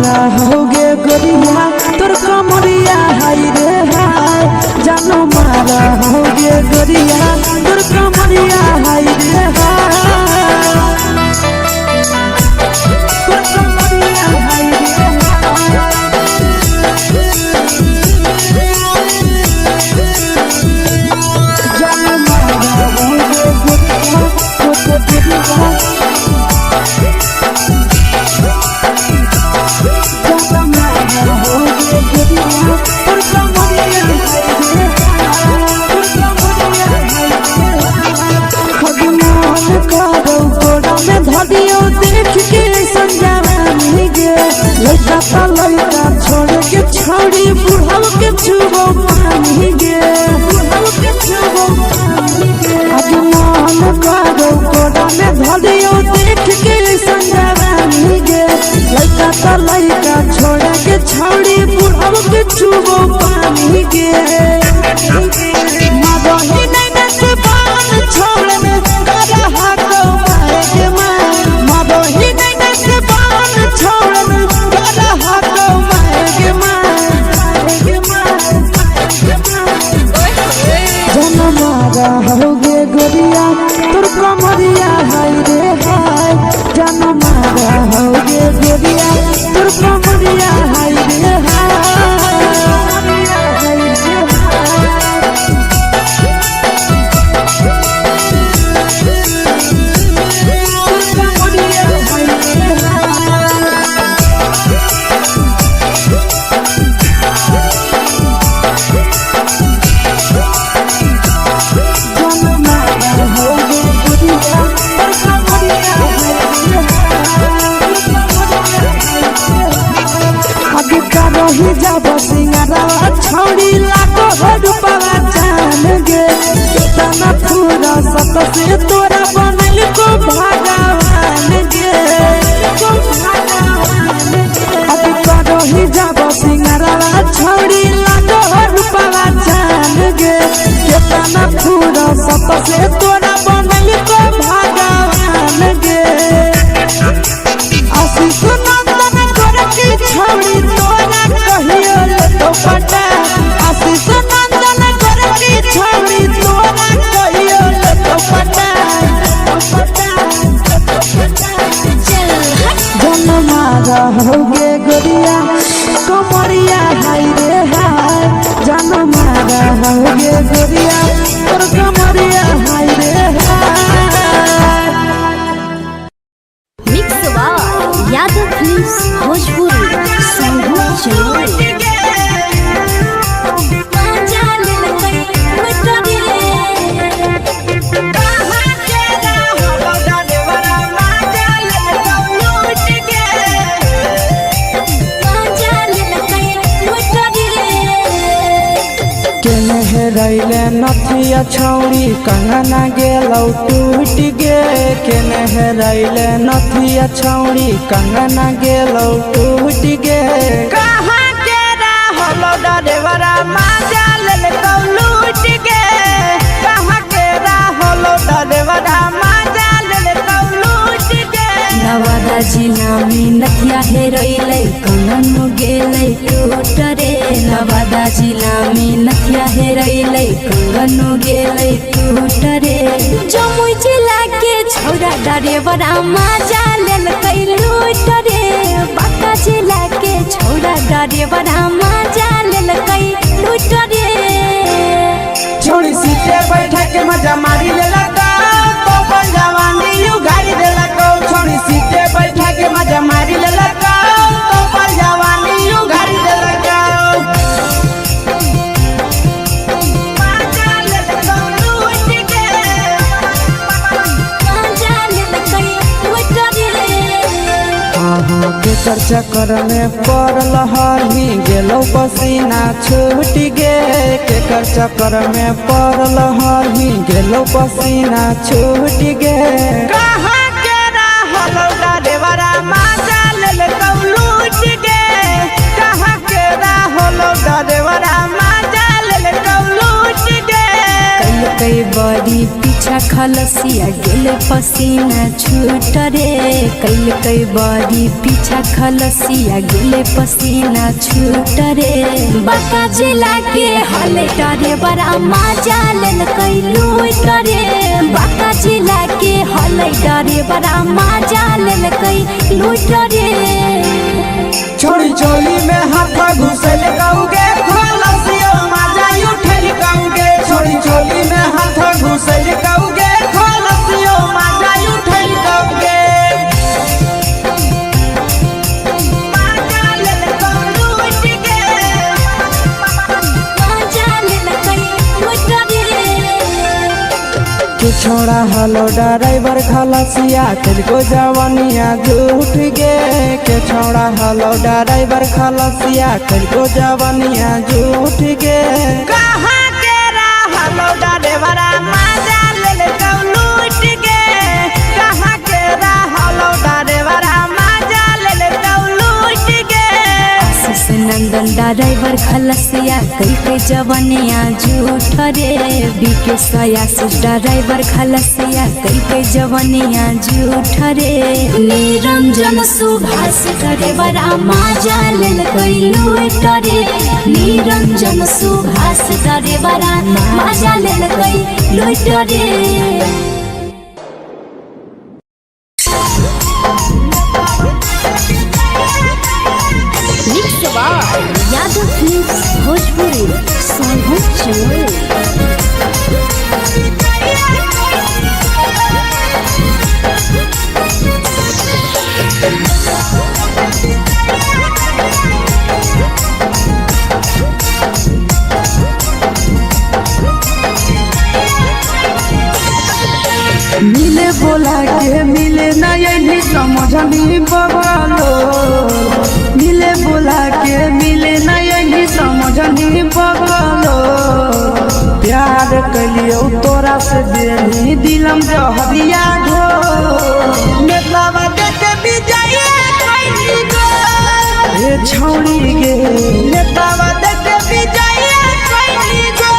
मारा होगे गोरिया तोर कमरिया हाय रे हाय जानो मारा होगे गोरिया तोर कमरिया हाय रे हाय तोर कमरिया हाय रे जानो मारा होगे गोरिया तोर कमरिया देख के संजानी गे लड़का का लड़का छोड़ के छोड़ी बुढ़ाव के छुबो पानी गे बुढ़ाव के छुबो पानी गे आगे मन करो कोड़ा में धरियो देख के संजानी गे लड़का का लड़का छोड़ के छोड़ी बुढ़ाव के छुबो पानी गे मदही नहीं नसे पान छोड़ में करा हाथों मारे के मदही नहीं नसे पान छोड़ में करा हाथों मारे के जन्म मारा होगे गोरिया तोर कमरिया हाय रे हाय जन्म मारा होगे गोरिया तोर कमरिया हाय रे हाय जब सिंगारा छोड़ी लाखों रुपया जान गे तना पूरा सत से तोरा बनल को भगवान गे अभी करो ही जब सिंगारा छोड़ी लाखों रुपया जान गे तना पूरा सत से तोरा बनल को भगवान गे आशीष नंदन करे की छोड़ी तोरा कहियो तो पटा आशीष नंदन करे की छोड़ी तोरा कहियो तो पटा जन्म मारा होगे गोरिया कमरिया हाय रे हाय जन्म मारा होगे गोरिया तोर कमरिया हाय रे हाय मिक्स यादव फिल्म्स भोजपुरी संगीत चलो रैले नथिया छौड़ी कंगना गेलौ टूट गे केने हेरैले नथिया छौड़ी कंगना गेलौ टूट गे कहाँ के रहलो डरेवरा माजा लेलकौ लूट गे कहाँ के रहलो डरेवरा माजा लेलकौ लूट गे नवादा जिला में नथिया हेरैले कंगन गेलै टूट रे नवादा जिला में नथिया हेरैले कंगन गेलै टूट रे जमुई जिला के छौरा डरेवरा माजा लेलकै लूट रे बांका जिला के छौरा डरेवरा माजा लेलकै लूट रे छोड़ी सीटे बैठा के मजा मारी लेलकौ तो जवानी यू गाड़ी देलकौ छोड़ी सीटे बैठा के मजा मारी लेलकौ तो जवानी यू गाड़ी देलकौ केकर चक्कर में पड़ल हही गेलौ पसीना छूट गे केकर चक्कर में पड़ल हही गेलौ पसीना छूट गे कहाँ के रहलो डरेवरा माजा लेलकौ लूट गे कहाँ के रहलो डरेवरा माजा लेलकौ लूट गे कई बड़ी पीछा खलसिया गेले पसीना छूट रे कैल कई बारी पीछा खलसिया गेले पसीना छूट रे बाका जिला के हले टरे बड़ा मजा लेल कई लूट रे बाका जिला के हले टरे बड़ा मजा लेल कई लूट रे छोड़ी चोली में हाथ घुसल गाऊंगे खलसिया मजा उठल गाऊंगे छोड़ी चोली में हाथ घुसल गाऊंगे खलसिया मजा उठल गाऊंगे मजा लेल लूट के मजा लेल कई लूट रे के छोड़ा हलो ड्राइवर खलसिया तेरे जवानिया झूठ गे के छोड़ा हलो ड्राइवर खलसिया तेरे जवानिया झूठ गे कहाँ के हलो ड्राइवर मजा ले लूट गे कहाँ के हलो ड्राइवर मजा ले लूट गे आशीष नंदन ड्राइवर खलसिया कई के जवानिया झूठ रे बीके आशीष ड्राइवर खलसिया कई के जवानिया झूठ रे निरंजन सुभाष ड्राइवर मजा लेल कई लूट रे निरंजन सुभाष ड्राइवर मजा लेल कई लूट रे यादव फिल्म्स भोजपुरी सोनभद्र चैनल मिले बोला के मिले ना यही समझनी बगलो मिले बोला के मिले ना यही समझनी बगलो प्यार कलियो तोरा से देनी दिलम जहरिया घो नेतावा देखे विजय कैली गो ए छौड़ी गे नेतावा देखे विजय कैली गो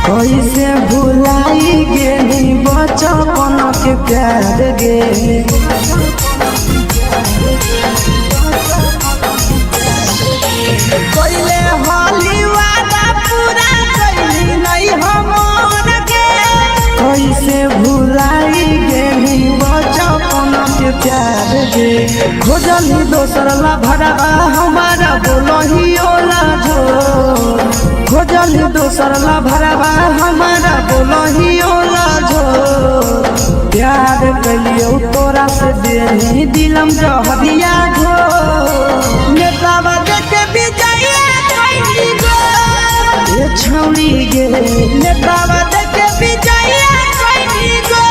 कैसे भुलाई गेली बचपन के प्यार गे कैले होली वादा पूरा कैली नहीं हमर गे कैसे भुलाई गेली बचपन के प्यार गे खोजली दोसर ला भरवा हमारा बोलही ओला झो खोजली दोसर ला भरवा हमारा बोलही ओला झो प्यार कलियो तोरा से देनी दिलम जहरिया घो नेतावा देखे विजय कैली गो ए छौड़ी गे नेतावा देखे विजय कैली गो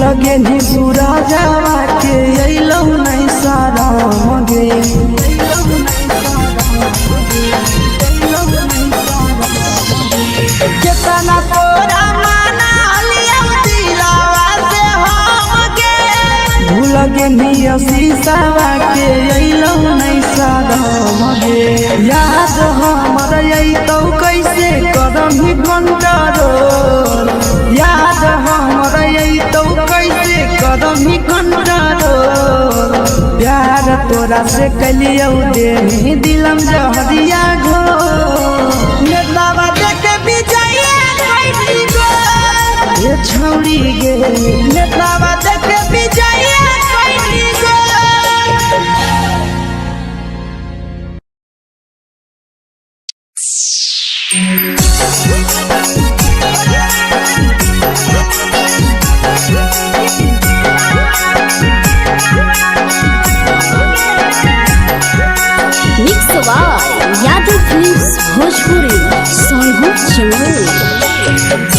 लगे नी पूरा जावा के अइलौ नहीं सारा मगे केतना तोरा माना लिया दिलावा से हमके भूल गे नी शीशावा के अइलौ नहीं सारा मगे याद हमर तो कैसे करम ही कंट्रोल याद हमरा तो कैसे करम ही कंट्रोल प्यार तोरा से कलियो दे दिलम जहरिया घो नेतावा देखे विजया खैली गो ये छौड़ी गे नेतावा देखे विजया खैली गो। Mix by Yadav films Bhojpuri Sonu Chamoli.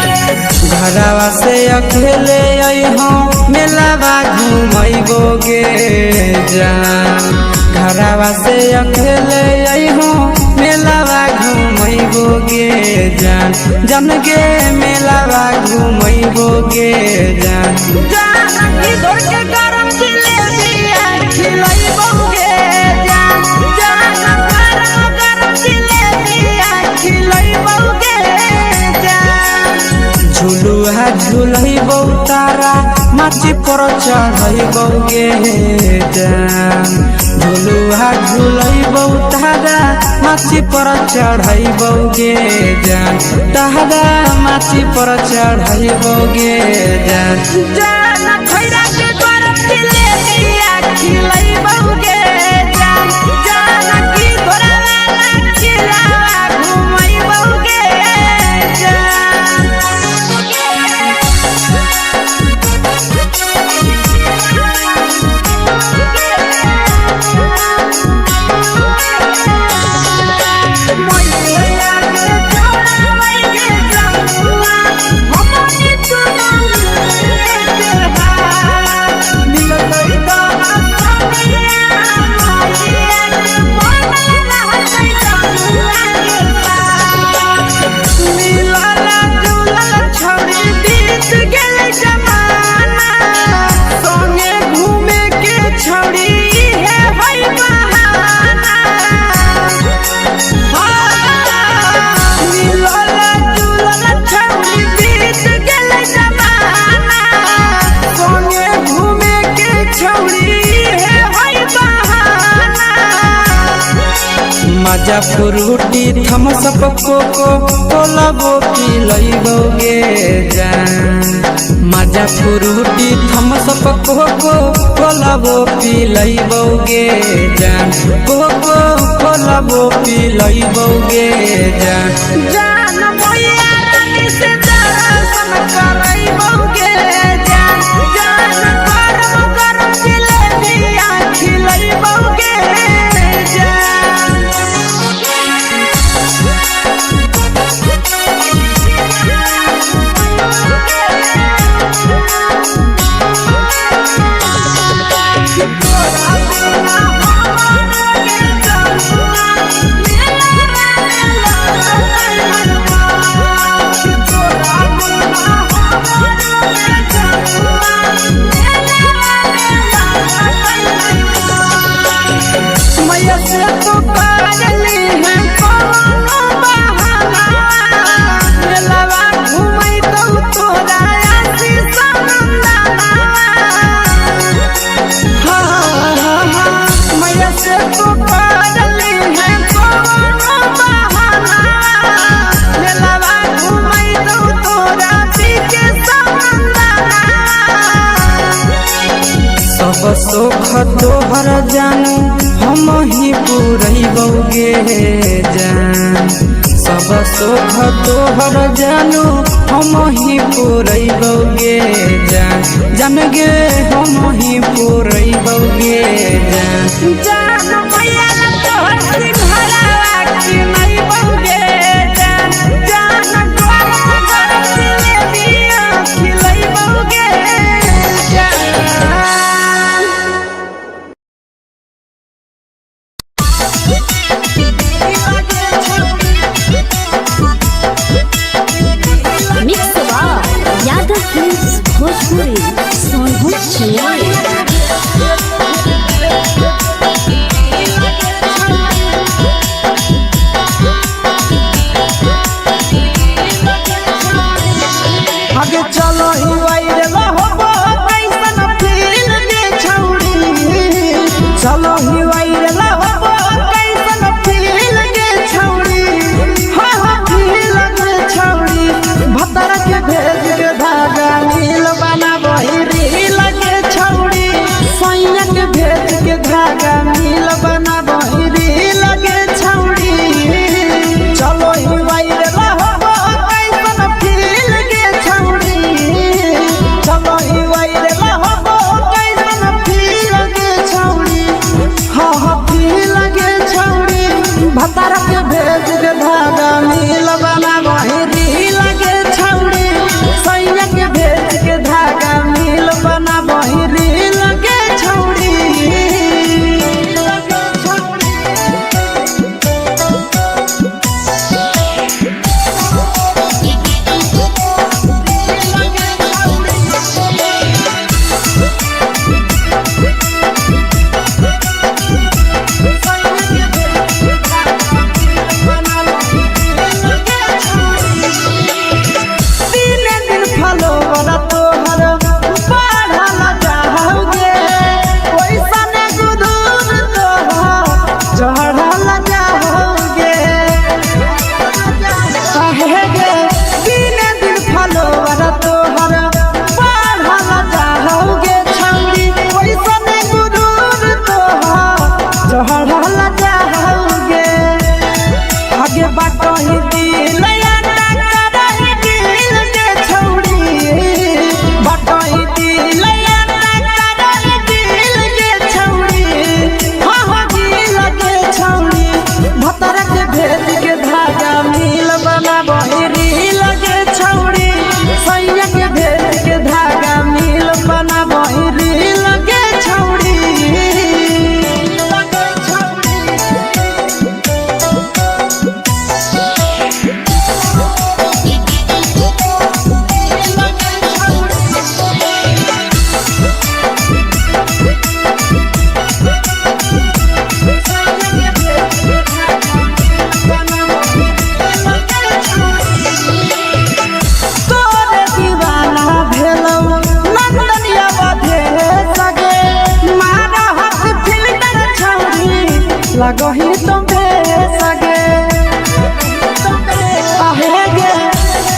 घरवा से अकेले अइहो मेलावा घुमैबोगे जान घरवा से अकेले अइहो मेलावा घुमैबोगे जान जन गे मेलावा घुमैबोगे जान जान की दौड़ के गरम जिलेबिया खिलैबोगे जान जान गरम जिलेबिया खिलैबोगे जान झुलुहा झुलैबौ तारा माची पर चढ़ैबोगे जान झुलुहा झुलैबौ तारा माची पर चढ़ैबोगे जान तारा माची पर चढ़ैबोगे जान जान खैरा के गरम जिलेबिया खिलैबोगे जान जान की घोड़ावाला चिलावा घुमैबोगे जान। मजा फ्रूटी थम्सअप कोको कोला वो पिलैबोगे जान मजा फ्रूटी थम्सअप कोको कोला वो पिलैबोगे जान कोको कोला वो पिलैबोगे जान जान मैया रानी से दर्शन करैबोगे जान जान गरम गरम जिलेबिया खिलैबोगे जान। सब सुख तोहर जानू हम ही पुरैबोगे जान सब सुख तोहर जानू हम ही पुरैबोगे जान जान गे हम ही पुरैबोगे जान जान मैया तोहर घरवा खिलैबोगे जान जान गरम गरम जिलेबिया खिलैबोगे जान। मिक्स बाय यादव चलो ही वायरल हो कैसन फील के छौड़ी हाँ हाँ फील के छौड़ी भतर के भेज के धागा नील बना बहिरी लगे छौड़ी सैया के भेज के धागा नील बना बहिरी लगे छौड़ी चलो ही वायरल हो कैसन फील के छौड़ी चलो ही वायरल हो कैसन फील के छौड़ी हाँ हाँ फील के छौड़ी भतर के भेज के धागा नील बना बहिरी लगे छौड़ी सैया के भेज के धागा नील बना बहिरी लगे छौड़ी लगही तुम्हे सगे आहे गे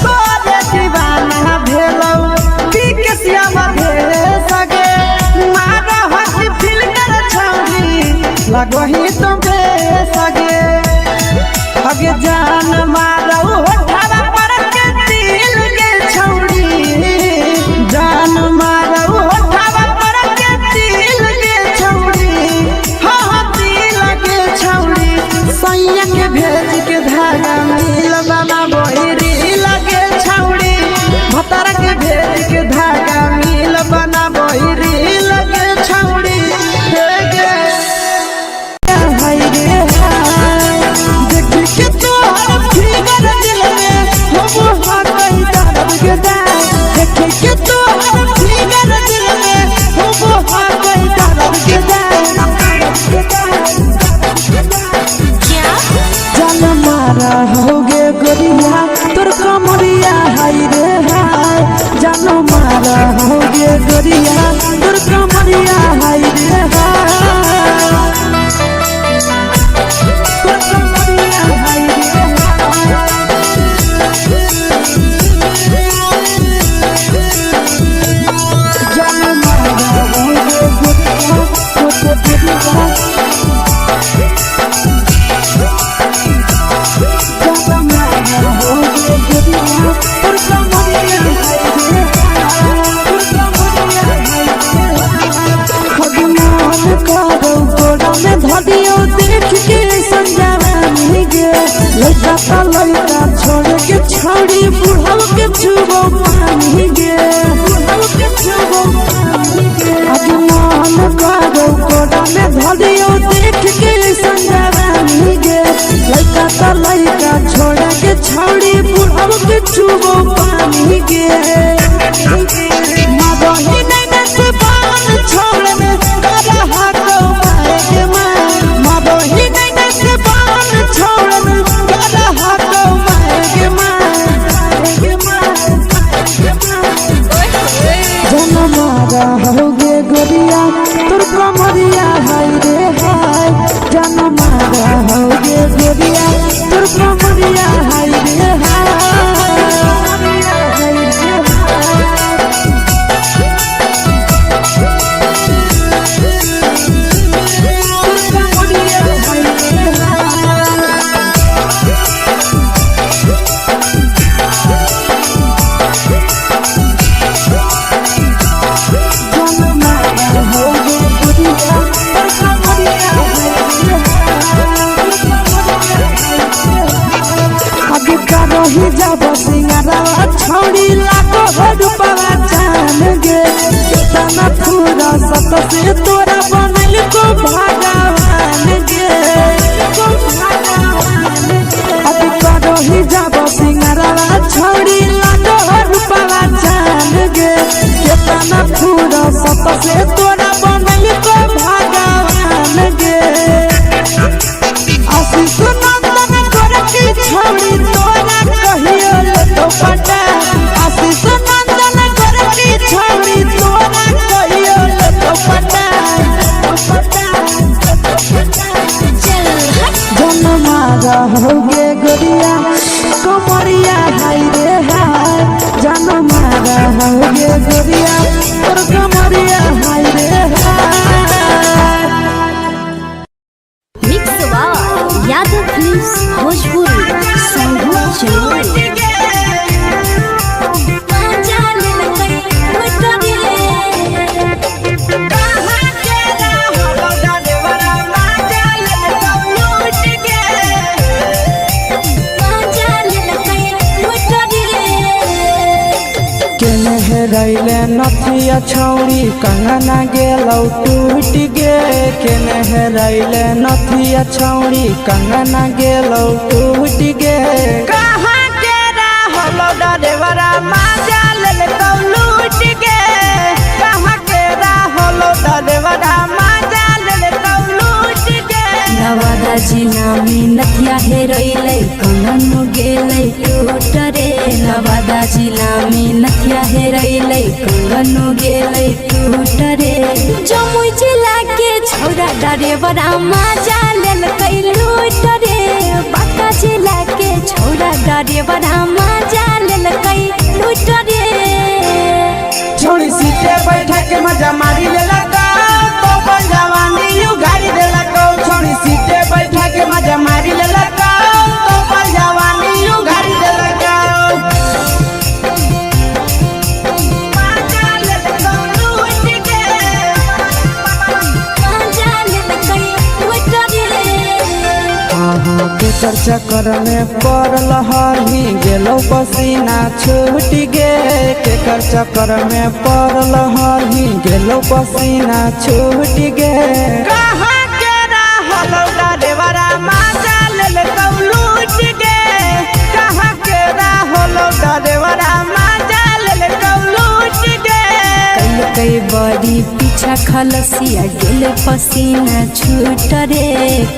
तोरे दीवाना भेलौ बिकसिया बधे सगे मारा हसी फिल्टर छौड़ी लगही तुम्हे सगे अगे जान मारौ होठवा पर के दिल के छौड़ी जान मारौ होठवा पर के दिल के छौड़ी हाँ छौड़ी सैया के भेज के धागा नील बना बहिरी लगे छौड़ी भतर के भेज के धागा नील बना बहिरी लगे छौड़ी देख के तोहर फिगर दिल में हम हाथ दर्द के देख के तोहर फिगर दिल में हम हाथ दर्द के जान मारा होगे गोरिया तोर कमरिया हाय रे हाय जान मारा होगे गोरिया तोर कमरिया हाय रे हाय तोर कमरिया हाय रे जान मारा होगे गोरिया तोर कमरिया लड़का छोड़ के छौड़ी बुढ़ाव के छुबो पानी गे मन करो कोड़ा में धरियो देख के संजवानी गे लड़का छोड़ के छौड़ी बुढ़ाव के छुबो पानी गे मदही नहीं से बान छोड़ में रहा तो माए के मदही नहीं से बान छोड़ में रहा तो माए के जन मारा होगे गोरिया तोर कमरिया हाय रे जान मारा होगे गोरिया तोर कमरिया हाय रे रही जब सिंगारा छौड़ी लाखों रुपया जान गे कितना पूरा सत से तोरा बनल को भगवान गे अभी रही जब सिंगारा छौड़ी लाखों रुपया जान गे कितना पूरा सत से तोरा बनल को भगवान गे आशीष नंदन करती छौड़ी तोरा कहियो तो पटा आशीष नंदन करती छौड़ी तोरा कहियो तो पटा जन्मा रहोगे गोरिया कमरिया हाय रे हाय जन्मा रहोगे गोरिया और कमरिया हाय रे हाय। Mix by Yadav films Bhojpuri संगीत चैनल। रैले नथिया छौड़ी कंगना गेलौ टूट गे केने रैले नथिया छौड़ी कंगना गेलौ टूट गे कहाँ के रहलो डरेवरा माजा लेलकौ लूट गे कहाँ के रहलो डरेवरा माजा लेलकौ लूट गे नवादा जिला में नथिया हेरैलै कंगन गेलै टूट रे नवादा जिला में नथिया हेरैलै कंगन गेलै टूट रे जमुई जिला के छौरा डरेवरा माजा लेलकै लूट रे बांका जिला के छौरा डरेवरा माजा लेलकै लूट रे छोड़ी सीटे बैठा के मजा मारी लेलका तो जवानी यू गाड़ी देलका छोड़ी सीटे बैठा के मजा मारी लेलका तो जवानी यू गाड़ी देलका केकर चक्कर में पड़ल हली गेलो पसीना छूट गे केकर चक्कर में पड़ल हली गेलो पसीना छूट गे कहाँ के रहलो डरेवरा माजा लेलकौ लूट गे कहाँ के रहलो डरेवरा माजा लेलकौ लूट गे कई बड़ी पीछा खलसिया गेले पसीना छूट रे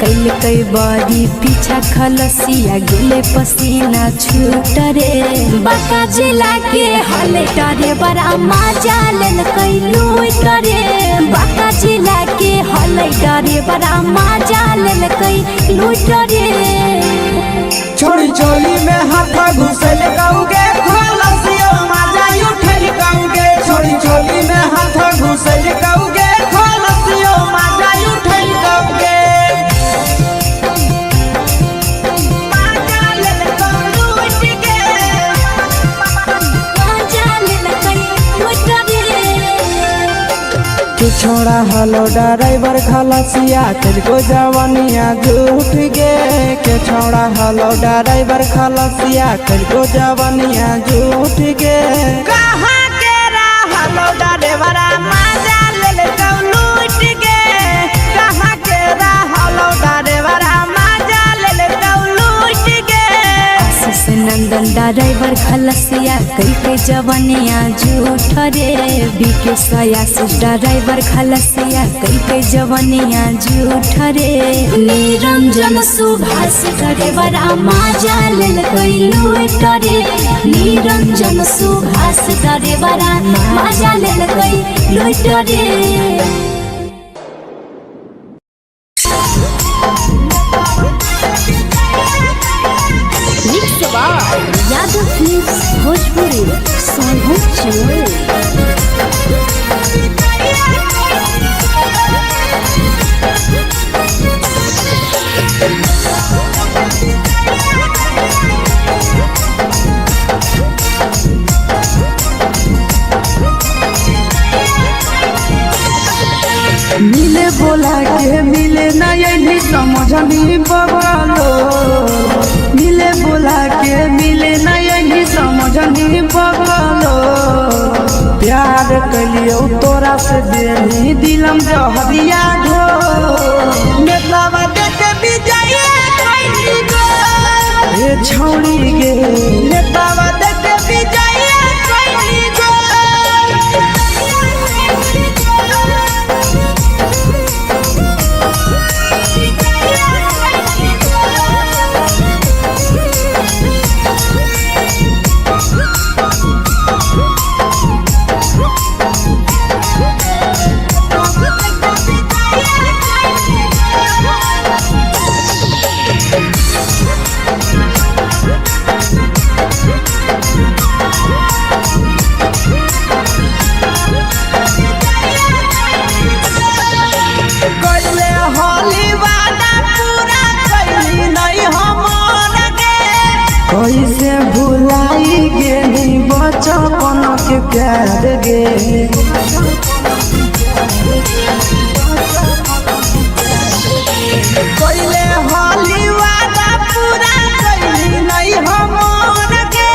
कई बड़ी पीछा खलसिया गेले पसीना छूट रे बांका जिला के हले डरेवरा माजा लेलकै लूट रे बांका जिला के हले डरेवरा माजा लेलकै लूट रे छोड़ी चोली में हाथ घुसल कौगे खलसियो माजा उठल कौगे छोड़ी चोली में हाथ घुसल कौगे खलसियो माजा उठल कौगे छोड़ा हलो ड्राइवर खलसिया तेरे जवानिया झूठ गे के छोड़ा हलो ड्राइवर खलसिया तेरे जवानिया झूठ गे कहाँ के रहलो ड्राइवरा माजा लेलकौ लूट गे कहाँ के रहलो ड्राइवरा माजा लेलकौ लूट गे आशीष नंदन ड्राइवर खलसिया कई जवानिया झूठ रे बीके आशीष ड्राइवर खलसिया कई जवानिया झूठ रे निरंजन सुभाष ड्राइवरा माजा लेलकै लूट रे निरंजन सुभाष ड्राइवरा माजा लेलकै लूट रे बाय यादव फिल्म्स भोजपुरी सोनू चमोली। मिले बोला के मिले ना यही समझनी बगलो, मिले बोला के मिले ना यही समझनी बगलो। प्यार कलियो तोरा से देनी दिलम जहरिया घो, नेतावा देखे विजय कैली गो ए छौड़ी गे, नेतावा देखे विजय कैली गो। कैसे भुलाई गेली बचपन के प्यार गे, कैले होली वादा पूरा कैली नहीं हमर गे।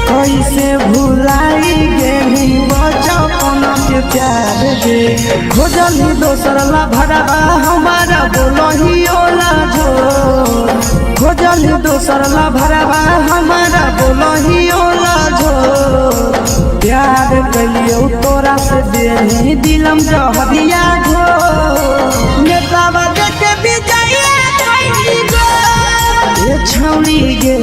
कैसे भुलाई गेली बचपन के प्यार गे, खोजली दोसर ला भरवा हमारा बोलही ओला जो, खोजली दोसर ला भरवा हमारा बोलही ओला जो। प्यार कलियो तोरा से देनी दिलम जहरिया घो, नेतावा देखे विजय कैली गो ए छौड़ी गे,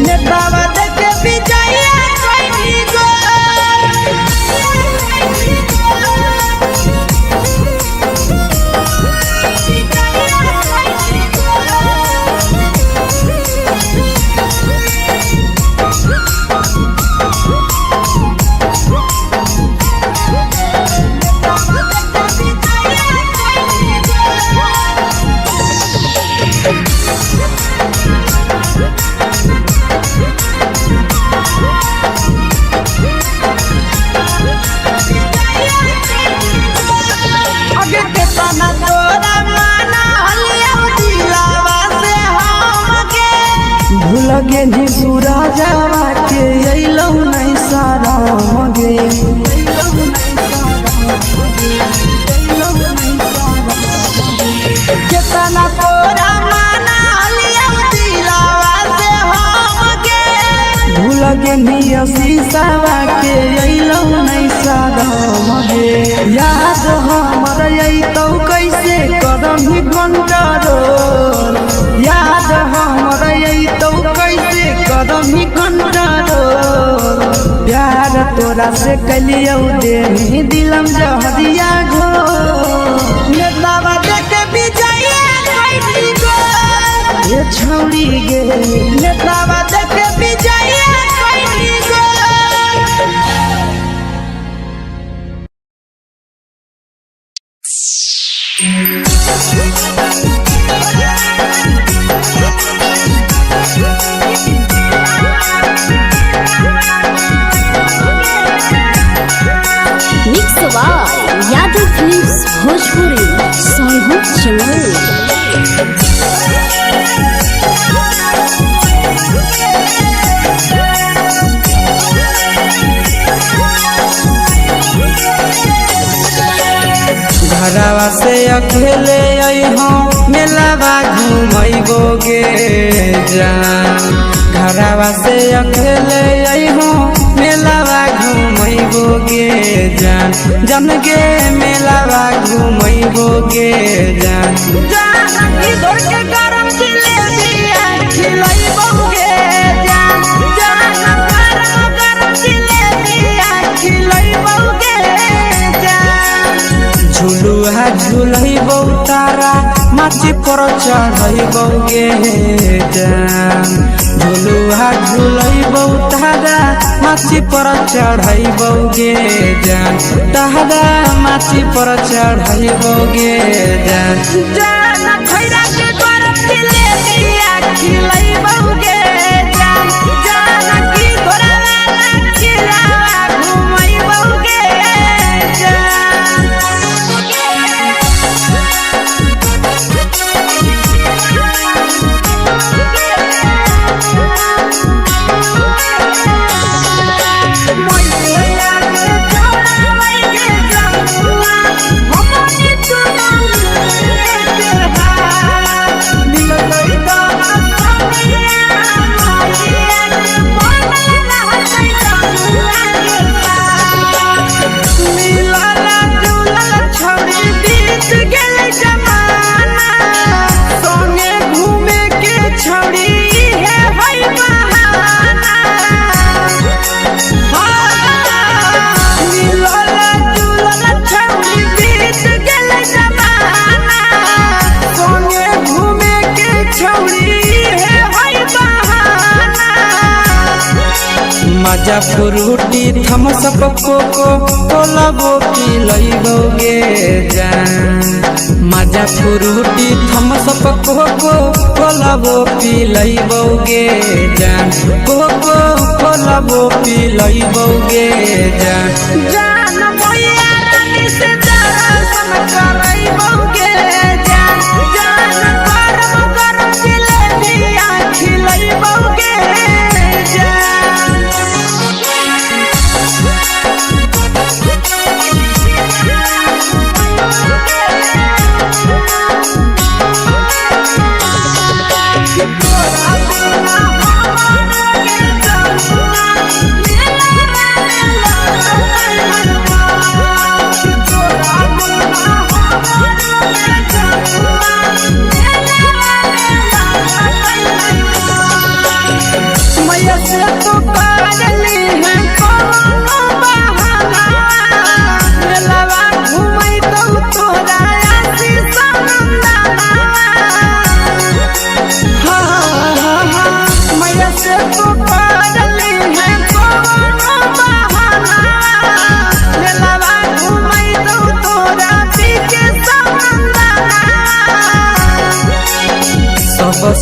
नेतावा देखे विजय कैली गो। लगे नी सूरजवा के अइलौ नहीं सारा गे, केतना तोरा माना लिया दिलावा से हम गे। भूल गे नी शीशावा के अइलौ नहीं सारा गे, याद हमर अइतौ कैसे करम कंट्रोल, याद हमर अइतौ कैसे करम कंट्रोल। प्यार तोरा से कलियो देनी दिलम जहरिया घो, नेतावा देखे विजय कैली गो ए छौड़ी गे, नेतावा देखे विजय कैली गो। Mix by Yadav films Bhojpuri Sonu Chamoli. घरवा से अकेले अइहो मेलावा घूमैबो गे जान, घरवा से अकेले अइहो मेलावा घूमैबो गे जान, जन गे मेलावा घूमैबो गे जान। जान की दौड़ के गरम जिलेबिया खिलैबो गे जान, जान गरम जिलेबिया खिलैबो गे जान। झुलुहा झूलैबौ तारा माची पर चढ़ैबौ गे जान झुलुहा झूलैबौ तारा माची पर चढ़ैबौ गे जान तारा माची पर चढ़ैबौ गे जान जान खैरा के गरम दिले दिया खिलैबौ गे जान जान की घोड़ा खिलावा घुमैबौ गे मजा फ्रूटी थम्स अप कोको कोला वो पिलैबौ गे जान मजा फ्रूटी थम्स अप कोको कोला वो पिलैबौ गे जान कोको कोला वो पिलैबौ गे जान जान भैया रानी से दर्शन करैबौ गे जान जान गरम गरम जिलेबिया खिलैबौ गे जान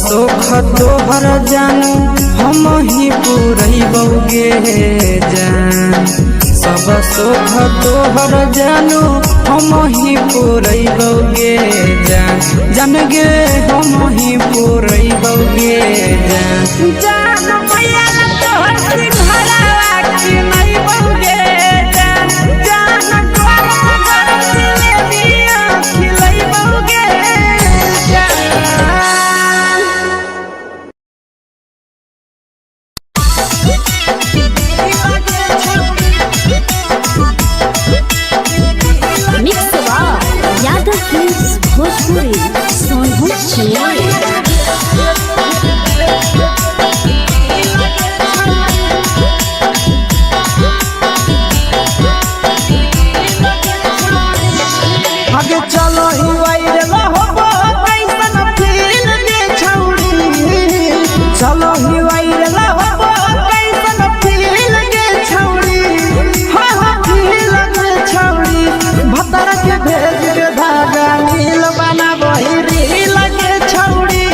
सुख तोहर जानू हम ही पूरैबौ गे जान सब सुख तोहर जानू हम ही पूरैबौ गे जान जान गे हम ही पूरैबौ गे जान जान भैया तोहर सिंघाड़ा खिलैबौ गे जान जान गरम गरम जिलेबिया खिलैबौ गे जान मिक्स यादव फिल्म्स भोजपुरी सोनभद्र आगे चलो ही वायरल होबो कैसन फील दे छौड़ी चलो ही वायरल होबो कैसन फील दे छौड़ी हां फील दे छौड़ी भतर के भेज के धागा नील बनाबो ही रील के छौड़ी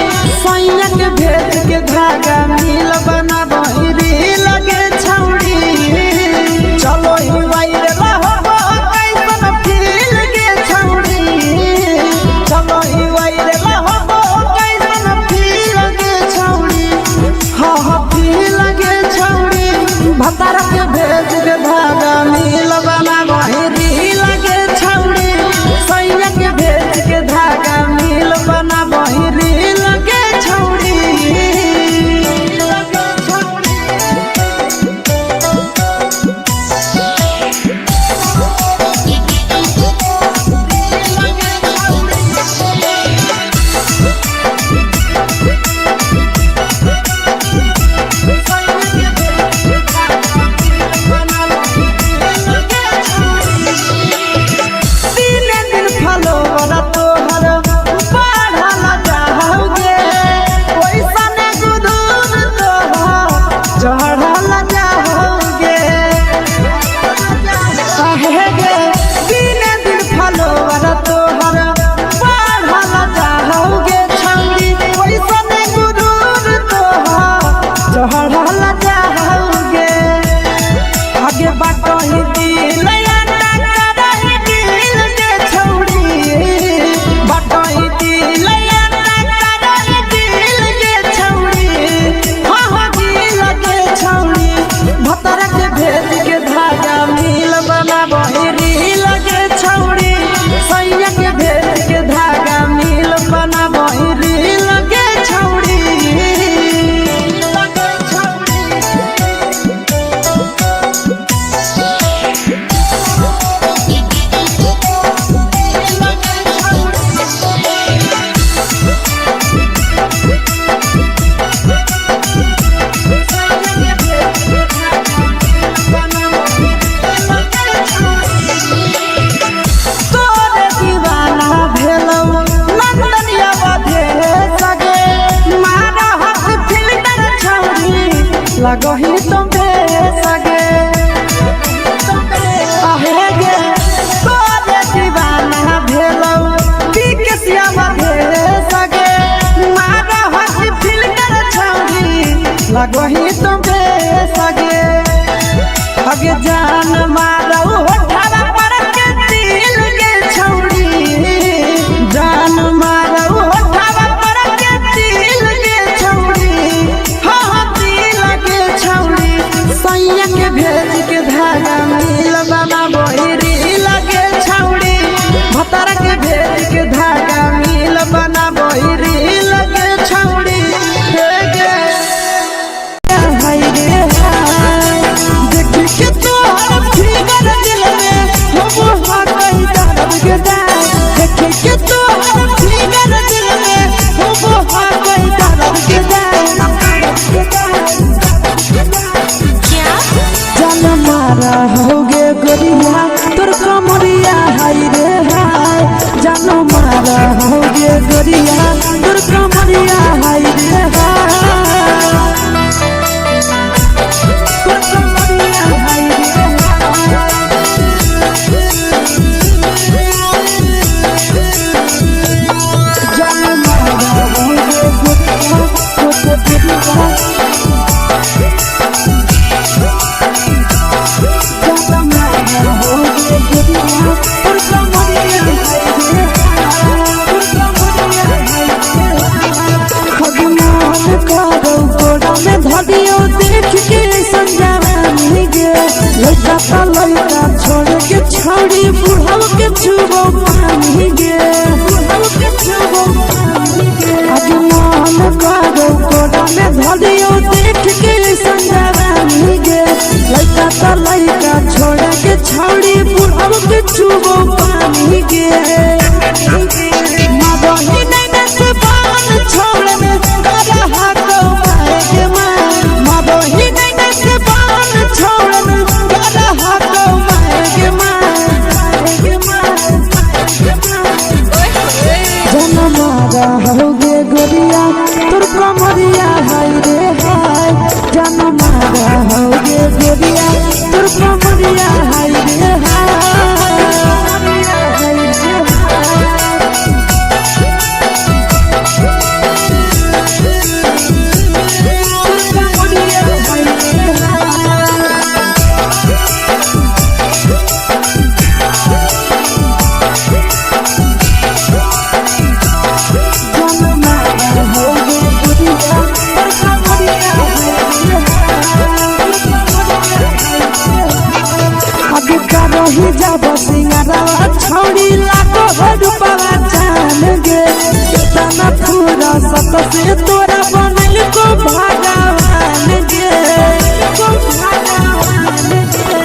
लगो ही तुम सगे अगे जान मारो होठवा पर के दिल के छौड़ी जान मारो होठवा पर के दिल के छौड़ी हाँ दिल के छौड़ी सैया के भेज के धागा मिल बाबा बोहरी लगे छौड़ी भतार के भेज के धागा मिल बना बोहरी लगे छौड़ी होगे गोरिया तोर कमरिया हाय रे हाय जानो मारा होगे गोरिया तोर कमरिया हाय रे हाय तोर कमरिया हाय रे जानो मारा होगे गोरिया तोर कमरिया धरियो देख के संजावानी गे लड़का का लड़का छोड़ के छौड़ी बुढ़ाव के छुबो पानी गे बुढ़ाव के छुबो पानी गे आज मन करो कोड़ा में धरियो देख के संजावानी गे लड़का का लड़का छोड़ के छौड़ी बुढ़ाव के छुबो पानी गे मदही नहीं से बान छोड़ में करा हाथों मारे के मदही नहीं से बान छोड़ में करा हाथों मारे के जन मारा होगे गोरिया तोर कमरिया हाय रे हाय जन मारा होगे गोरिया तोर कमरिया हाय रे हाय ही जब सिंगारा छौड़ी लाखो रुपया जान गे कितना पूरा सत से तोरा बनल को भगवान गे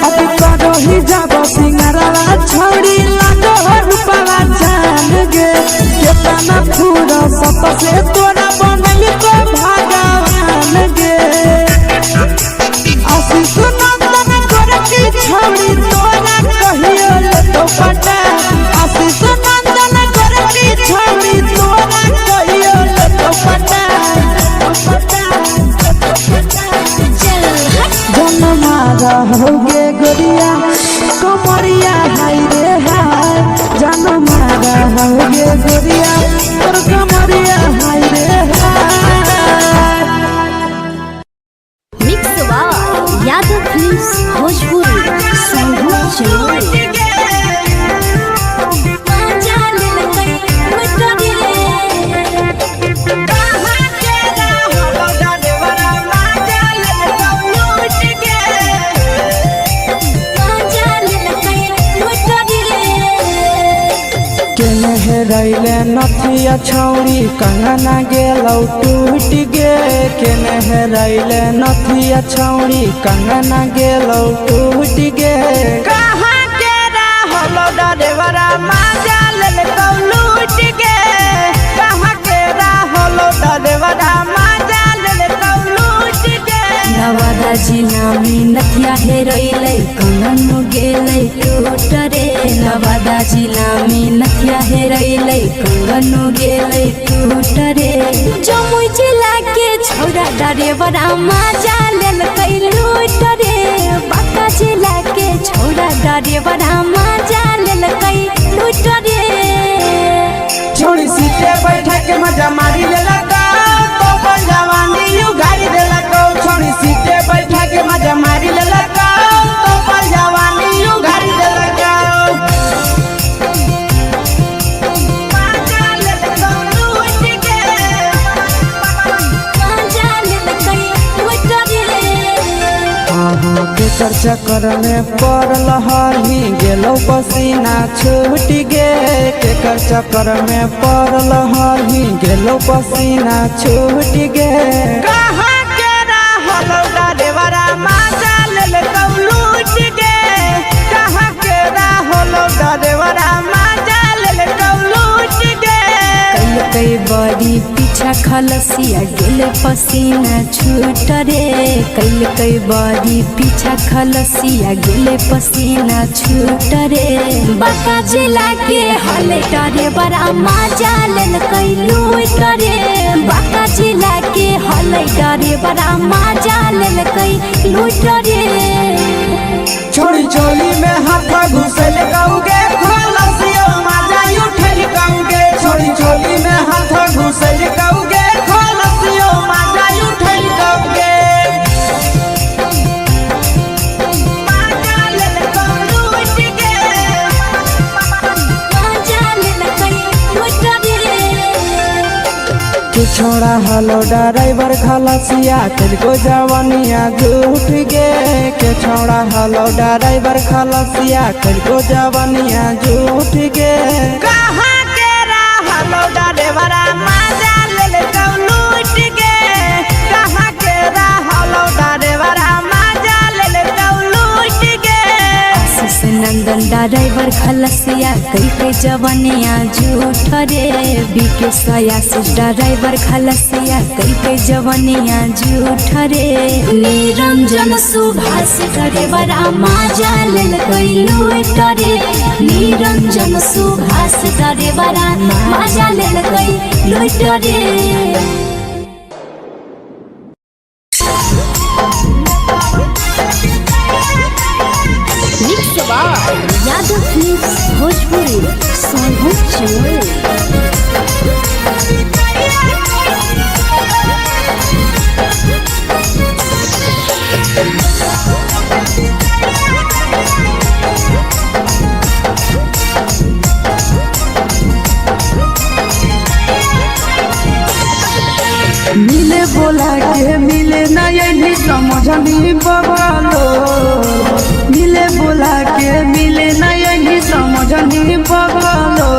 अब करो ही जब सिंगारा छौड़ी लाखो रुपया जान गे कितना पूरा सत से तोरा बनल को भगवान गे आशीष नंदन कर की छौड़ी तोरा कहियो तो पटा आशीष नंदन कर की छौड़ी तोरा कहियो तो पटा जन मारा होगे गोरिया कमरिया हाय रे हाय जन मारा होगे गोरिया तोर कमरिया हाय रे हाय मिक्स यादव फिल्म्स भोजपुरी संगीत चैनल रैले नथिया छौड़ी कंगना गेलौ टूट गे केने रैले नथिया छौड़ी कंगना गेलौ टूट गे कहाँ के रहलो डरेवरा माजा लेलकौ लूट गे कहाँ के रहलो डरेवरा माजा लेलकौ लूट गे नवादा जिला में नथिया हेरोइले कंगन गेले टूट रे नवादा जिला में नथिया हेरोइले कंगन गेले टूट रे जमुई जिला के छौड़ा डरेवरा माजा लेलकै लूट रे बांका जिला के छौड़ा डरेवरा माजा लेलकै लूट रे छोड़ी सीटे बैठा के मजा मारी लेलकौ तो जवानी यू गाड़ी देलकौ केकर चक्कर में पड़ल हही गेलो पसीना छूट गे। केकर चक्कर में पड़ल हही गेलो पसीना छूट गे। कहाँ के रहलो डरेवरा माजा लेल लूट गे। कहाँ के रहलो डरेवरा माजा लेल लूट गे। कई बड़ी पीछा खलसिया गेले पसीना छूट रे। कई बड़ी पीछा खलसिया गेले पसीना छूट रे। बाका जिला के हले डरे बड़ा मजा लेल कई लूट रे। बाका जिला के हले डरे बड़ा मजा लेल कई लूट रे। छोड़ी चोली में हाथ घुसल कौगे खलसियो मजा उठल कौगे। छोड़ी चोली में हाथ घुसल कौगे खलसियो मजा उठल कौगे। मजा लेल लूट गे। मजा लेल कई लूट रे। तू छोड़ा हलो ड्राइवर खलसिया तेरे जवानिया झूठ गे। के छोड़ा हलो ड्राइवर खलसिया तेरे जवानिया झूठ गे। कहाँ के रहलो ड्राइवरा मजा लेल लूट गे। कहाँ के रहलो ड्राइवरा मजा लेल लूट गे। आशीष नंदन ड्राइवर खलसिया कई जवानिया झूठ रे। बीके आशीष ड्राइवर खलसिया कई जवानिया झूठ रे। निरंजन सुभाष करे बड़ा मजा लेल कई लूट रे। निरंजन सुभाष करे बड़ा मजा लेल कई लूट रे। यादव फिल्म्स भोजपुरी मिले बोला के मिले नहीं समझनी बवालो। मिले बोला के मिले नहीं समझनी बवालो।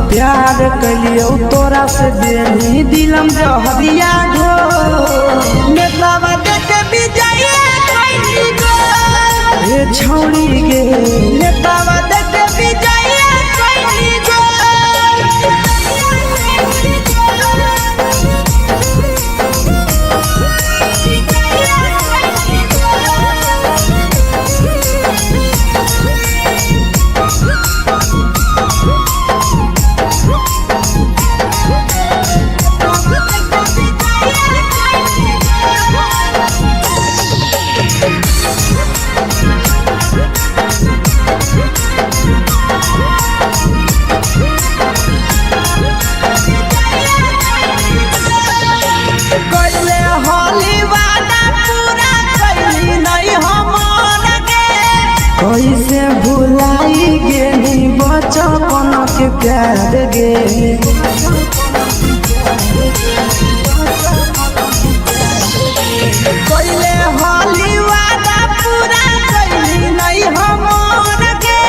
प्यार कलियो तोरा से देनी दिलम जहरिया घो। नेतावा देखे विजय कैली गो। ये छौड़ी गे नेतावा देखे विजय कैली गो। कैसे भुलाई गेली बचपन के प्यार गे। कैले होली वादा पूरा कैली नहीं हमर गे।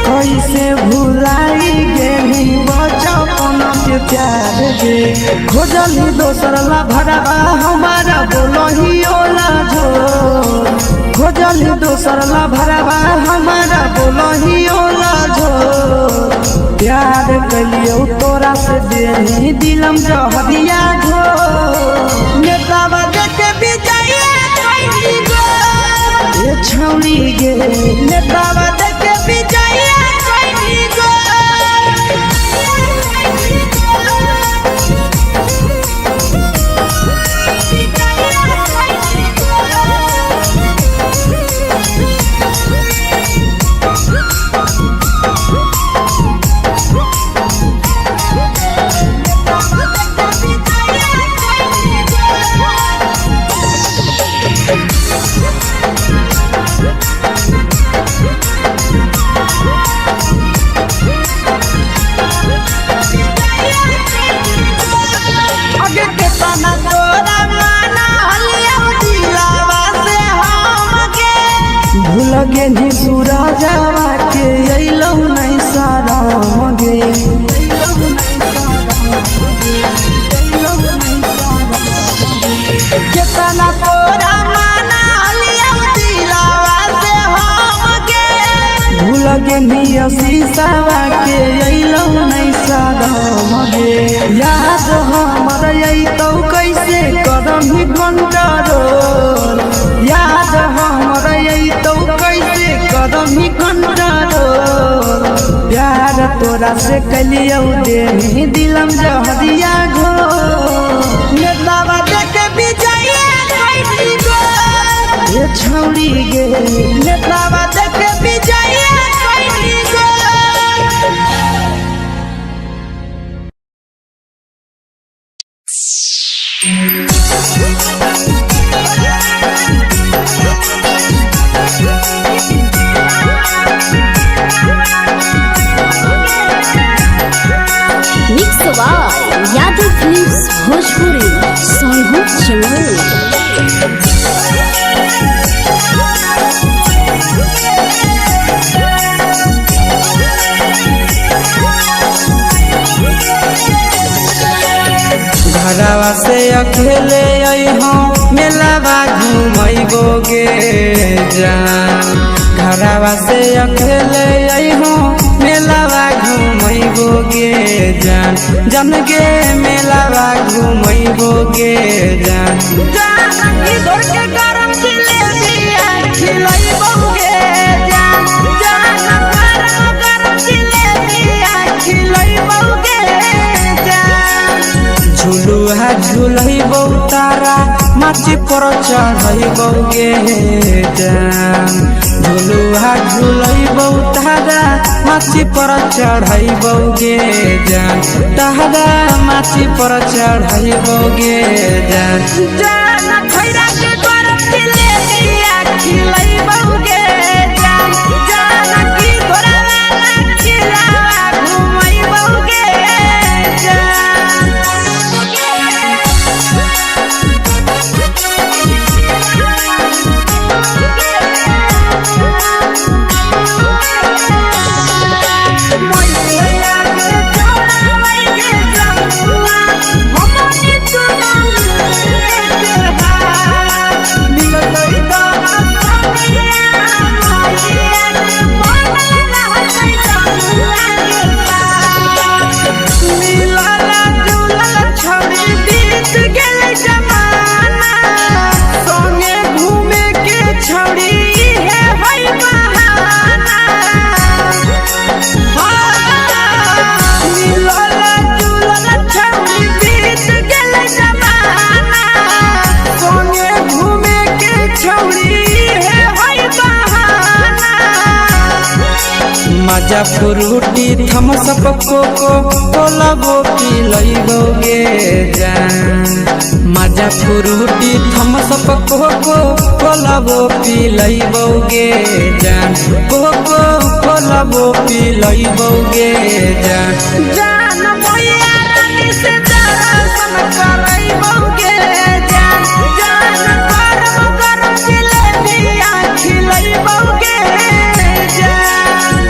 कैसे भुलाई गेली बचपन के प्यार गे। खोजली दोसर ला भरवा हमारा बोलही ओला झो। खोजली दोसर ला भरवा हमारा बोलही ओला झो। प्यार कलियो तोरा से देनी दिलम जहरिया घो। नेतावा देखे विजय कैली गो। ये छौड़ी गे नेतावा देखे विजय कैली गो। लगे नी सूरजवा के अइलौ नहीं साराम गे कितना तोरा माना लिया दिलावा से हम गे भूल गे नी शीशावा के अइलौ नहीं साराम गे याद हमर अइतौ कैसे करही कंट्रोल याद हमर अइतौ कैसे करही कंट्रोल प्यार तोरा से कलियौ दे दिलम जहरिया घो नेतावा देखे विजय कैसी गो ये छौड़ी गे नेतावा देखे विजय कैसी गो mix by Yadav films Bhojpuri Sonu Chaman. घरवा से अकेले अइहो मेलावा घूमैबो गे जान घरवा से अकेले अइहो मेलावा घूमैबो गे जान जन गे मेलावा घूमैबो गे जान जान की दौड़ के गरम जिलेबिया खिलैबो गे जान जान गरम जिलेबिया खिलैबो गे जान झुलुहा झुलैबो तारा माची पर चढ़ैबो गे जान झुलुहा झुलैबो तारा माची पर चढ़ैबो गे जान तारा माची पर चढ़ैबो गे जान जान खैरा के गरम जिलेबिया खिलैबो गे जान जान की घोड़ावाला खिलावा घुमैबो गे जान मजा फ्रूटी थमसप कोको कोलाबो पिलैबो गे जान मजा फ्रूटी थमसप कोको कोलाबो पिलैबो गे जान कोको कोलाबो पिलैबो गे जान जान भैया रानी से दर्शन करैबो गे जान जान गरम गरम जिलेबिया खिलैबो गे जान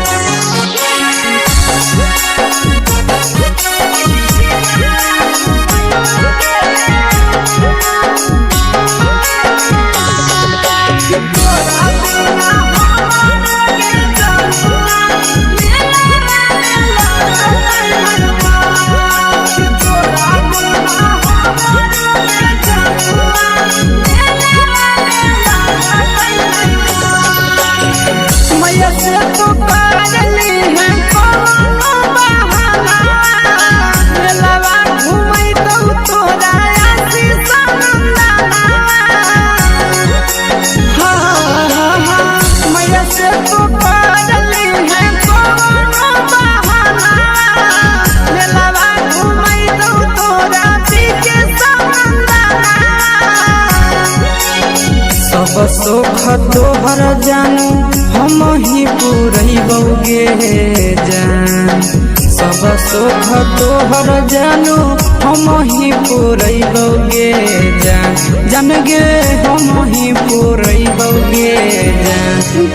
सब सुख तोहर जानू हम ही पूरैबो गे जान सब सुख तोहर जानू हम ही पूरैबो गे जान जान गे हम ही नहीं पूरई बउगे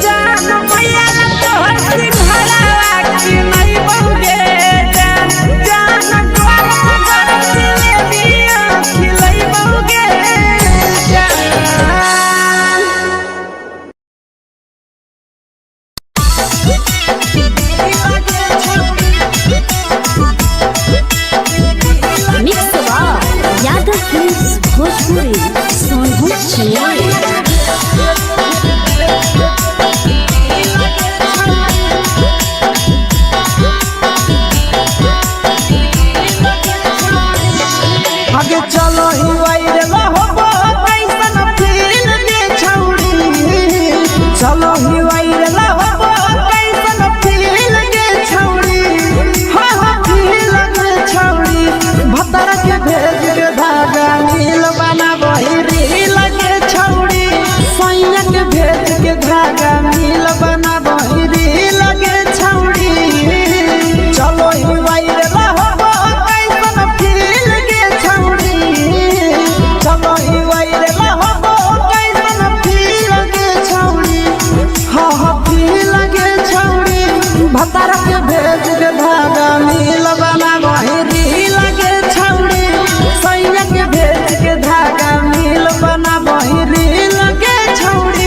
जान भैया तोहर सिंघरावा की नहीं बउगे जान द्वार जिलेबिया खिलई बउगे मिक्सवा यादव फिल्म्स भोजपुरी सोनू चिड़िया आगे चलो ही वायरल होबो कैसन फील के छौड़ी चलो ही वायरल होबो कैसन फील के छौड़ी हा हा फील के छौड़ी भतर के भेज के धागा नील बना बहिरी लगे छौड़ी सैया के भेज के धागा नील बना बहिरी लगे छौड़ी चलो ही वायरल होबो कैसन फील के छौड़ी चलो ही वायरल होबो कैसन फील के छौड़ी हा हा फील के छौड़ी भतर के भेज के धागा नील बना बहिरी लगे छौड़ी सैया के भेज के धागा नील बना बहिरी लगे छौड़ी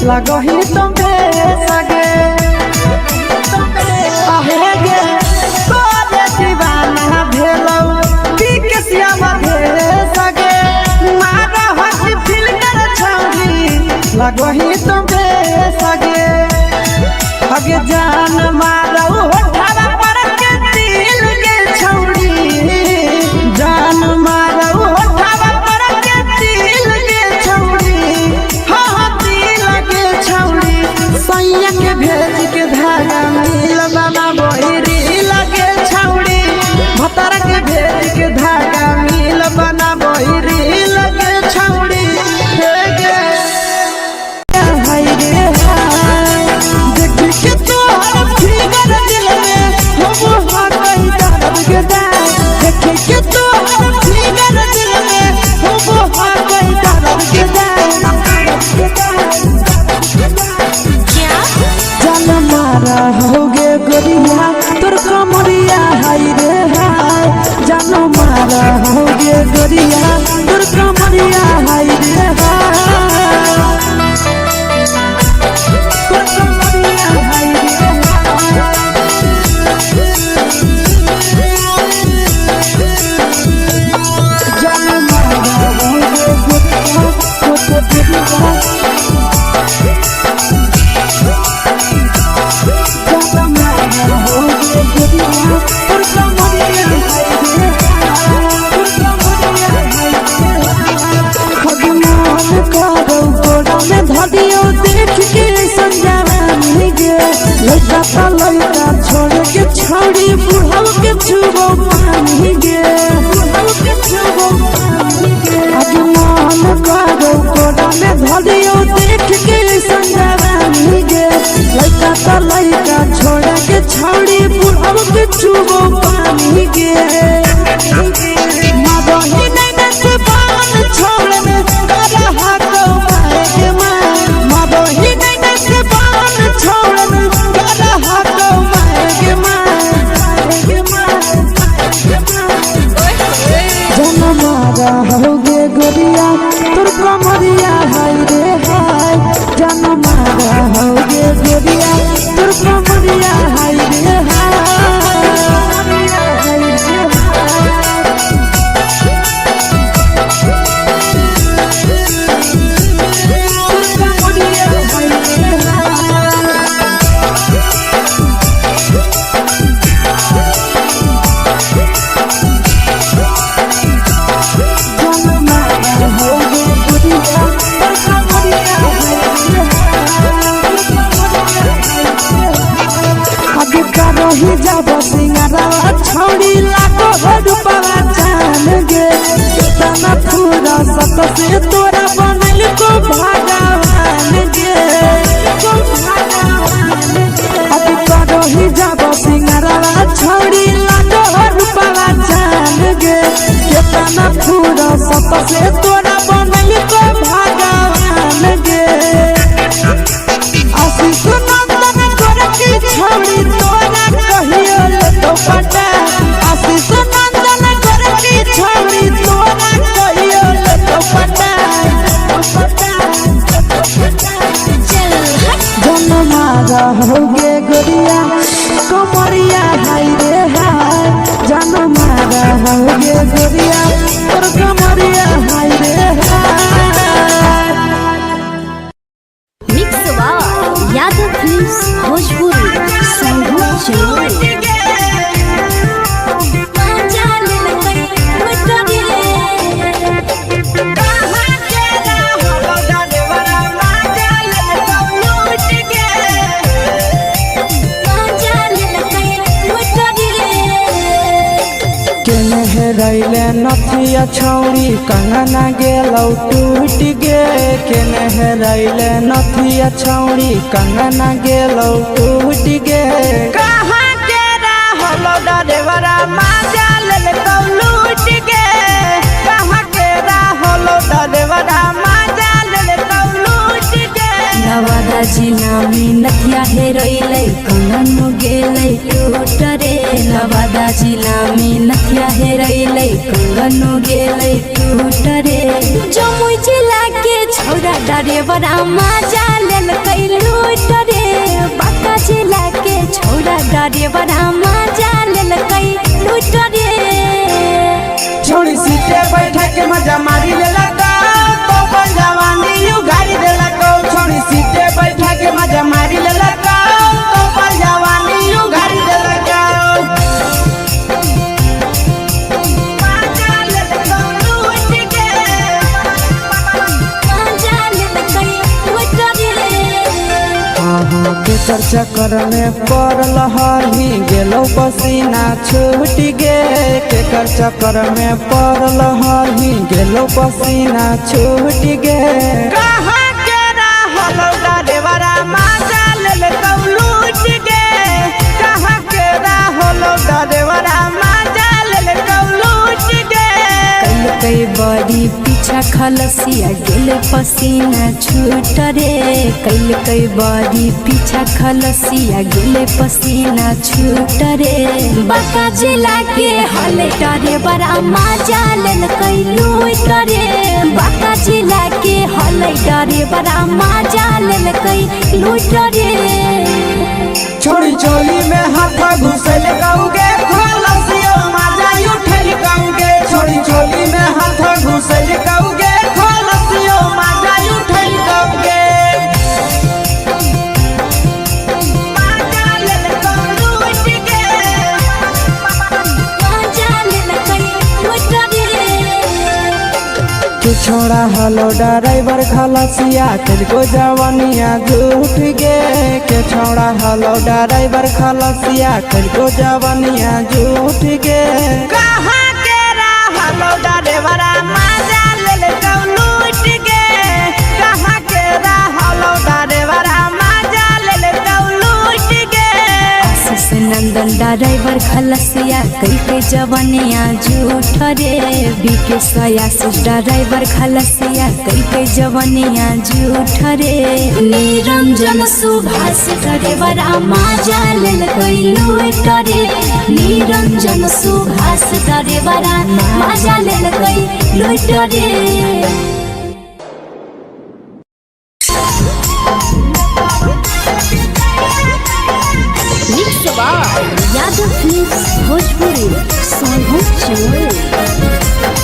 लगही तुम्हे सगे आहे गे तोरे दीवाना भेलौ बिकसिया बधे सगे मारा हसी फिल्टर छौरी लगही तुम्हे सगे अगे जान मारौ होठवा पर के दिल के छौरी जान मारौ होठवा पर के दिल के छौरी हाँ दिल के छौरी सैया के भेज के धागा मिल बना बहिरी लगे छौरी भतर के भेज के धागा मिल बना बहिरी लगे छौरी हे गे हाय रे हाय देख के तोहर फिगर दिल में हो कहीं दर्द के दाग देख के तोहर फिगर दिल में हो कहीं दर्द के दाग जान मारा होगे गोरिया तोर कमरिया हाय रे हाय जान मारा होगे गोरिया तोर कमरिया हाय रे हाय तोर कमरिया हाय रे जान मारा होगे गोरिया तोर कमरिया छौड़ी बुढ़ाव के छुबो पानी गे, बुढ़ाव के छुबो पानी गे। आज मन करो कोड़ा में धरियो देख के संजवानी गे, लइका तो लइका छोड़ा के छौड़ी बुढ़ाव के छुबो पानी गे। मदही नैना से बाल छोड़ में करा हाथों मारे मार, मदही नैना से बाल छोड़ में करा हाथों मारे मार। जनमारा होगे गोरिया तोर कमरिया हाय रे हाय, जनमारा होगे गोरिया तोर कमरिया हाय रे हाय। जब सिंगारा छौड़ी लाखों रुपया जान गे, तना पूरा सत से तोरा बनल को भगवान गे, को भगवान गे। अब करो ही जब सिंगारा छौड़ी लाखों रुपया जान गे, तना पूरा सत से तोरा बनल को भगवान गे। आशीष नंदन गोरखी छौड़ी तोरा कहियो तो पटा, आशीष नंदन गोरखी छौड़ी तोरा कहियो तो पटा। जनमारा होगे गोरिया कमरिया हाय रे हाय, जनमारा होगे गोरिया और कमरिया हाय रे हाय। Mix by Yadav films Bhojpuri संगीत चलो। रैले नथिया छौड़ी कंगना गेलौ टूट गे, केने हेरैले नथिया छौड़ी कंगना गेलौ टूट गे। कहाँ के रहलो डरेवरा माजा लेलकौ लूट गे, कहाँ के रहलो डरेवरा माजा लेलकौ लूट गे। नवादा जिला में नथिया हेरैले कंगन गेलै टूट रे, नवादा जिला में नथिया हेरैले कंगन गेलै टूट रे। जमुई जिला के छौड़ा डरेवरा माजा लेलकै लूट रे, बांका जिला के छौड़ा डरेवरा माजा लेलकै लूट रे। छोड़ी सीटे बैठा के मजा मारी लेलका, तो जवानी यू गाड़ी देलका। छोड़ी सीटे बैठा के मजा मारी लेलका, तो जवानी यू गाड़ी देलका। केकर चक्कर में पड़ल हरही गेलो पसीना छूट गे, केकर चक्कर में पड़ल हरही गेलो पसीना छूट गे। कहाँ के रहलो डरेवरा माजा लेलकौ लूट गे, कहाँ के रहलो डरेवरा माजा लेलकौ लूट गे। कई बड़ी पीछा खलसिया गेल पसीना छूट रे, कई बड़ी पीछा खलसिया गेल पसीना छूट रे। बांका जिला के हले डरेवरा माजा लेलकै लूट रे, बांका जिला के हले डरेवरा माजा लेलकै लूट रे। छोड़ी चोली में हाथ घुसल गौगे, खलसियो माजा उठल गौगे। छोड़ी चोली में हाथ घुसल गौगे, खलसियो माजा उठल गौगे। माजा लेलकौ लूट गे, माजा लेलकै लूट रे। के छोड़ा हलो ड्राइवर खलासिया तेरे जवानिया झूठ गे के छोड़ा हलो ड्राइवर खलासिया तेरे जवानिया झूठ गे कहाँ के हलो ड्राइवर मजा ले लूट गे कहाँ के हलो ड्राइवर मजा ले लूट गे आशीष नंदन ड्राइवर खलसिया कई के जवानिया झूठ रे बीके आशीष ड्राइवर खलसिया कई के जवानिया झूठ रे निरंजन सुभाष ड्राइवर मजा ले लूट रे निरंजन सुभाष ड्राइवर मजा ले लूट रे यादव फिल्म्स भोजपुरी सोनू चोर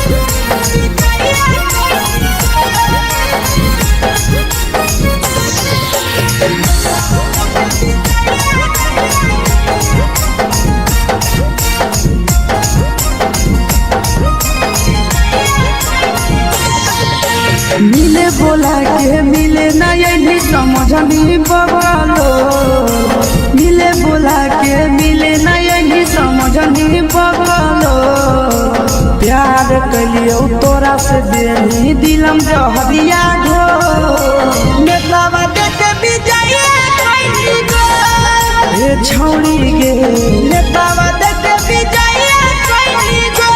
मिले बोला के मिले ना यही समझनी बगलो मिले बोला के मिले ना यही समझनी बगलो प्यार कलियो तोरा से देनी दिलम जहरिया घो नेतावा देखे विजय कैली गो ए छौड़ी गे नेतावा देखे विजय कैली गो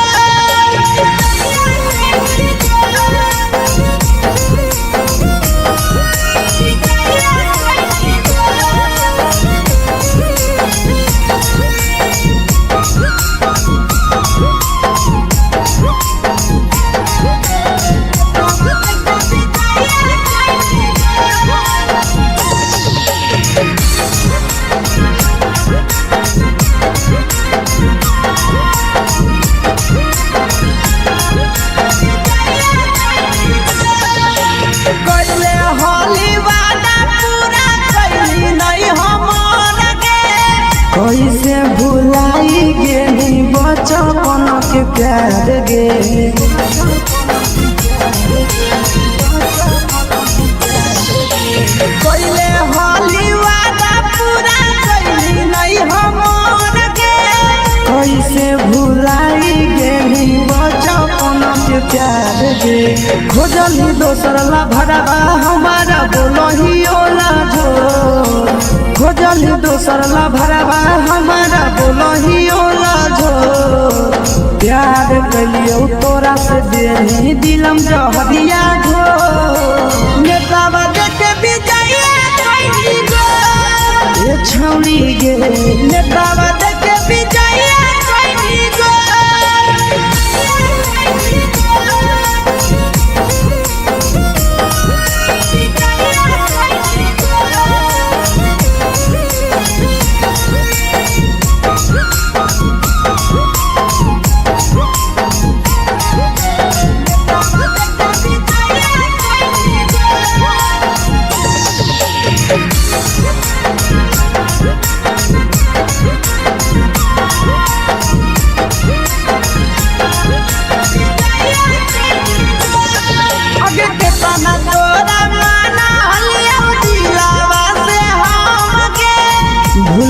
कैसे भुलाई गेली बचपन के प्यार गे कैले होली वादा पूरा कैली नहीं हमर गे कैसे भुलाई गेली बचपन के प्यार गे खोजली दोसर ला भरवा हमारा बोलही ओला झो खोजली दोसर ला भरवा हमारा बोलही ओला झो प्यार कलियो तोरा से देनी दिलम जहरिया घो नेतावा देखे विजय कैली गो ए छौड़ी गे नेतावा देखे विजय कैली गो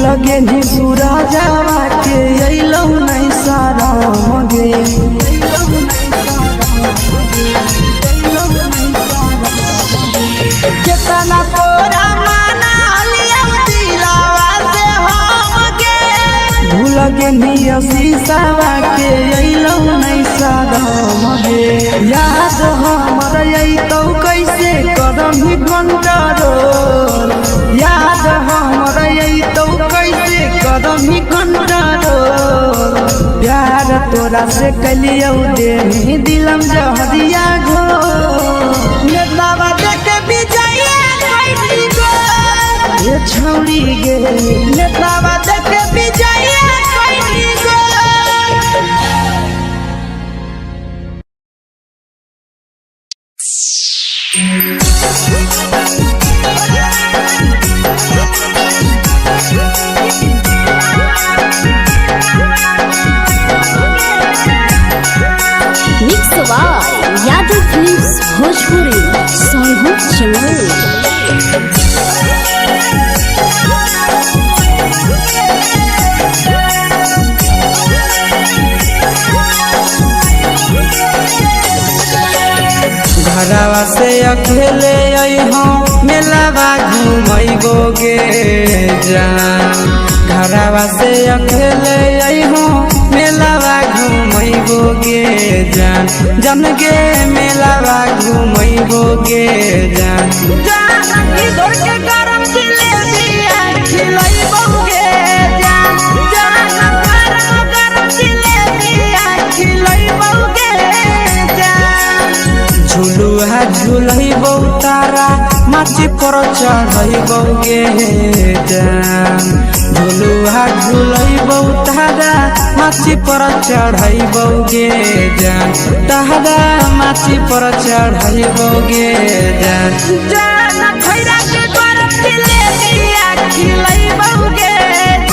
लगे नी पूरा जावा के अइलो नहीं सारा मगे केतना तोरा माना लिया दिलावा से हमके भूल गे नी शीशावा के अइलो नहीं सारा मगे याद हमर आई तो कैसे करम ही कंट्रोल याद हमर आई तो कैसे करम ही कंट्रोल प्यार तोरा से कलियो देनी दिलम जहरिया घो नेतावा देखे विजय कैली गो ए छौड़ी गे नेतावा देखे विजय कैली गो यादव फिल्म्स चमोली। घरवा से अकेले अइहो मेलावा घूमैबोगे जान। घरवा से अकेले अइहो मेलावा घूमैबोगे जान। जन गे मेलावा घूमैबोगे जान। जान इधर के गरम जिलेबिया खिलैबोगे जान। जान गरम गरम जिलेबिया खिलैबोगे जान। झुलुआ झुलैबौ तारा माची पर चढ़ैबोगे जान। झुलुआ झुलैबौ तारा माची पर चढ़ैबोगे जान। तारा माची पर चढ़ैबोगे जान। जान खैरा के गरम जिलेबिया खिलैबोगे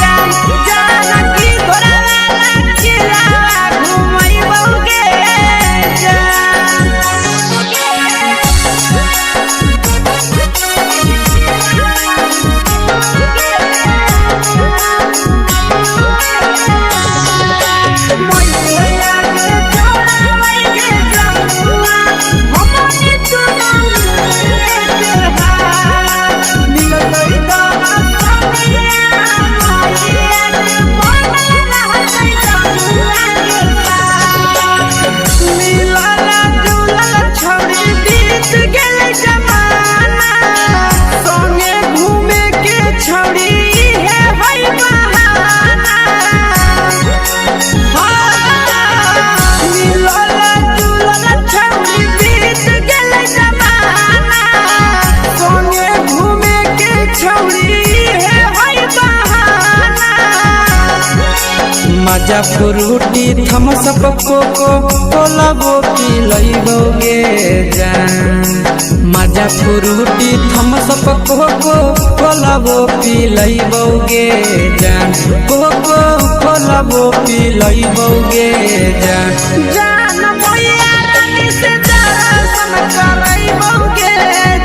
जान। जान की घोड़ावाला चिलावा घुमैबोगे जान। मजा फ्रूटी थम्सअप कोको कोला वो पिलैबोगे जान। मजा फ्रूटी थम्सअप कोको कोला वो पिलैबोगे जान। कोको कोला वो पिलैबोगे जान। जान मैया रानी से दर्शन करैबोगे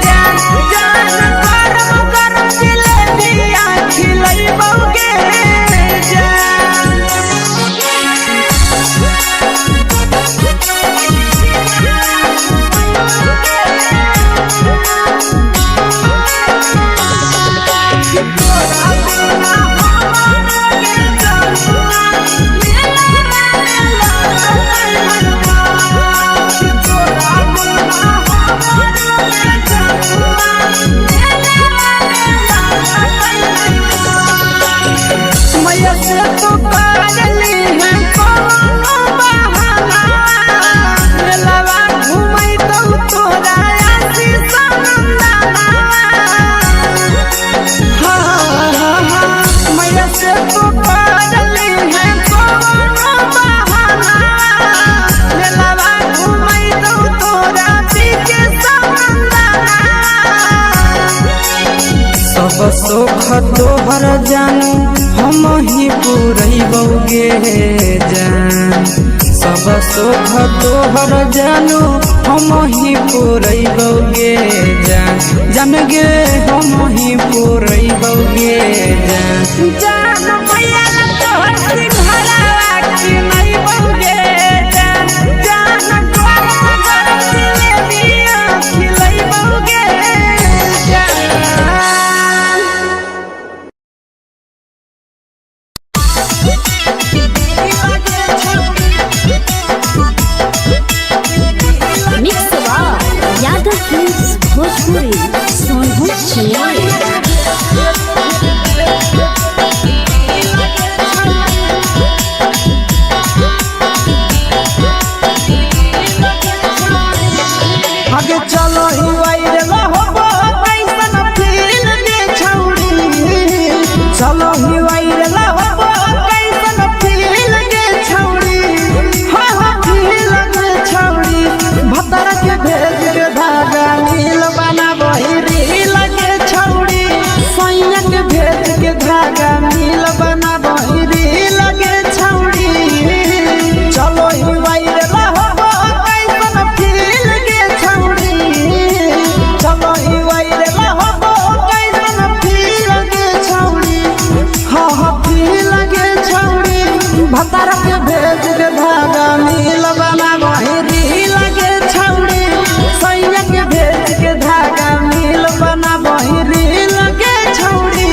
जान। जान गरम गरम जिलेबिया खिलैबोगे जान। सब सुख तोहर जानू हम ही पुरैबोगे जान। सब सुख तोहर जानू हम ही पुरैबोगे जान। जान गे हम ही पुरैबोगे जान। जान मैया तोहर सिंघाड़ा खिलैबोगे जान। जान गरम गरम जिलेबिया खिलैबोगे जान। Mix Yadav films Bhojpuri Sonbhadra Chamoli. भेज के धागा मिल बना बहिरी लगे छौड़ी सैया के भेज के धागा मिल बना बहिरी लगे छौड़ी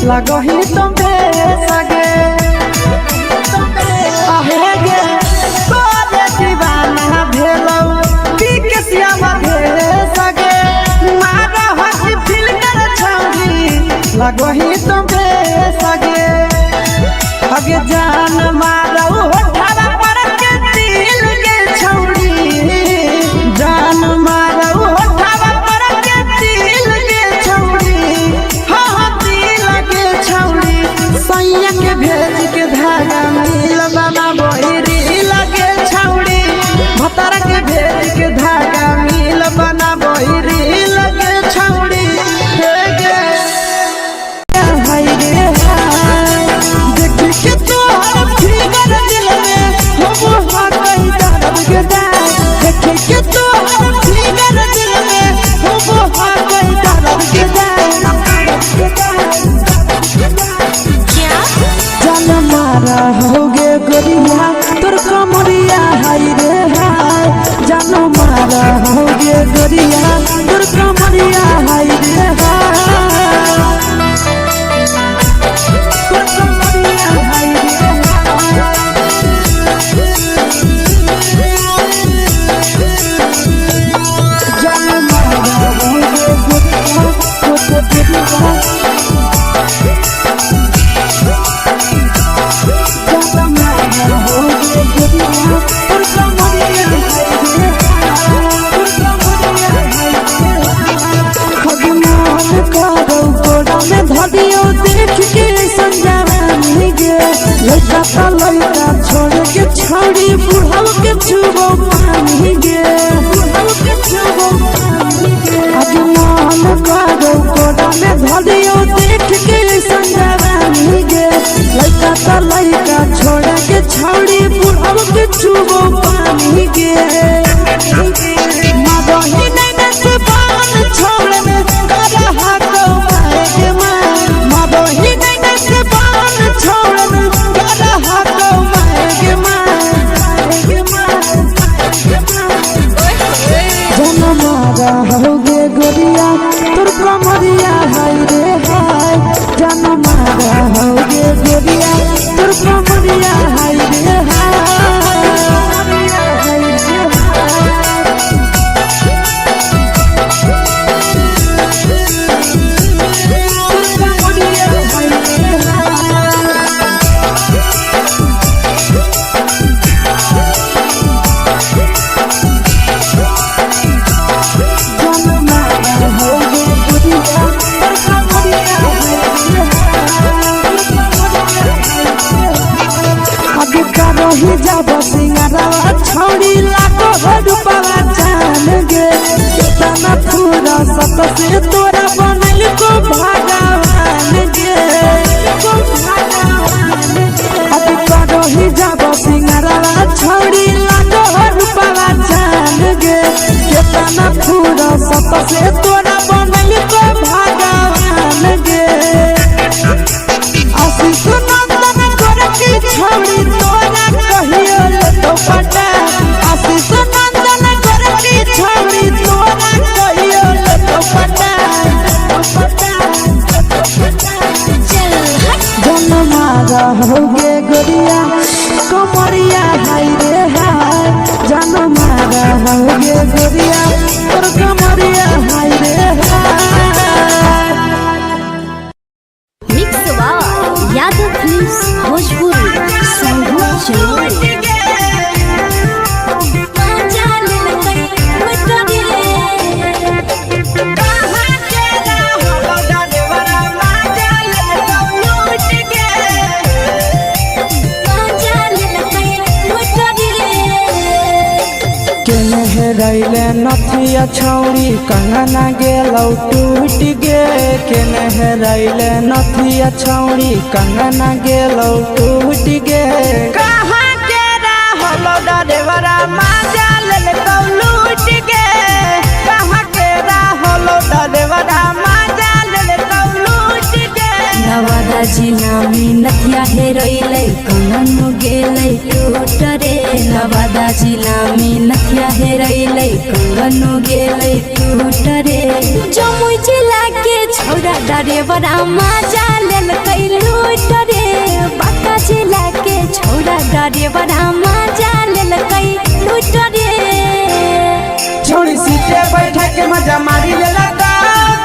लगही तुम्हे सगे आहे गे तोरे दीवाना भेलौ बिकसिया भेले सगे मारा हसी फिल्टर छौरी लगही तुम्हे सगे अगे जान मारौ होठा पर के दिल के छौरी जान मारौ होठा पर के दिल के छौरी सैया के भेज के धागा मिल बना बहिरी लगे छौड़ी भतर के भेज के धागा मिल बना बहिरी लगे छौड़ी देख के तोहर फिगर दिल में हम कहीं दर्द के देख के तोहर फिगर दिल में हम कहीं दर्द के मारा होगे गोरिया तोर कमरिया हाय रे हाय जानो मारा होगे गोरिया तोर कमरिया हाय रे हाय तोर कमरिया हाय रे जानो मारा होगे गोरिया तोर कमरिया देख के संजानी गे लड़का का लड़का छोड़ के छौड़ी बुढ़ाव के छुबो पानी गे बुढ़ाव के छुबो पानी गे अजमान करो कोड़ा में धरियो देख के संजानी गे लड़का का लड़का छोड़ के छौड़ी बुढ़ाव के छुबो पानी गे मादही नहीं से बान छोड़ में करा हाथों मारे के मादही नहीं से बान छोड़ में करा हाथों मारे के जन मारा होगे गोरिया तोर कमरिया हाय रे हाय जन मारा होगे गोरिया तोर कमरिया हाय रे हाय अभी करही जब सिंगारवा छौड़ी लाखो रुपवा जान गे केतना पूरा सत से तोरा बनल को भगवान गे अभी करही जब सिंगारवा छौड़ी लाखो रुपवा जान गे केतना पूरा सत से तोरा बनल को भगवान गे आशीष नंदन गोरखी छौड़ी तोरा कहियो तो पटा आशीष नंदन गोरखी छौड़ी तोरा कहियो तो पटा जन्मा रहोगे गोरिया कमरिया हाय रे हाय जन्मा रहोगे गोरिया और कमरिया हाय रे हाय। Mix by Yadav films Bhojpuri संगीत चैनल। रैले नथिया छौड़ी कंगना गेलौ टूट गे केने रैले नथिया छौड़ी कंगना गेलौ टूट गे कहाँ के रहलो डरेवरा माजा लेलकौ लूट गे कहाँ के रहलो डरेवरा माजा लेलकौ लूट गे नवादा जिला में नथिया हेरोइले कंगन गेलै टूट रे नवादा जिला में नथिया हेरोइले कंगन गेलै टूट रे जमुई जिला के छौड़ा डरेवरा माजा लेलकै लूट रे बांका जिला के छौड़ा डरेवरा माजा लेलकै लूट रे छोड़ी सीटे बैठा के मजा मारी लेलका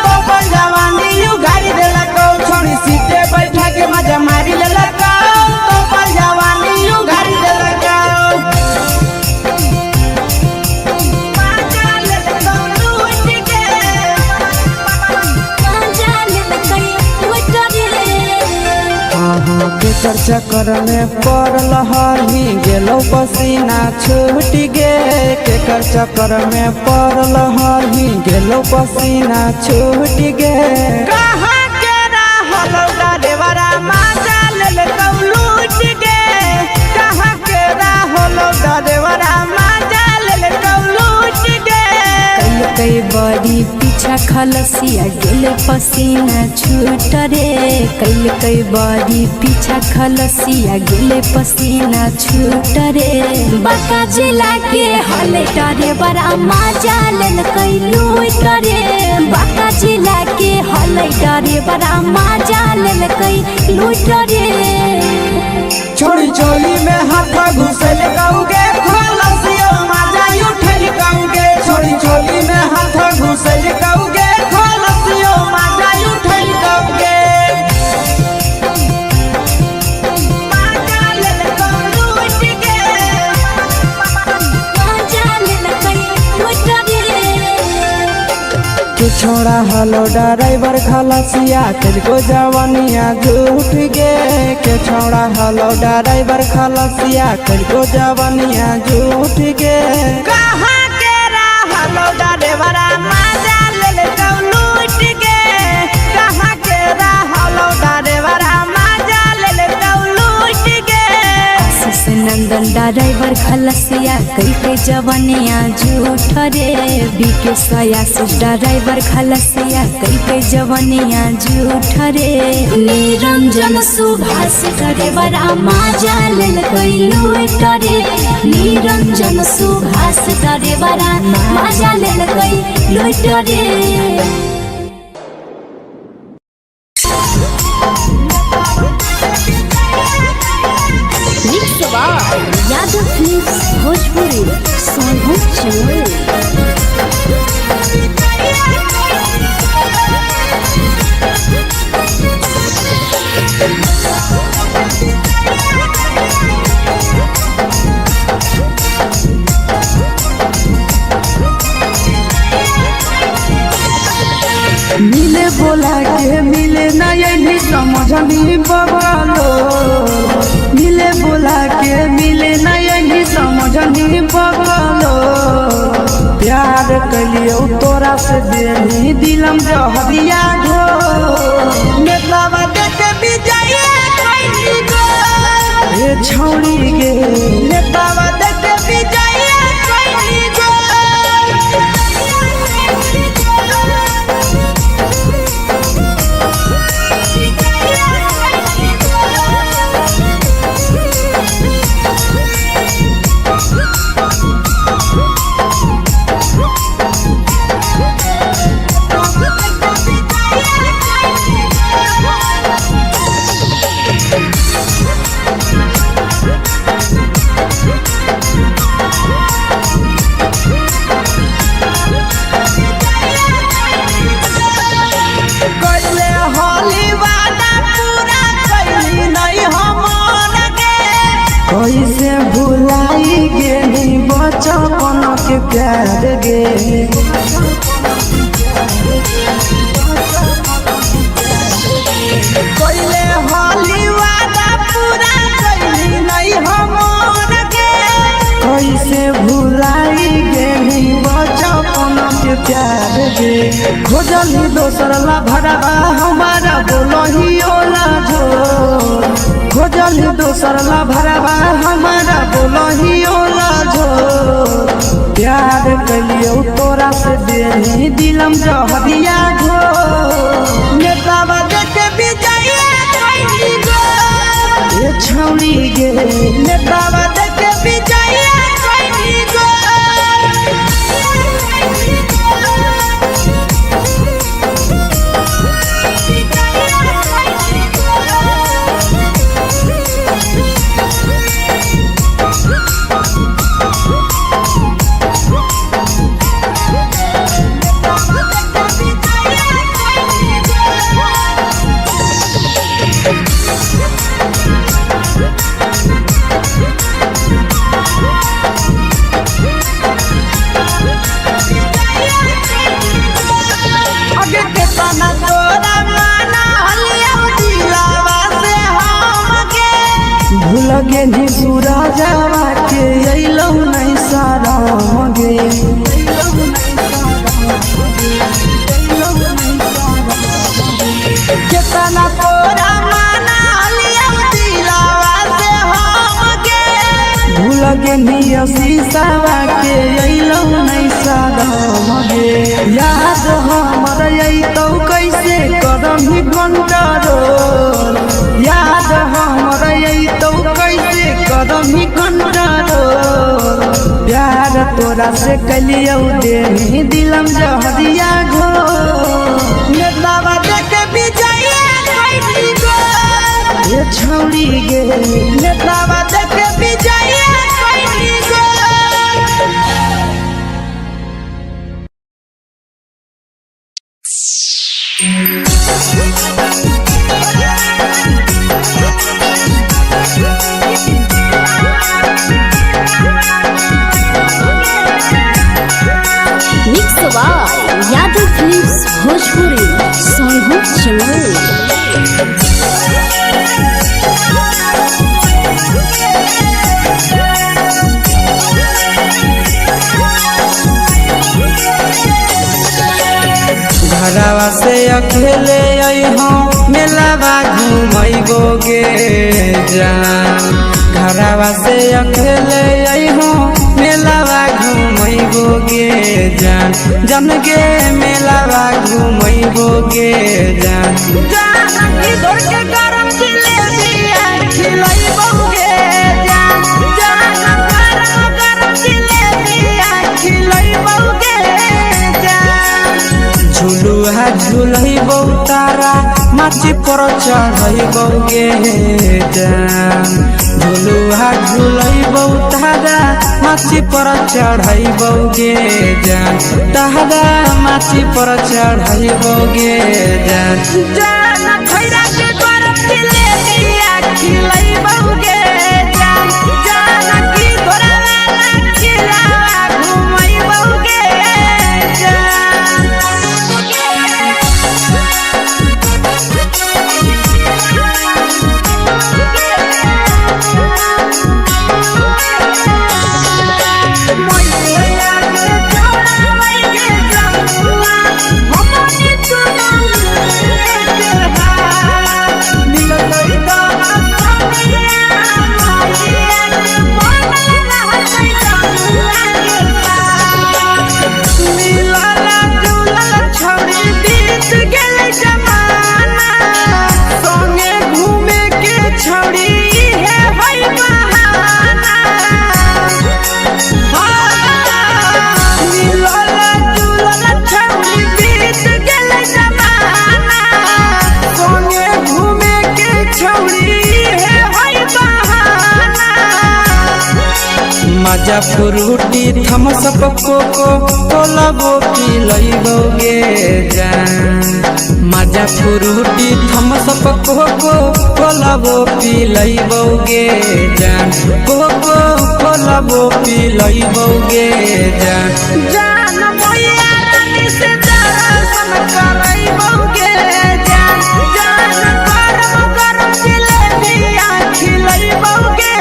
तो जवानी यू गाड़ी देलका छोड़ी सीटे बैठा के मजा मारी लेलका तो जवानी यू गाड़ी देलका केकर चक्कर में पड़ल हरही गेलो पसीना छूट गे केकर चक्कर में पड़ल हरही गेलो पसीना छूट गे कहाँ के रहलो डरेवरा माजा लेलकौ लूट गे कहाँ के रहलो डरेवरा माजा लेलकौ लूट गे कई बड़ी पीछा खलसिया गेले पसीना छूट रे कई बड़ी पीछा खलसिया गेले पसीना छूट रे बांका जिला के हले डरे बड़ा माजा लेलकै लूट रे बांका जिला के हले डरे बड़ा माजा लेलकै लूट रे छोड़ी चोली में हाथ घुसल कौगे खलसियो माजा उठल कौगे छोड़ी चोली में हाथ घुसल कौगे खलसियो माजा उठल कौगे छोड़ा हलो ड्राइवर खलसिया तेरे जवानिया झूठ गे के छोड़ा हलो ड्राइवर खलसिया तेरे जवानिया झूठ गे कहाँ के रहलो ड्राइवरा माजा लेलकौ लूट गे कहाँ के रहलो ड्राइवरा माजा लेलकौ लूट गे आशीष नंदन ड्राइवर खलसिया कई जवानिया झूठ रे बीके आशीष ड्राइवर खलसिया कई जवानिया झूठ रे निरंजन सुभाष ड्राइवरा माजा लेलकै लूट रे निरंजन सुभाष ड्राइवरा माजा लेलकै लूट रे यादव फिल्म्स भोजपुरी संगीत चैनल। मिले बोला के मिले ना ये समझ नहीं बबालो मिले बोला के रहनी बगलो प्यार कलियो तोरा से देनी दिलम जहरिया घो नेतावा देखे विजय कैली गो ए छौड़ी गे नेतावा देखे विजय कैली गो कैसे भुलाई गेली बचपन के प्यार गे कैले होली वादा पूरा कैली नहीं हमर के कैसे भुलाई गेली बचपन के प्यार गे खोजली दोसर ला भरवा हमारा बोलही ओला झो खोजली दोसर ला भरवा हमारा बोलही ओला झो प्यार कलियो तोरा से देनी दिलम जहरिया घो नेतावा देखे विजय कैली गो ए छौड़ी गे नेतावा देखे विजय कैली गो लगे नी सूरजवा के अइलौ नहीं सारा गे केतना तोरा माना लिया दिलावा से हम गे भूल गे नी शीशावा के अइलौ नहीं सारा गे याद हमर अइतौ कैसे कदम ही कंट्रोल याद हमर अइतौ कैसे कदम ही कंट्रोल प्यार तोरा से कलियो देनी दिलम जहरिया घो नेतावा देखे विजय कैली गो ए छौड़ी गे नेतावा देखे विजय कैली गो यादव फिल्म्स भोजपुरी सोनू चैनल घरवा से अकेले अइहो मेलावा घूमैबो गे जान घरवा से अकेले अइहो मेलावा घूमैबो गे जान जन गे मेलावा घूमैबो गे जान जान की दौड़ के गरम जिलेबिया खिलैबो गे जान जान गरम जिलेबिया खिलैबो गे जान झुलुहा झुलैबो तारा माची पर चढ़ैबो गे जान झुलुहा झुलैबो तारा माची पर चढ़ैबो गे जान तारा माची पर चढ़ैबो गे जान जान खैरा के गरम जिलेबिया खिलैबो गे जान जान की घोड़ावाला खिलावा घुमैबो गे जान मजा फ्रूटी थम्स अप कोको कोला वो पी लइबोगे जान मजा फ्रूटी थम्स अप कोको कोला वो पी लइबोगे जान कोको कोला वो पी लइबोगे जान जान मोया रानी से दर्शन करइबोगे जान जान गरम गरम जिलेबिया खिलइबोगे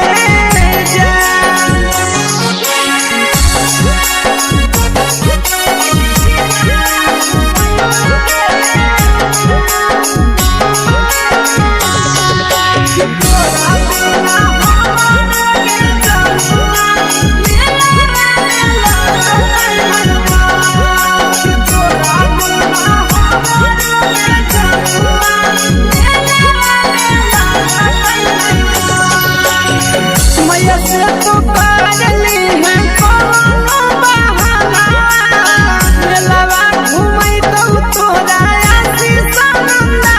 मैया से तो पागली है कोनो बहाना मेलावा घूमै तो तोरा आसी सनंदना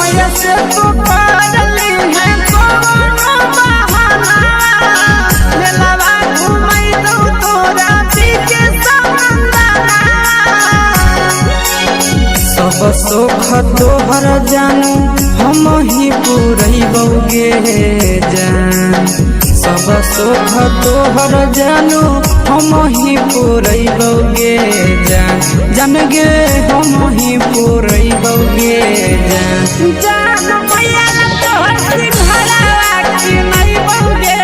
मैया से तो पागली है कोनो बहाना मेलावा घूमै तो तोरा पीछे सनंदना सब सुख तोहर जानू हम ही पुरइबोगे जान सब सुख तोहर जानू हम ही पुरइबोगे जान जान गे हम ही पुरइबोगे जान जान मैया तोहर सिंघरावा की नहीं बउगे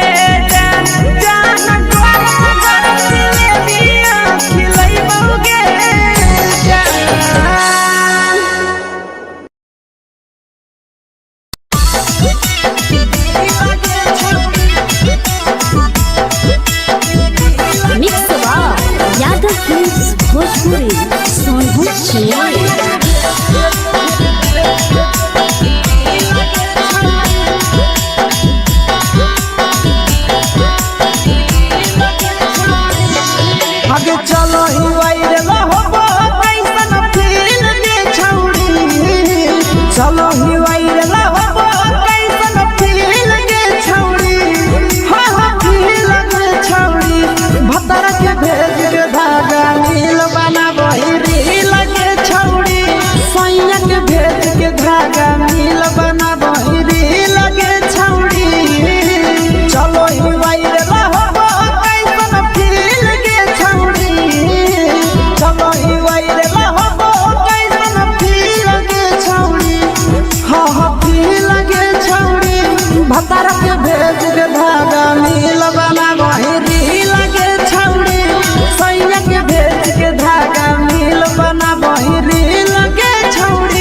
जान जान गरम गरम जिलेबिया खिलइबोगे जान मिक्स यादव फिल्म्स भोजपुरी सोनभद्र छियै आगे चलो ही वायरल होबो कैसन फील दे छौड़ी चलो ही वायरल होबो कैसन फील दे छौड़ी हाँ फील दे छौड़ी भतर के भेज के धागा नील बना बहिरी लगे छौड़ी सैया के भेज के धागा नील बना बहिरी लगे छौड़ी चलो ही वायरल होबो कैसन फील दे छौड़ी चलो ही वायरल होबो कैसन फील दे छौड़ी हाँ फील दे छौड़ी भतर के भेज के धागा नील बना बहिरी लगे छौड़ी सैया के भेज के धागा नील बना बहिरी लगे छौड़ी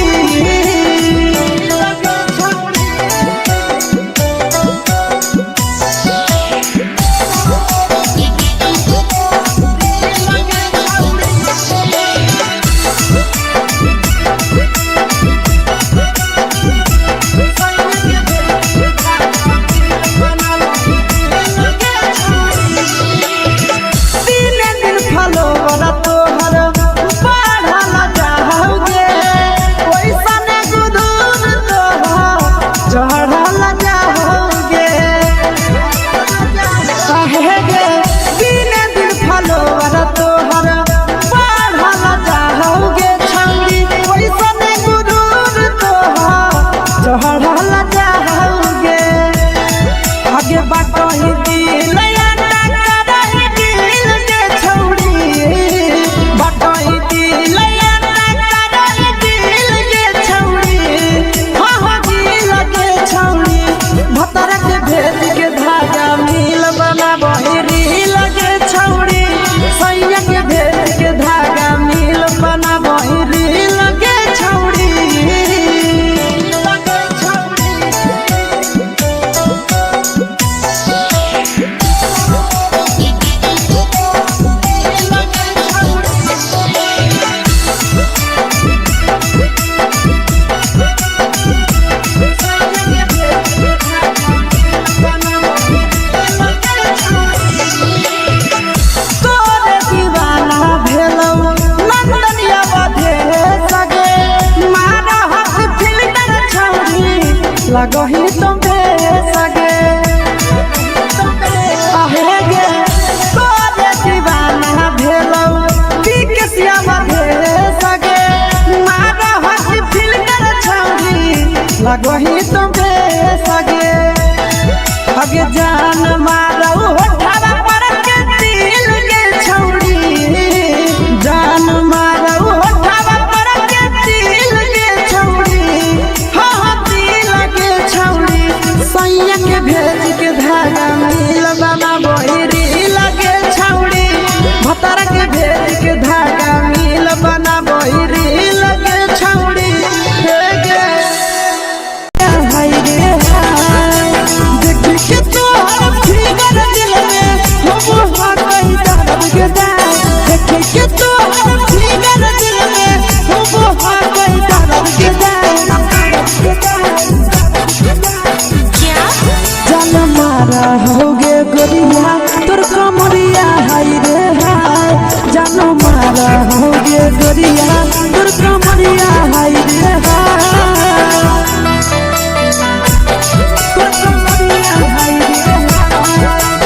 लगही तुम्हें सगे आहे गे तोरे दीवाना भेलौ पीके श्यामा भे सगे मारा हसी फिल कर छौरी लगही तुमे सगे अगे जान मारौ होठवा पर के दिल के छौरी जान मारौ होठवा पर के दिल के छौरी हाँ दिल के छौरी सैया के भेज के धागा मिल बाबा बहिरी लगे छौरी भतर के भेज के धागा मिल बना बहिरी लगे छौरी हे गे हाय रे हाय देख के तोहर फिगर दिल में हम हाकई दर्द के दाग देख के तोहर फिगर दिल में हम हाकई दर्द के जान मारा होगे गोरिया तोर कमरिया हाय रे हाय जान मारा होगे गोरिया तोर कमरिया हाय रे हाय तोर कमरिया हाय रे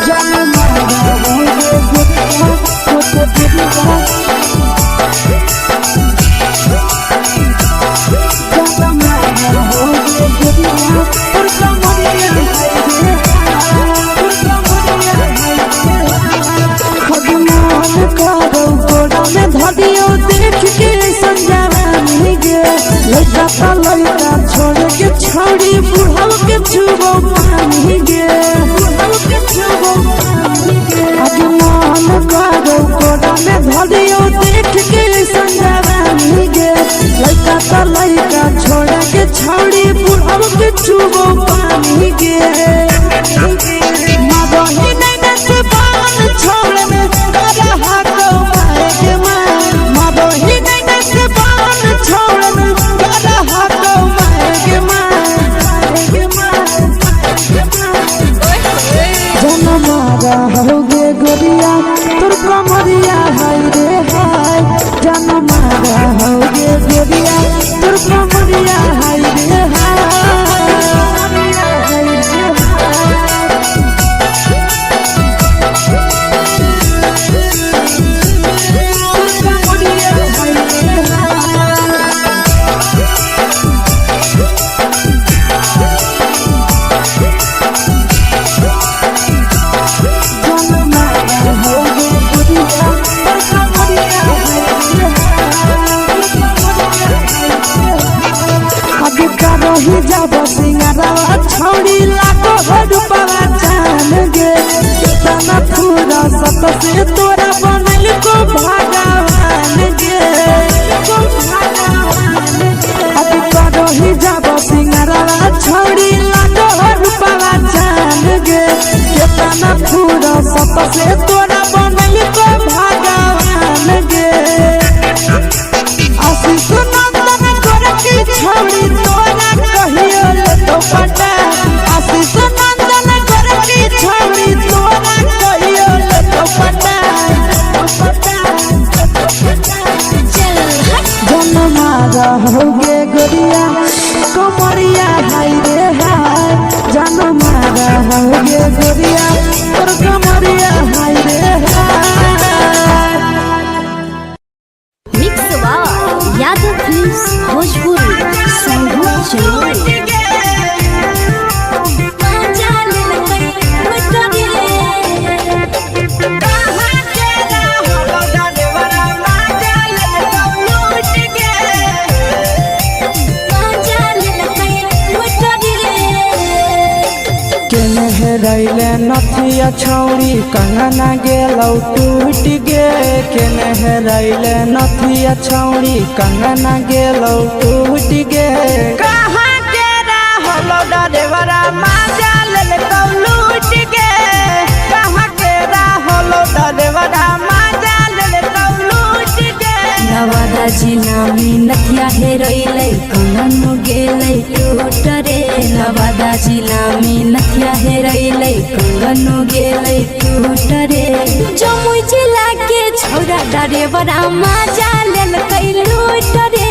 जान मारा होगे गोरिया तोर कमरिया धदियो देख के संजावानी गे लइका ता लइका छोड़ के छौड़ी बुढ़ाव के छुबो पानी गे बुढ़ाव के छुबो पानी गे आगे मन करो कोड़ा में धदियो देख के संजावानी गे लइका ता लइका छोड़ के छौड़ी बुढ़ाव के छुबो पानी गे मदही नहीं नस बान छोड़ में करा हाको माए के मदही नहीं नस बान छोड़ में करा हाको माए के जन मारा होगे गोरिया तोर कमरिया हाय रे हाय जन मारा होगे गोरिया तोर कमरिया हाय रे ही जब सिंगारा छौड़ी लाखो रुपवा जान गे तना पूरा सत से तोरा बनल को भगवान गे अभी करो ही जब सिंगारा छौड़ी लाखो रुपवा जान गे तना पूरा सत से तोरा बनल को भगवान गे आशीष नंदन कर की छौड़ी तोरा कहियो ले तो पटा आशीष नंदन कर की छौड़ी तोरा कहियो ले तो पटा जन मारा होगे गोरिया कमरिया हाय रे हाय जन मारा होगे गोरिया तोर कमरिया हाय रे हाय मिक्स वाह यादव फिल्म्स भोजपुरी संगीत चलो रैले नथिया छौड़ी कंगना गेलौ टूट गे केने रैले नथिया छौड़ी कंगना गेलौ टूट गे कहाँ के रहलो डरेवरा माजा लेलकौ लूट गे कहाँ के रहलो डरेवरा माजा लेलकौ लूट गे नवादा जिला में नथिया हेरोइले कंगन गेले टूट रे नवादा जिला में नथिया हेरोइले कंगन गेले टूट रे जमुई जिला के छौरा डरेवरा माजा लेलकै लूट रे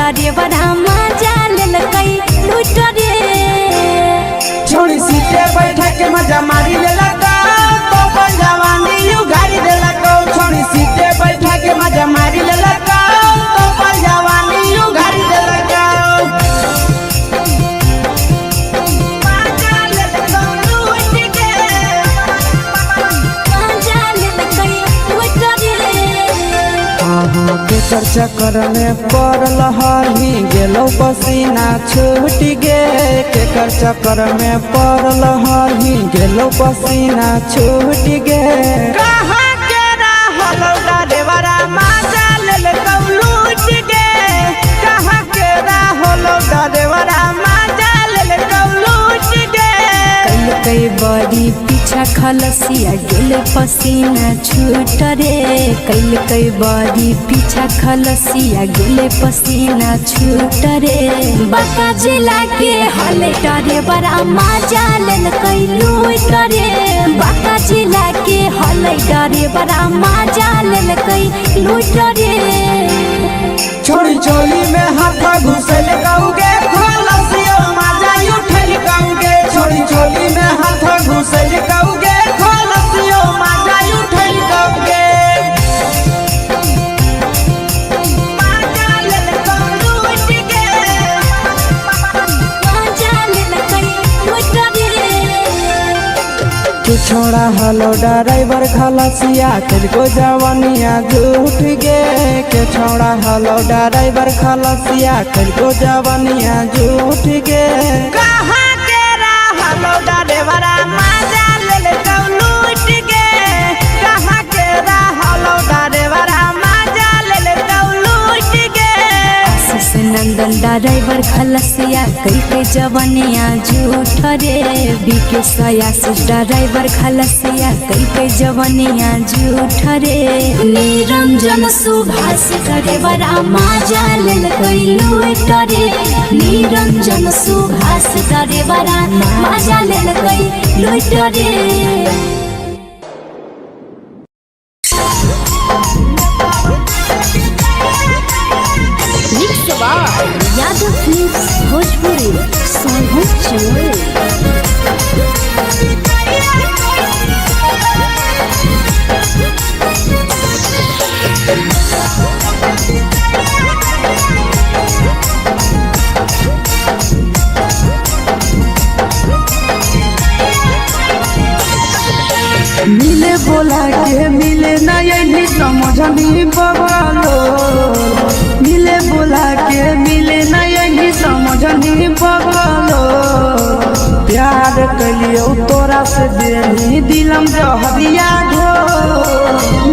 डरेवरा मजा लेलकै लूट रे छोड़ी सीटे बैठा के मजा मारी लेला तो अपन जवानी यू गाड़ी देला छोड़ी सीटे बैठा के मजा मारी लेला तो अपन जवानी यू गाड़ी देला के चक्कर में पड़ल हही गेलो पसीना छूट गे के चक्कर में पड़ल हही गेलो पसीना छूट गे कहाँ के रहल डरेवरा मजा लेलकौ लूट गे कहाँ के रहल डरेवरा मजा लेलकौ लूट गे कई बड़ी पीछा खलसिया गेले पसीना छूट रे कई बड़ी पीछा खलसिया गेले पसीना छूट रे बाका जिला के हले डरे बड़ा मजा लेलकै लूट रे बाका जिला के हले डरे बड़ा मजा लेलकै लूट रे छोड़ी चोली में हाथ घुसल कौगे खलसियो मजा उठल कौगे छोड़ी चोली में हाथ घुसल कौगे खलसियो मजा उठल कौगे मजा लेलकौ लूट गे मजा लेलकै लूट रे तू छोड़ा हलो ड्राइवर खलसिया तेरे जवानिया झूठ गे के छोड़ा हलो ड्राइवर खलसिया तेरे जवानिया झूठ गे कहाँ के रहलो ड्राइवरा मजा लेलकौ लूट गे कहाँ के रहलो ड्राइवरा मजा लेलकौ लूट गे आशीष नंदन ड्राइवर खलसिया कई जवानिया झूठ रे बीके आशीष ड्राइवर खलसिया कई जवानिया झूठ रे निरंजन सुभाष ड्राइवरा मजा लेलकै लूट रे निरंजन सुभाष ड्राइवरा मजा लेलकै लूट रे यादव फिल्म्स भोजपुरी सोनू चोर मिले बोला के मिले नहीं समझनी बगलो मिले बोला के मिले नहीं समझनी बगलो प्यार कलियो तोरा से देनी दिलम जहरिया घो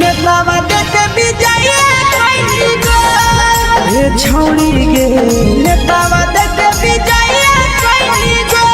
मेलावा देखे विजय कैली गो ए छौड़ी गे मेलावा देखे विजय कैली गो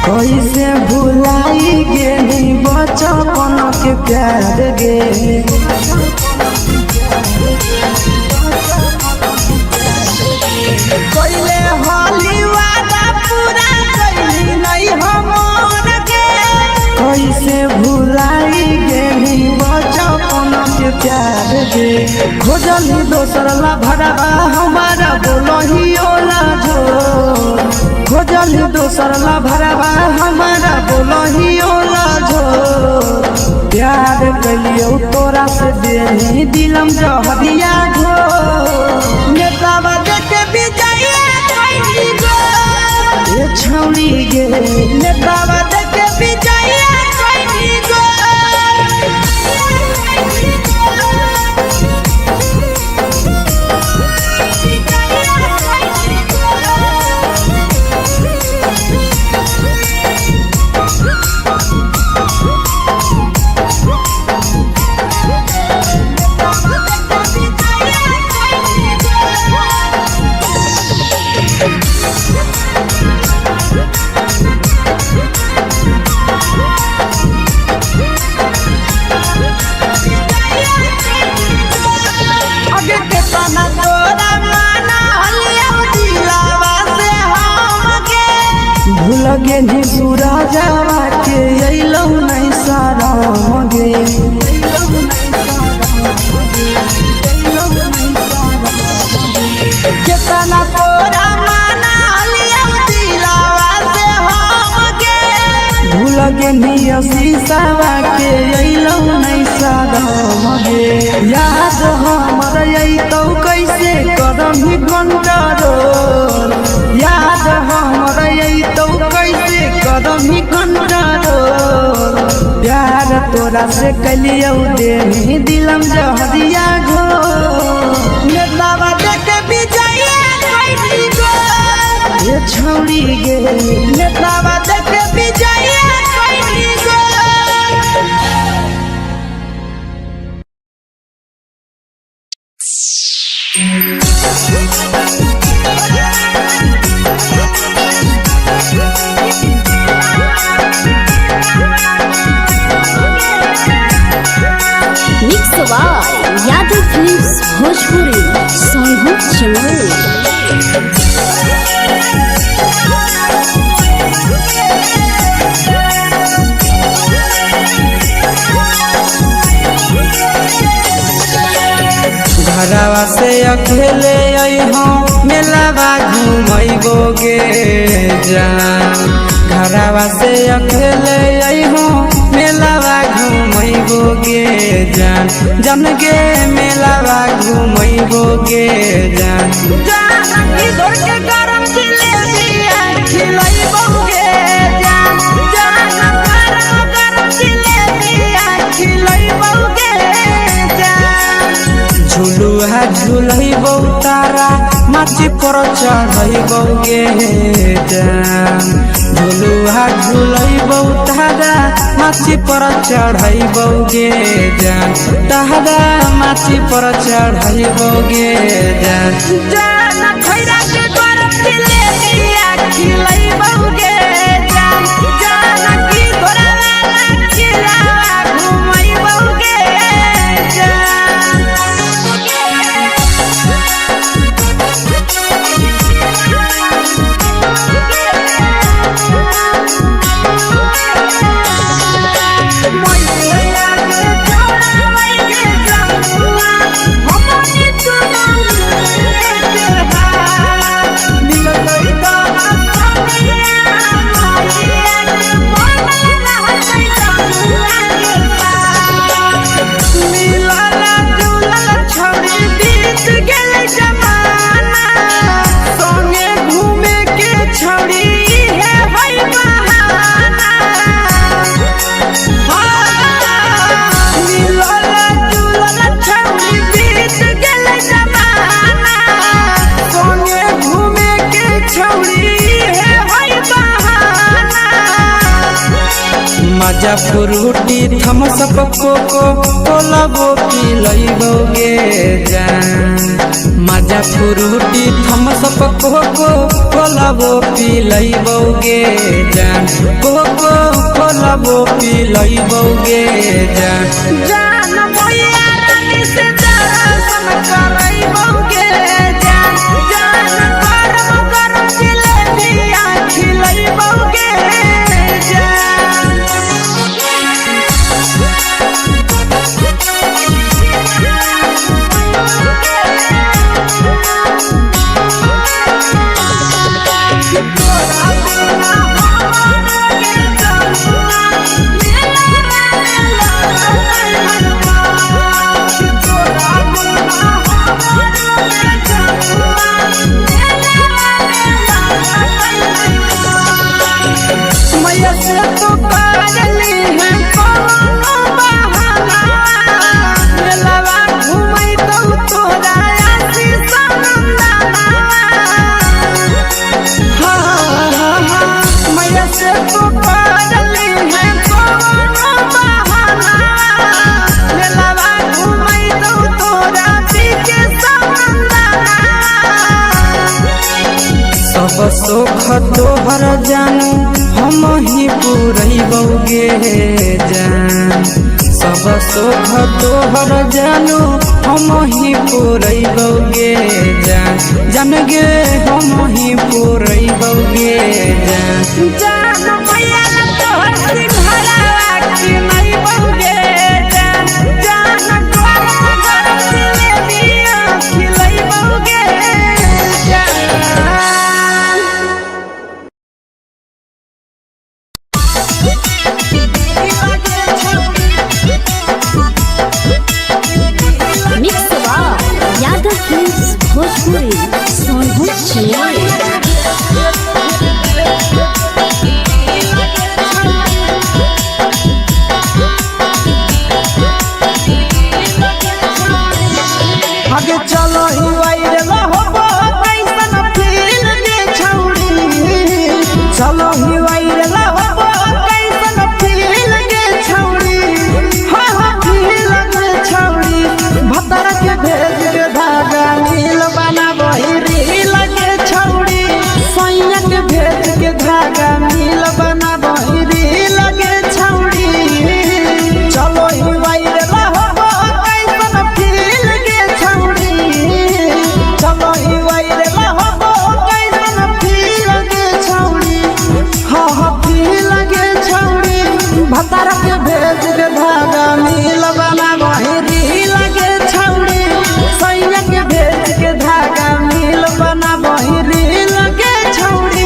कैसे भुलाई गेली बचपन के प्यार गे कैले होली वादा पूरा कैली नहीं हमर गे कैसे भुलाई गेली बचपन के प्यार गे खोजली दोसर ला भरवा हमारा बोलही ओला झो खोजली दोसर ला भरवा हमारा बोलही ओला झो प्यार कलियो तोरा से देनी दिलम जहरिया घो नेतावा देखे विजय कैली गो ए छौड़ी गे नेतावा देखे विजय कैली गो के बुरा जावा के अइलौ नहीं साराम गे केतना तोरा माना लिया दिलावा से हम गे भूल के शीशावा के अइलौ नहीं साराम गे याद हमर अइतौ कैसे करही कंट्रोल याद हमर अइतौ कैसे करही कंट्रोल प्यार तोरा से कलियौ दे दिलम जहरिया घो नेतावा देख विजय कैली गो ये छौड़ी गे नेतावा देख विजय कैली गो mix by Yadav films Bhojpuri Sonu Chaman घरवा से अकेले अइहो मेलावा घुमैबो गे जान घरवा से अकेले अइहो मेलावा घुमैबो गे जान जन गे मेलावा घुमैबो गे जान जान इधर के गरम जिलेबिया खिलैबो गे जान जान गरम जिलेबिया खिलैबो गे जान झुलुहा झुलैबो तारा माची पर चढ़ैबो गे जान झुलुहा झुलैबो तारा माची पर चढ़ैबो गे जान तारा माची पर चढ़ैबो गे जान जान खैरा के गरम जिलेबिया खिलैबो गे जान जान की घोड़ावाला खिलावा घुमैबो गे जान मजा फ्रूटी थम्स अप कोको कोलाबो पिलैबो गे जान मजा फ्रूटी थम्स अप कोको कोलाबो पिलैबो गे जान कोको कोलाबो पिलैबो गे जान जान भैया रानी से दर्शन करैबो गे जान जान गरम गरम जिलेबिया खिलैबो गे जान सब सुख तोहर जानू हम ही पूरैबौ गे जान सब सुख तोहर जानू हम ही पूरैबौ गे जान जान गे हम ही पूरैबौ गे जान चलो ही वायरल हो कैसन फील के छौड़ी हाँ हाँ फील के छौड़ी भतर के भेज के धागा नील बना बहिरी लगे छौड़ी सैया के भेज के धागा नील बना बहिरी लगे छौड़ी चलो ही वायरल हो कैसन फील के छौड़ी चलो ही वायरल हो कैसन फील के छौड़ी हाँ हाँ फील के छौड़ी भतर के भेज के धागा नील बना बहिरी लगे छौड़ी सैया के भेज के धागा नील बना बहिरी लगे छौड़ी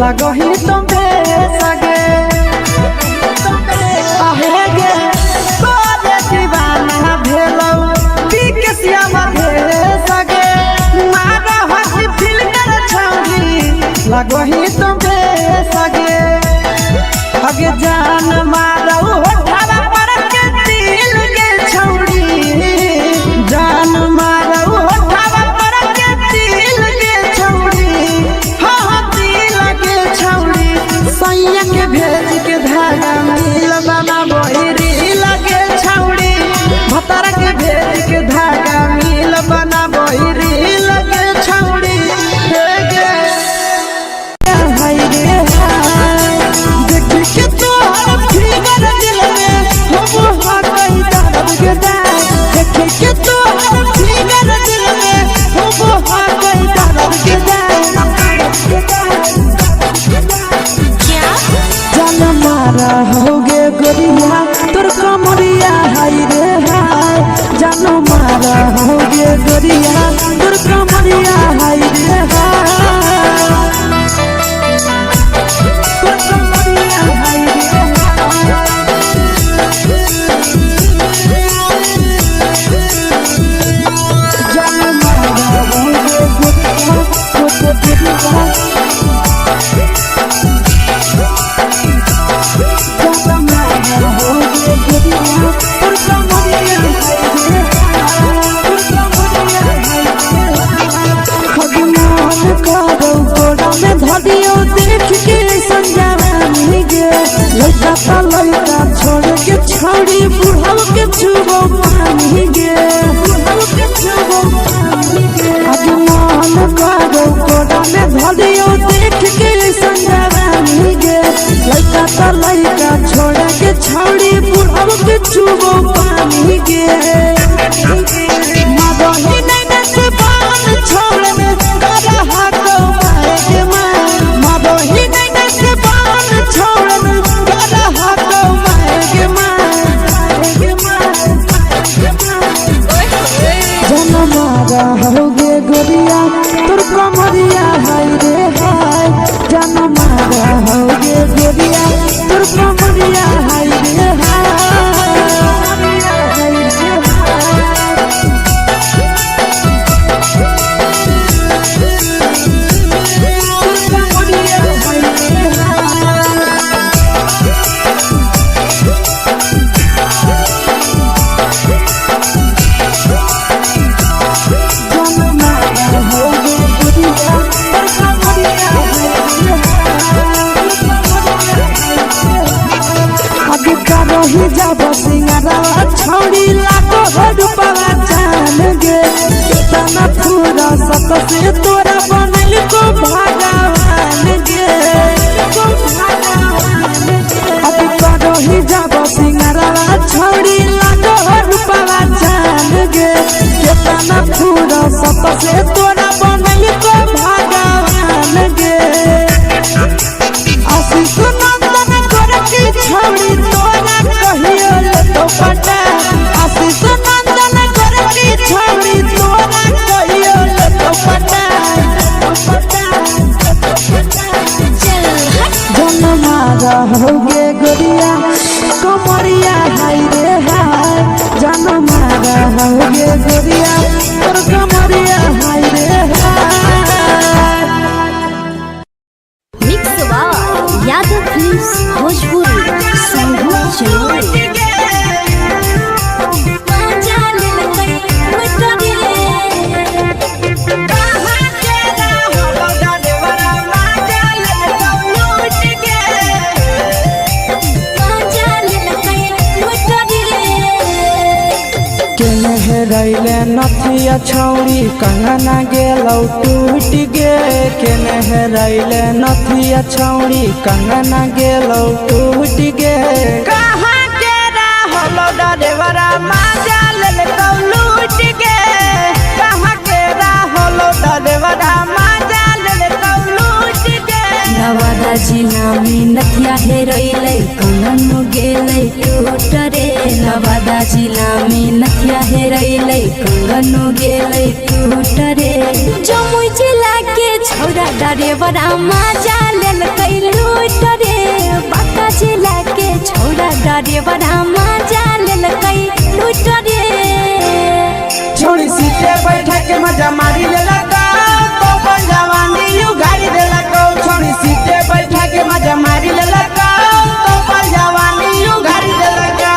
लगही तुम सगे आहे गे तोरे दीवाना भेलौ बिकसिया मधे सगे मारा हसी फिल्टर छौड़ी लगही तुम सगे अगे जान मारौ होठवा पर के दिल के छौड़ी जान मारौ होठवा पर के दिल के छौड़ी हाँ हाँ दिल के छौड़ी सैया के भेज के धागा नील बना बहिरी लगे छौड़ी भतर के भेज के धागा नील बना बहिरी लगे छौड़ी हे गे हाय रे हाय देख के तोहर फिगर दिल में हम हा कहीं दर्द के दाग देख के तोहर फिगर दिल में हम हा कहीं दर्द के दाग जान मारा होगे गोरिया तोर कमरिया हाय रे हाय जान मारा होगे गोरिया तोर कमरिया हाय रे हाय तोर कमरिया हाय रे जान मारा होगे गोरिया तोर कमरिया धदियो देख के संजावानी गे लड़का ता लड़का छोड़ के छौड़ी बुढ़ाव के छुबो पानी गे बुढ़ाव के छुबो पानी गे आज मन करो कोड़ा में धदियो देख के संजावानी गे लड़का ता लड़का छोड़ के छौड़ी बुढ़ाव के छुबो पानी गे मदही नहीं से बाल छोड़ में करा हाथो मारे के मदही नहीं से बाल छोड़ में करा हाथो मारे के जन मारा होगे गोरिया तोर कमरिया है रे हाय जान मारा हो गे गोरिया तोर कमरिया है रे रही जब सिंगारा छौड़ी लाखों रुपया जान गे कितना पूरा सत से तोरा बनल को भगवान गे अभी रही जब सिंगारा छौड़ी लाखों रुपया जान गे कितना पूरा सत से तोरा बनल को भगवान गे आशीष नंदन गोरखी छौड़ी तोरा कहियो तो पटा आशीष नंदन गोरखी छौड़ी तोरा कहियो तो पटा जन्म रहोगे गोरिया कमरिया हाय रे हाय जन्म रहोगे गोरिया और कमरिया हाय रे हाय। मिक्स यादव फिल्म्स भोजपुरी संगीत चलो रैले नथिया छौड़ी कंगना गेलौ टूट गे केने हेरैले नथिया छौड़ी कंगना गेलौ टूट गे कहाँ के रहलो डरेवरा माजा लेलकौ लूट गे कहाँ के रहलो डरेवरा माजा लेलकौ लूट गे नवादा जिला में नथिया हेरैले कंगन गेलै टूट रे नवादा जिला में नथिया हेरैले कंगन गेलै टूट रे जमुई जिला के छौरा डरेवरा माजा लेलकै लूट रे बांका जिला के छौरा डरेवरा माजा लेलकै लूट रे छोड़ी सीटे बैठा के मजा मारी लेलका तो जवानी यू गाड़ी देलका छोड़ी सीटे बैठा के मजा मारी लेलका तो जवानी यू गाड़ी देलका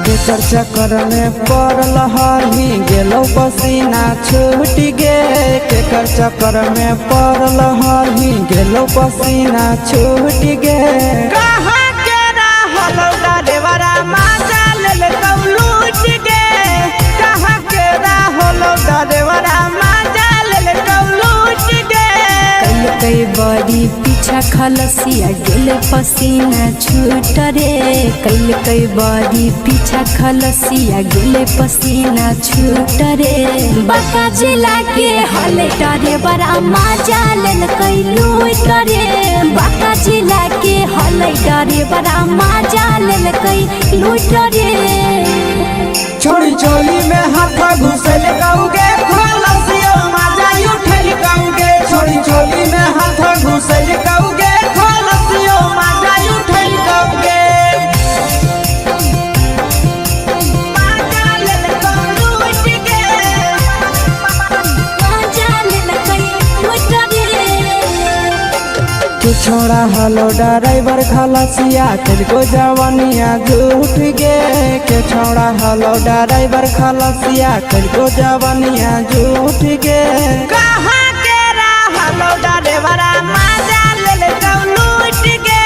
केकर चक्कर में पड़ल हही गेलौ पसीना छूट गे केकर चक्कर में पड़ल हही गेलौ पसीना छूट गे कहाँ के रहलो डरेवरा माजा लेलकौ लूट गे कहाँ के रहलो डरेवरा माजा लेलकौ लूट गे कई बड़ी पीछा खलसिया गेल पसीना छूट रे कई बड़ी पीछा खलसिया गेल पसीना छूट रे बांका जिला के हले डरे बड़ा माजा लेलकै लूट रे बांका जिला के हले डरे बड़ा माजा लेलकै लूट रे छोड़ी चोली में हाथ घुसल कौगे खलसिया माजा उठल कौगे छोड़ी चोली में हाथ घुसल कौगे खलसिया माजा उठल कौगे माजा लेलकौ लूट गे माजा लेलकै लूट रे तू छोड़ा हलो ड्राइवर खलसिया तेलको जवानिया झूठ गे के छोड़ा हलो ड्राइवर खलसिया तेलको जवानिया झूठ गे कहाँ के रहलो ड्राइवरा माजा लेलकौ लूट गे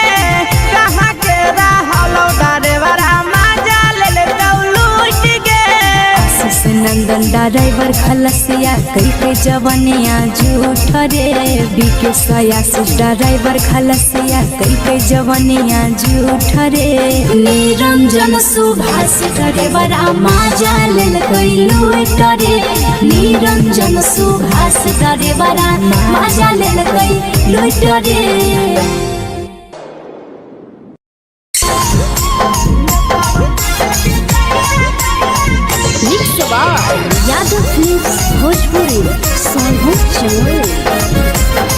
कहाँ के रहलो ड्राइवरा माजा लेलकौ लूट गे आशीष नंदन ड्राइवर खलसिया कई के जवानिया झूठ रे बीके आशीष ड्राइवर खलसिया कई के जवानिया झूठ रे निरंजन सुभाष ड्राइवरा माजा लेलकै लूट रे निरंजन सुभाष ड्राइवरा माजा लेलकै लूट रे। भोजपुरी सोनू चमोली।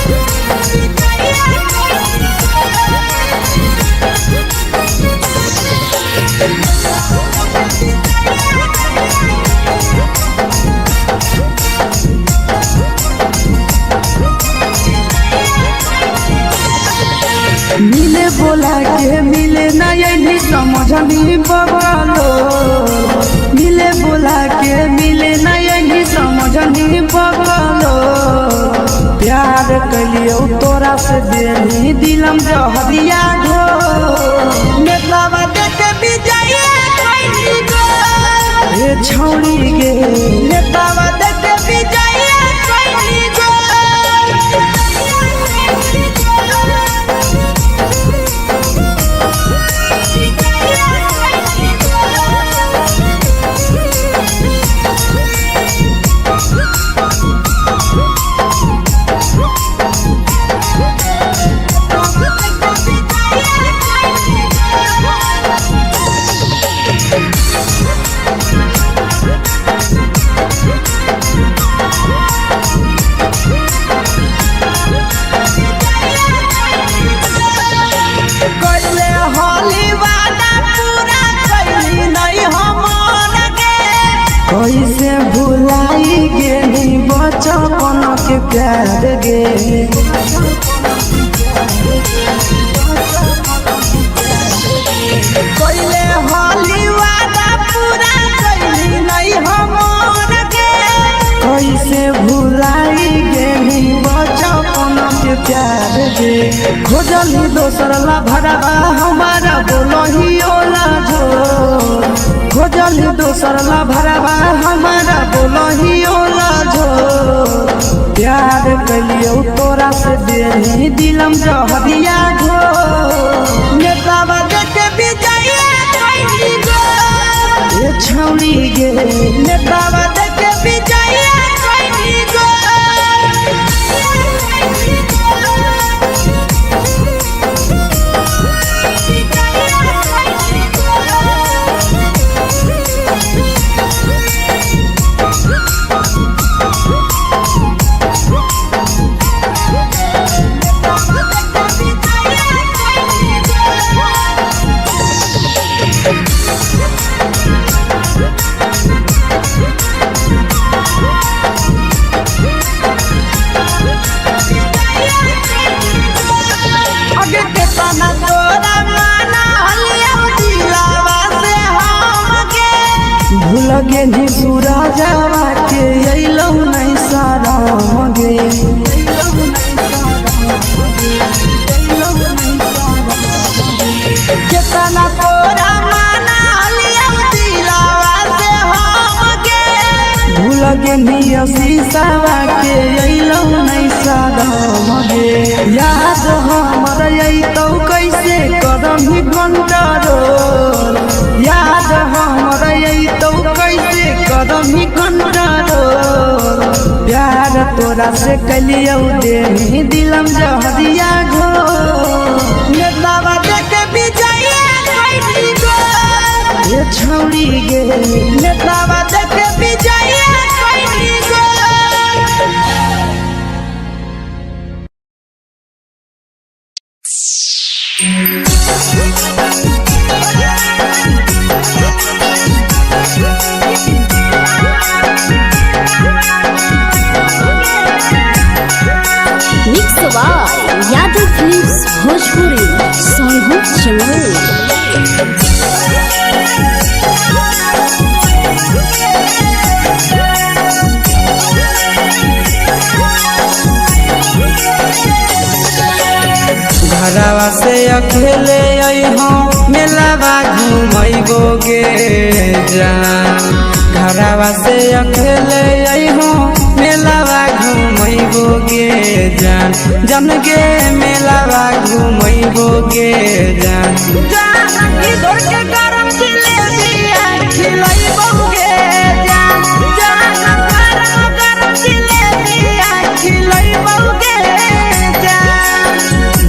मिले बोला के मिले ना यही समझनी बगलो, मिले बोला के मिले ना यही समझनी बगलो। प्यार कलियो तोरा से देनी दिलम जहरिया घो, नेतावा देखे विजय कैली गो ए छौरी गे, नेतावा देखे विजय कैली गो। कैसे भुलाई गेली बचपन के प्यार गे, कैले होली वादा पूरा कैली नहीं हमर गे। कैसे भुलाई गेली बचपन के प्यार गे, खोजली दोसर ला भरवा हमारा बोलही ओला झो, खोजली दोसर ला भरवा हमारा बोलही ओला झो। प्यार कलियो तोरा से देनी दिलम जहरिया घो, नेतावा देखे विजय कैली गो ए छौरी गे, नेतावा देखे विजय कैली गो। भूलगे नी सूरजवा के अइलौ नहीं सारा मगे, केतना तोरा माना लिया दिलावा से हमगे। भूलगे नी शीशावा के अइलौ नहीं सारा मगे, याद हमर अइतौ कैसे करम कंट्रोल, याद हमर अइतौ कैसे करम कंट्रोल। प्यार तोरा से कलियो देनी दिलम जहरिया घो, नेतावा देखे विजय कैली गो ए छौरी गे, नेतावा देखे विजय कैली गो। Mix by Yadav films Bhojpuri Sonu Chamoli. घरवा से अकेले अइहो मेलावा घुमैबो गे जान, घरवा से अकेले अइहो मेलावा घुमैबो गे जान, जन गे मेलावा घुमैबो गे जान। जान की दौड़ के गरम जिलेबिया खिलैबो गे जान, जान गरम जिलेबिया खिलैबो गे जान।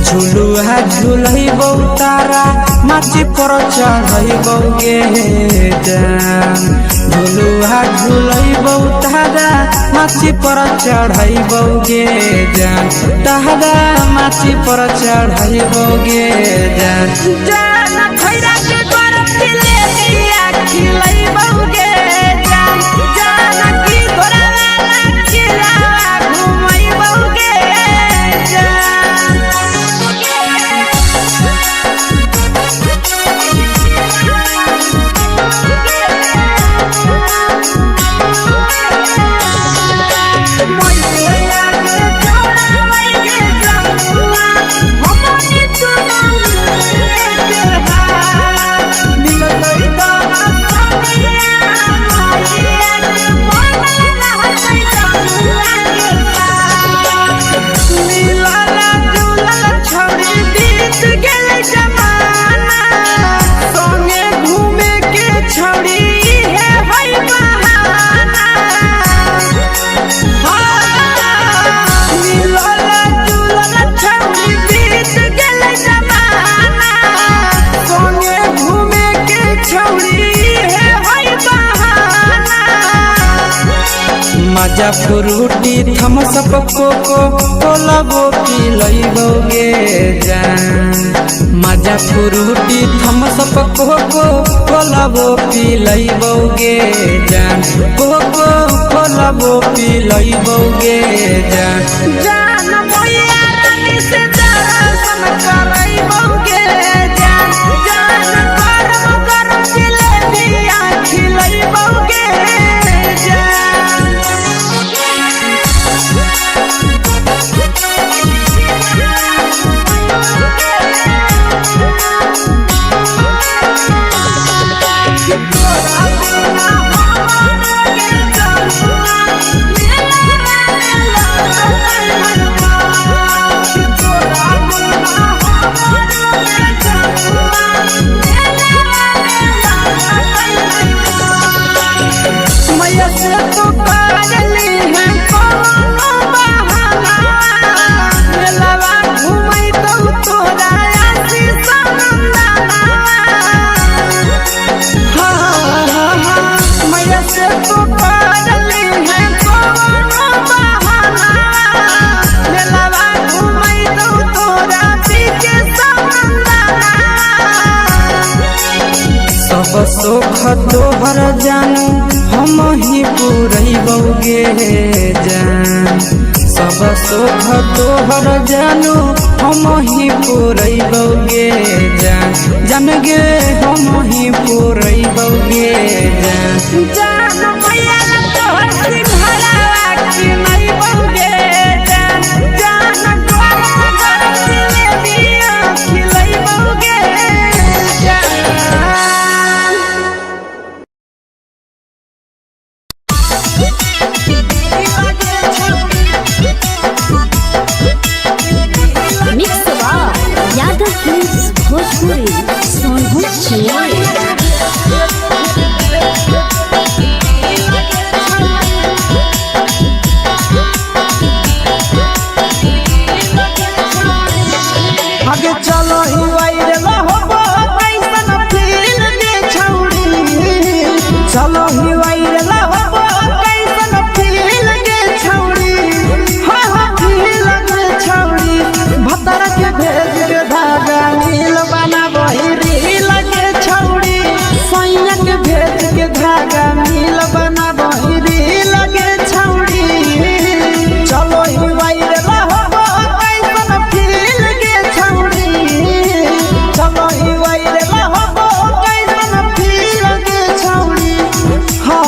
झुलुहा झुलैबो तारा माची पर चढ़ैबौगे जान झुलुहा झुलैबौ तारा माची पर चढ़ैबौगे जान तारा माची पर चढ़ैबौगे जान जान खैरा के गरम दिले दिया खिलैबौगे जान जान की तोरा वाला खिला घुमैबौगे जान मजा फ्रूटी थम्स अप कोको कोला वो पी लैबौगे जान मजा फ्रूटी थम्स अप कोको कोला वो पी लैबौगे जान कोको कोला वो पी लैबौगे जान जान मोया रानी से दर्शन करैबौगे जान जान गरम गरम जिलेबिया खिलैबौगे जान सब सुख तोहर जानू हम ही पुरैबौगे जान सब सुख तोहर जानू हम ही पुरैबौगे जान जान गे हम ही पुरैबौगे जान जान मैया तोहर सिंघाड़ा खिलैबौगे जान जान गरम गरम जिलेबिया खिलैबौगे जान मिक्स यादव फिल्म्स भोजपुरी सोनभद्र आगे चलो ही वायरे हो कैसन फील दे छौड़ी चलो ही वायरे हो कैसन फील दे छौड़ी हाँ फील दे छौड़ी भतर के भेज के धागा नील बना बहिरी लगे छौड़ी सैया के भेज के धागा नील बना बहिरी लगे छौड़ी चलो ही वायरे हो कैसन फील के छौड़ी चलो ही वायरे हो कैसन फील के छौड़ी हाँ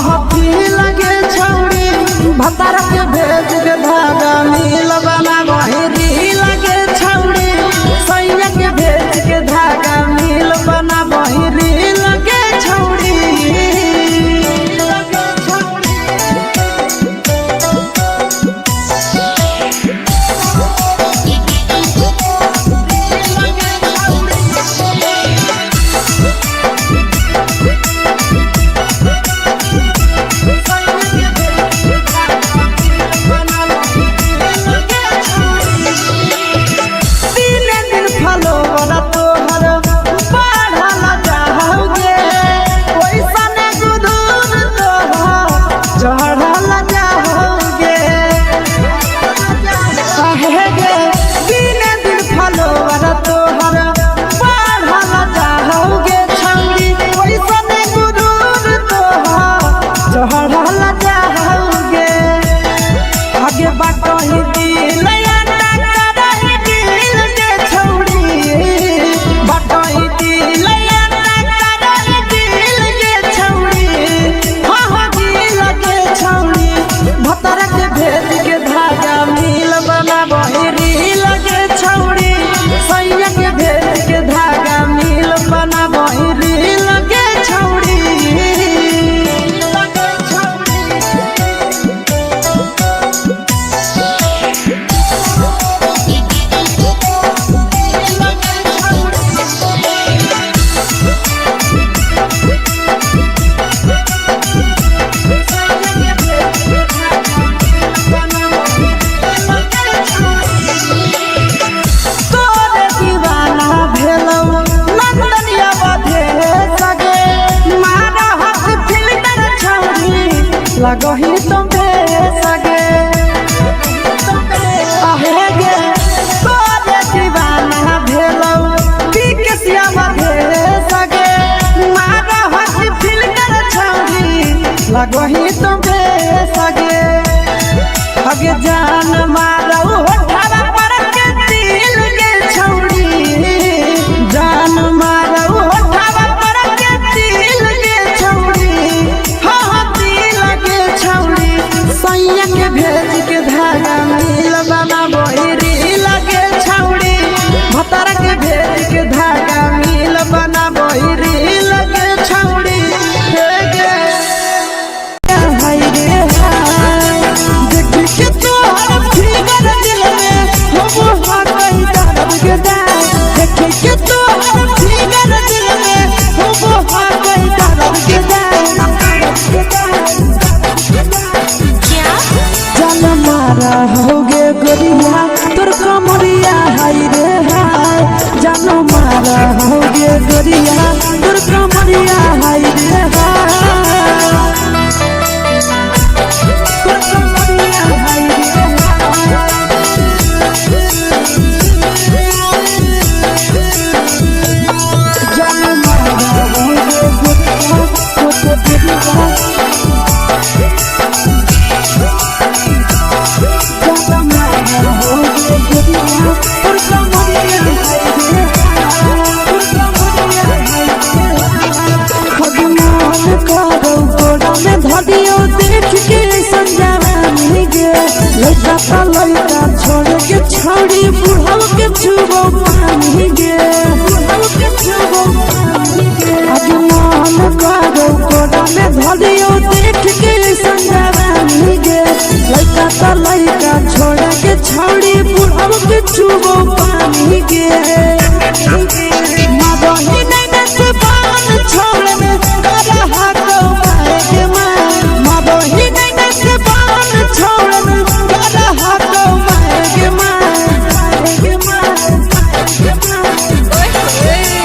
लगही तुम सगे आहे गे तोरे दीवाना भेलौ पीके सियावा भे सगे मारा हसी फिल्टर छौरी लगही तुम सगे अगे जान मारौ होठवा पर के दिल के छौरी जान मारौ होठवा पर के दिल के छौरी हाँ दिल के छौरी सैया के भेज के धागा मिल बना बहिरी लगे छौरी भतर के भेज के धागा मिल बना बहिरी लगे छौरी हे गे हाय रे हाय देख के तोहर फिगर दिल में हो हाथ कहीं दर्द के दाग देख के तोहर फिगर दिल में हो हाथ कहीं दर्द के जान मारा होगे गोरिया तोर कमरिया हाय रे हाय जान मारा होगे गोरिया तोर कमरिया हाय रे हाय तोर कमरिया हाय रे जान मारा होगे गोरिया तोर कमरिया लड़का छोड़ के छौड़ी बुढ़ाव के छुबो पानी गे मन करो कोड़ा में धरियो देख के संजवानी गे लड़का छोड़ के छौड़ी बुढ़ाव के छुबो पानी गे मदही नहीं से बान छोड़ में करा हाथो मारे के मां मदही नहीं से बान छोड़ में करा हाथो मारे के मां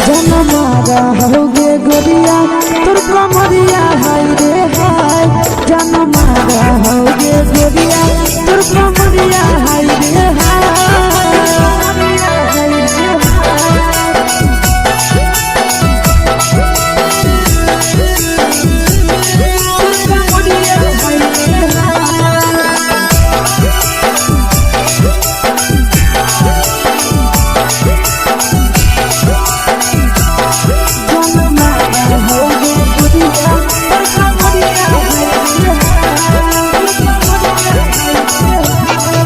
जन मारा होगे गोरिया तोर कमरिया हाय रे हाय जन मारा होगे गोरिया तोर कमरिया हाय रे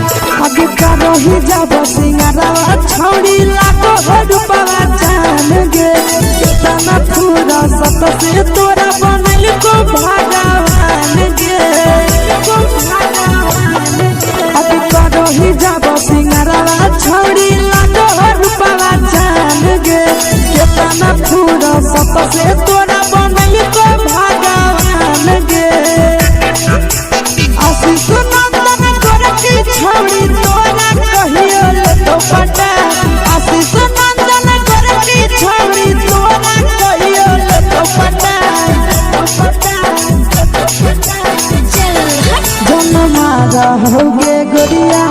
ही जब सिंगारवा छौड़ी लाखो रुपवा जान गे कितना पूरा सत से तोरा बनल को भगवान गे अभी करो ही जब सिंगारवा छौड़ी लाखो रुपवा जान गे कितना पूरा सत से तोरा बनल को भगवान गे आशीष नंदन करती छौड़ी तोरा कहियो तो पटा आशीष नंदन करती छौड़ी तोरा कहियो तो पटा जन मारा होगे गोरिया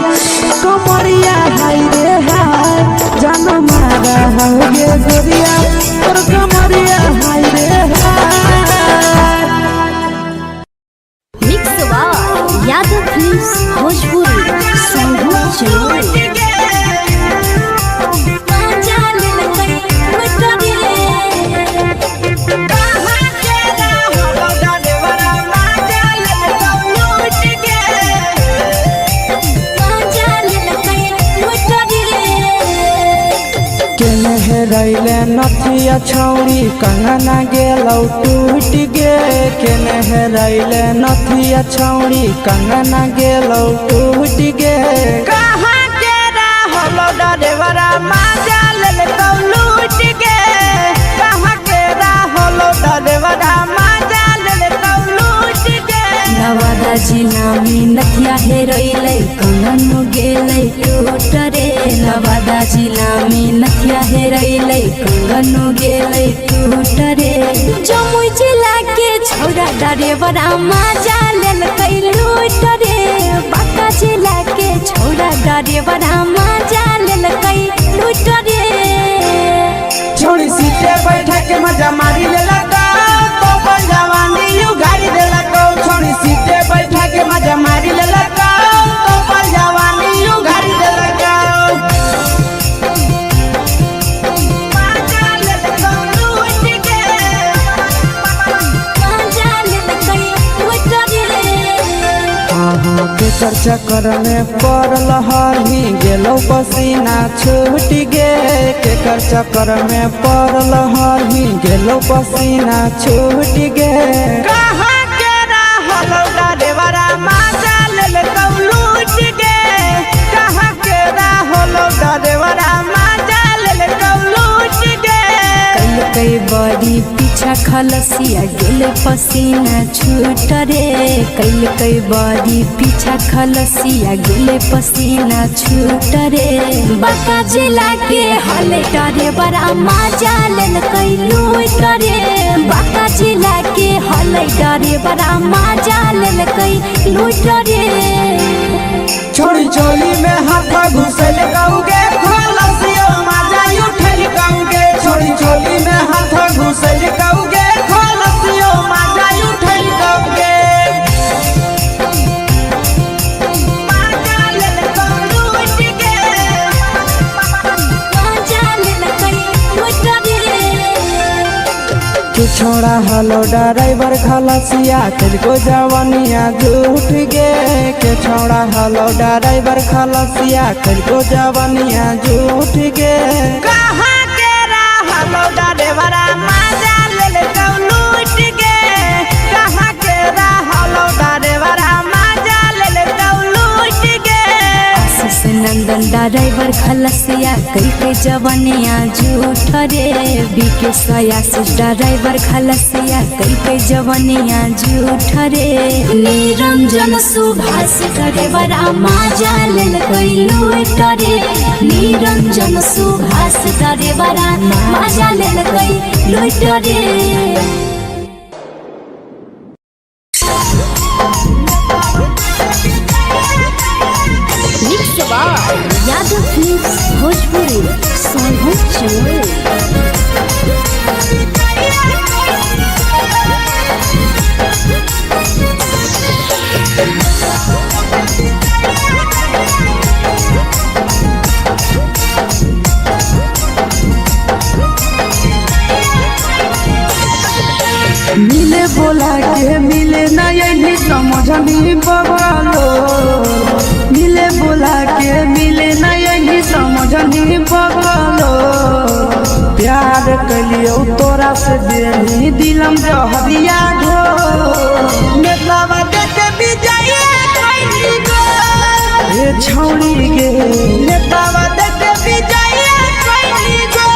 कमरिया हाय रे हाय जन मारा होगे गोरिया तोर कमरिया हाय रे हाय मिक्स यादव फिल्म्स भोजपुरी संगीत चैनल रैले नथिया छौड़ी कंगना गेलौ टूट गे केने रैले नथिया छौड़ी कंगना गेलौ टूट गे कहाँ के रहलो डरेवरा माजा लेलकौ लूट गे कहाँ के रहलो डरेवरा माजा लेलकौ लूट गे नवादा जिला में में नथिया हेरोइले कंगन गेले टूट रे नवादा जिला में नथिया हेरोइले कंगन गेले टूट रे जमुई जिला के छौरा ड्राइवरा मजा लेल कई लूट रे बांका जिला के छौरा ड्राइवरा मजा लेल कई लूट रे छोड़ी सीटे बैठा के मजा मारी लेला तो अपन जवानी यू गाड़ी देला को छोड़ी सीटे बैठा के मजा मारी लेला तो अपन जवानी यू गाड़ी देला को मजा लेला लूट के मजा लेल कई लूट रे के चक्कर में पड़ल हही गेलो पसीना छूट गे के चक्कर में पड़ल हही गेलो पसीना छूट गे कहाँ के रहल ड्राइवरा मजा लेल लूट गे कहाँ के रहल ड्राइवरा मजा लेल लूट गे कई बड़ी पीछा खलसिया गेल पसीना छूट रे कई बड़ी पीछा खलसिया गेल पसीना छूट रे बांका जिला के हले डरे बड़ा मजा लेल कई लूट रे बांका जिला के हले डरे बड़ा मजा लेल कई लूट रे छोड़ी चोली में हाथ घुसल कौगे खलसियो मजा उठल कौगे छोड़ी चोली में हाथ घुसल कौगे खलसियो मजा उठल कौगे मजा लेल लूट के मजा लेल कई लूट रे तू छोड़ा हलो ड्राइवर खलसिया तुझको जवानिया झूठ गे के छोड़ा हलो ड्राइवर खलसिया तुझको जवानिया झूठ गे कहाँ के रहलो ड्राइवरा मजा लेल लूट गे कहाँ के रहलो ड्राइवरा मजा लेल लूट गे आशीष नंदन ड्राइवर खलसिया कई जवनिया झूठ रे बीके आशीष ड्राइवर खलसिया कई जवनिया झूठ रे निरंजन सुभाष ड्राइवरा मजा लेल कई लूट रे निरंजन सुभाष ड्राइवरा मजा लेल कई लूट रे यादव फिल्म्स भोजपुरी सोनू चंद्र मिले बोला के मिले ना यही समझनी बगलो मिले बोला के मिले ना यही समझनी बगलो प्यार कलियो तोरा से देनी दिलम जहरिया घो नेतावा देते विजय कइली गो ए छौड़ी गे नेतावा देते विजय कइली गो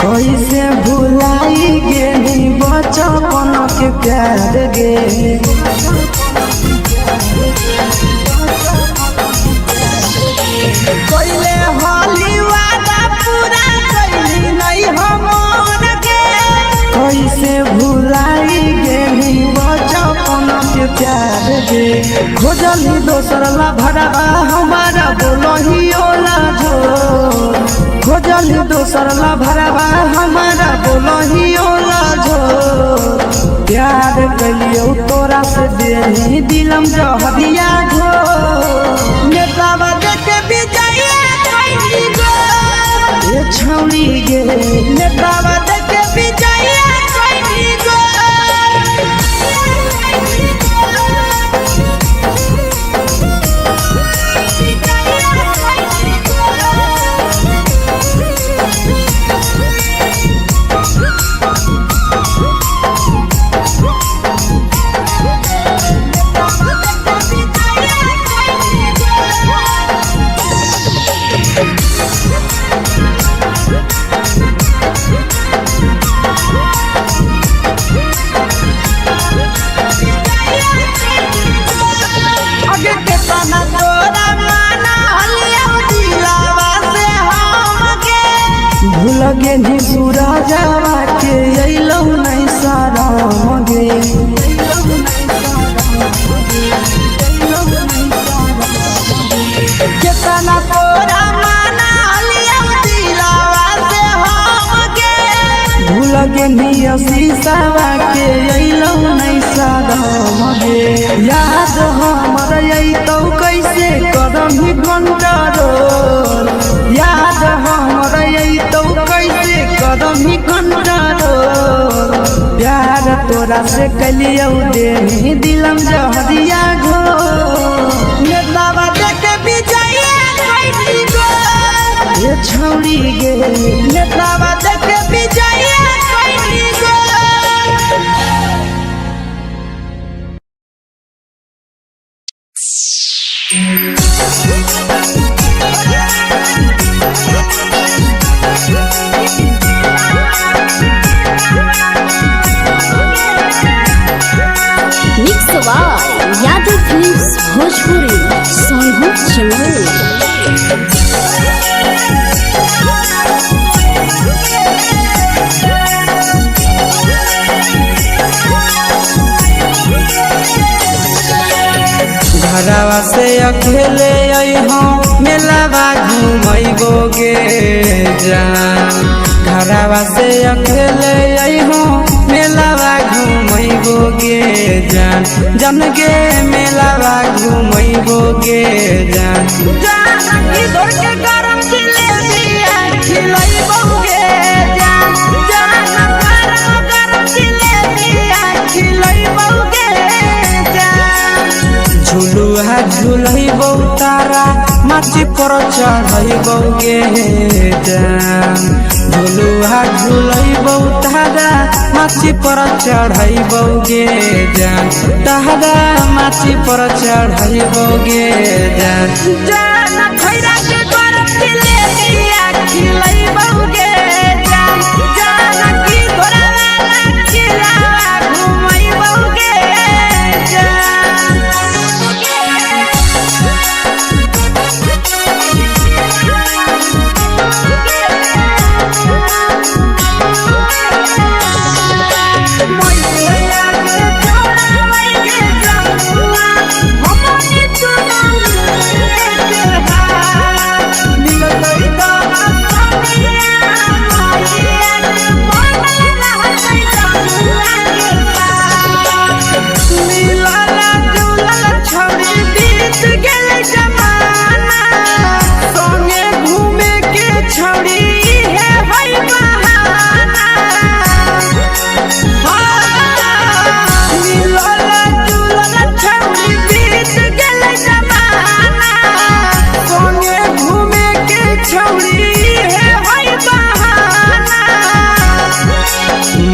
कैसे भुलाई गे बचपन के प्यार गे कैले होली वादा पूरा कैली नहीं हमर गे कैसे भुलाई गे बचपन के प्यार गे खोजली दोसर ला भरवा हमारा बोलही ओला जो खोजली दोसर ला भरवा हमारा बोलही ओला जो प्यार कलियो तोरा से देनी दिलम जहरिया घो नेतावा देखे विजय कइली गो छौड़ी गे नेतावा देखे विजया कैली गो लगे नी पूरा जावा के अइलौ नहीं सारा मगे केतना तोरा माना लिया दिलावा से हमके लगे नी शीशावा के अइलौ नहीं सारा मगे याद हमर अइतौ कैसे करम ही कंट्रोल याद हमर अइतौ कैसे करम ही कंट्रोल प्यार तोरा से कलियौ दे दिलम जहरिया घो नेतावा देखे विजया कैली गो ये छौड़ी गे नेतावा देखे विजया कैली गो mix by Yadav films Bhojpuri Sonu Chaman. घरवा से अकेले अइहों मेलावा घूमैबो गे जान घरवा से अकेले अइहों मेलावा घूमैबो गे जान जन गे मेलावा घूमैबो गे जान जान इधर के गरम जिलेबिया खिलैबो गे जान जान गरम जिलेबिया खिलैबो गे जान झुलुहा झुलैबो तारा माची पर चढ़ैबो गे जान झुलुहा झुलैबो तारा माची पर चढ़ैबो गे जान तारा माची पर चढ़ैबो गे जान जान खैरा के गरम जिलेबिया खिलैबो गे जान जान की घोड़ावाला खिलावा घुमैबो गे जान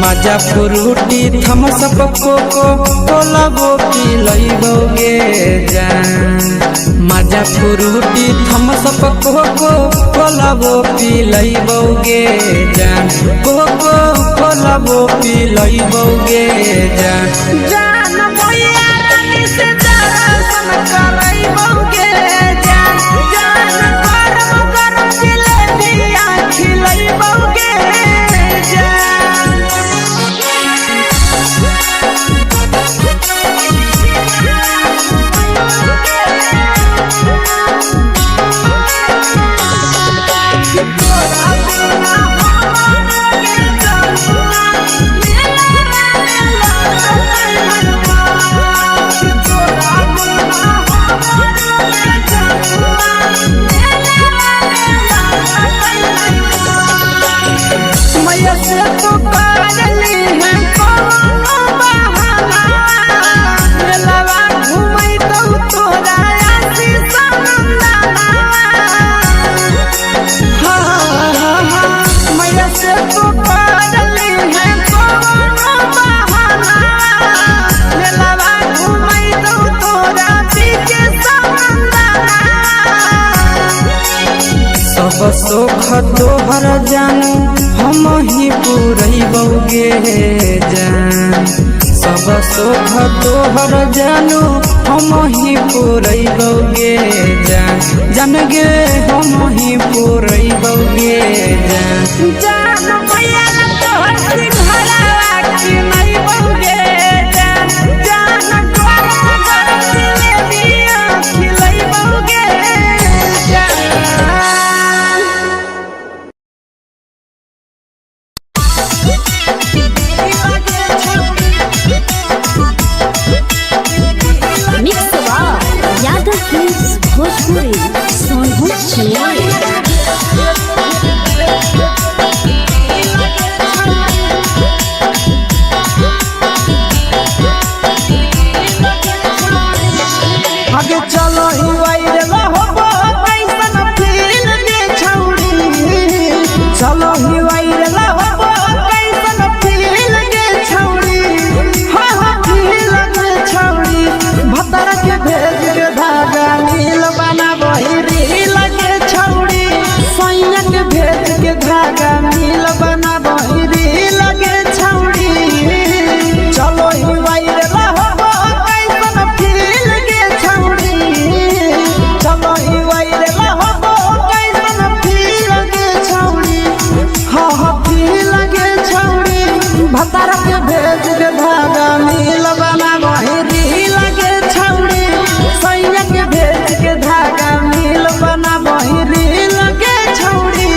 मजा फ्रूटी थम्स अप कोको कोला वो पिलैबो गे जान मजा फ्रूटी थम्स अप कोको कोला वो पिलैबो गे जान कोको कोला वो पिलैबो गे जान जान भैया रानी से दर्शन करैबो गे जान जान गरम गरम जिलेबिया खिलैबो गे जान सुख तोहर जानू हम ही पुरैबौगे जान सब सुख तोहर जानू हम ही पुरैबौगे जान जान गे हम ही पुरैबौगे जान जान मैया तोहर सिंघरावा की नहीं बौगे जान जान तोहर दिले दिया खिलैबौगे जान मिक्स यादव फिल्म्स भोजपुरी सोनभद्र चिड़िया आगे चलो ही वायरल होबो कैसन फील दे छौड़ी चलो ही वायरल होबो कैसन फील दे छौड़ी हां हां फील दे छौड़ी भतर के भेज के धागा नील बनाबो री लगे छौड़ी सैया के भेज के धागा नील बनाबो री लगे छौड़ी चलो ही वायरल होबो कैसन फील दे छौड़ी चलो ही वायरल होबो कैसन फील दे छौड़ी हां हां फील दे छौड़ी भतर के भेज के धागा नील बनाबो री लगे छौड़ी सैया के भेज के धागा नील बनाबो री लगे छौड़ी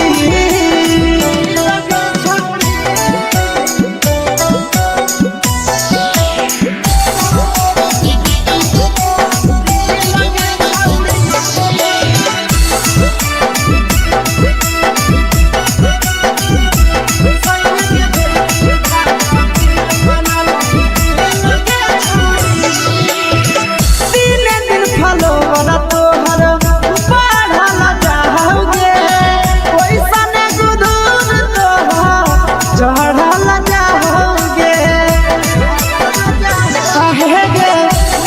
दिने दिन फलोवर तोहर बढ़ल जाओगे ओइसने गुदूर तोहर चढ़ल जाओगे काहे गे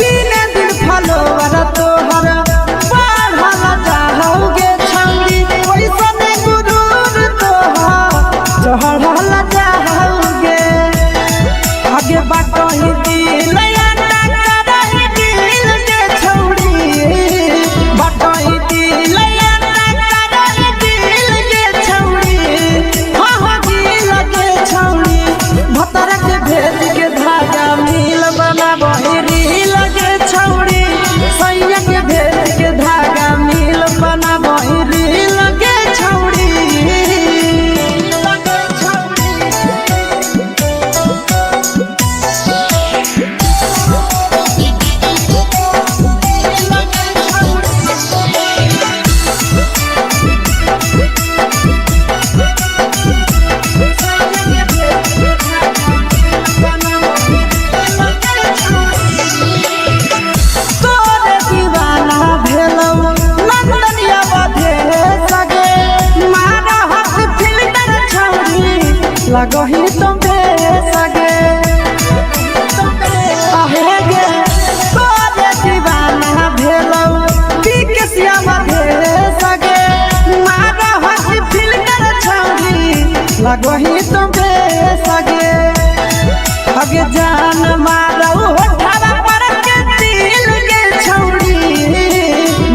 दिने दिन फलोवर तोहर बढ़ल जाओगे छौड़ी ओइसने गुदूर तोहर चढ़ल जाओगे आगे बाटो ही दिल भेज के धागा मील बनाबो री लगे छौड़ी सैया के भेज के धागा मील बनाबो री लगे छौड़ी तोरे दीवाना भेलौ नंदनिया बधे सगे मारा हाथ फिल्टर छौड़ी लगही तुम्हे सगे आहे गे तोरे दीवाना भेलौ बिकसिया बधे सगे मारा हाथ फिल्टर छौड़ी लगही तुम्हे सगे आगे जान मारौ होठवा पर के दिल के छौड़ी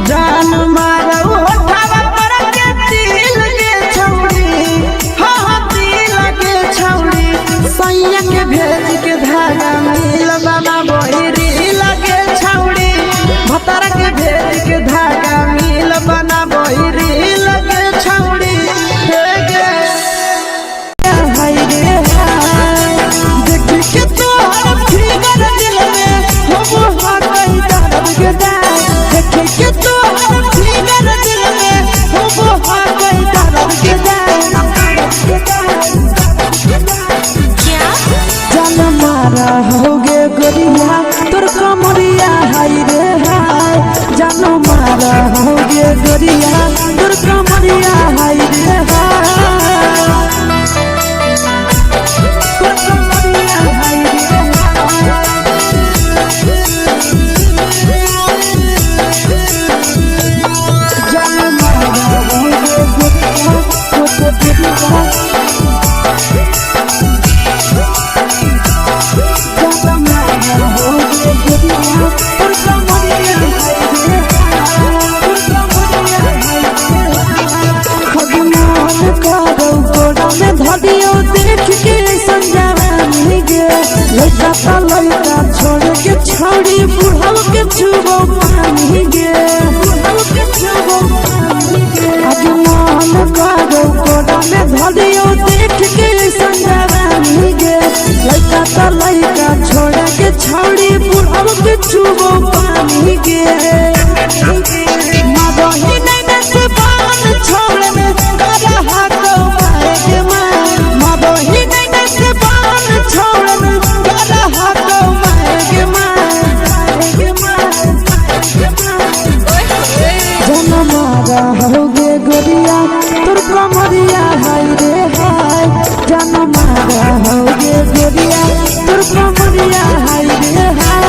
जान मारौ होठवा पर के दिल के छौड़ी हां हां दिल के छौड़ी सैया के भेज के धागा नील बनाबो री लगे छौड़ी भतर के भेज के धागा नील बनाबो री लगे छौड़ी हे गे हाय रे हाय देख के तोहर फिगर दिल में हम हाथई दर्द के जाए देख के तोहर फिगर दिल में हम हाथई दर्द के जाए जान मारा होगे गोरिया तोर कमरिया हाय रे हाय जान मारा होगे गोरिया तोर कमरिया हाय रे हाय तोर कमरिया हाय रे हाय जान मारा होगे गोरिया छौड़ी बुढ़ाव के छुबो पानी गे बुढ़ाव के छुबो पानी गे आज मन करो कोड़ा में धलियो देख के संजवानी गे लइका त लइका छोड़ के छौड़ी बुढ़ाव के छुबो पानी गे मदही नहीं नस पान छोड़ में करा हाथो मारे के मां मदही नहीं नस पान छोड़ में करा हाथो मारे के मां जनमारा होगे गोरिया तोर कमरिया हाय रे हाय जनमारा होगे गोरिया तोर कमरिया हाय रे हाय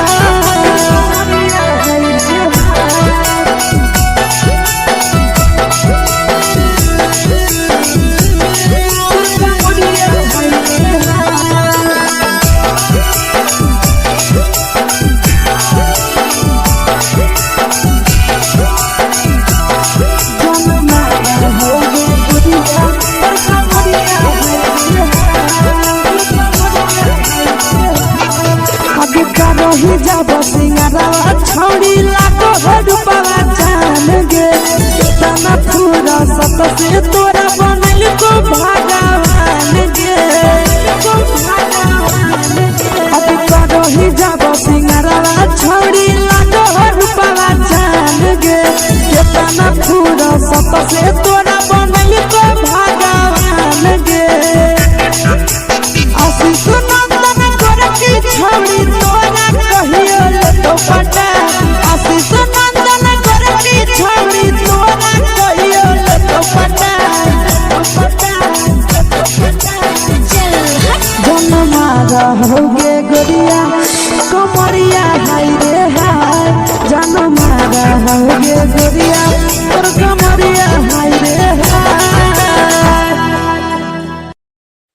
ही जब सिंगारा छौड़ी लाखो रुपया जान गे तना पूरा सत से तोरा बनल को भगवान गे अभी करो ही जब सिंगारा छौड़ी लाखो रुपया जान गे तना पूरा सत से तोरा बनल को भगवान गे आशीष नंदन गोरखी छौड़ी तोरा कहियो ले तो पटा आशीष नंदन गोरखी छौड़ी तोरा कहियो ले तो पटा जनमारा होगे गोरिया कमरिया हाय रे हाय जनमारा होगे गोरिया तोर कमरिया हाय रे हाय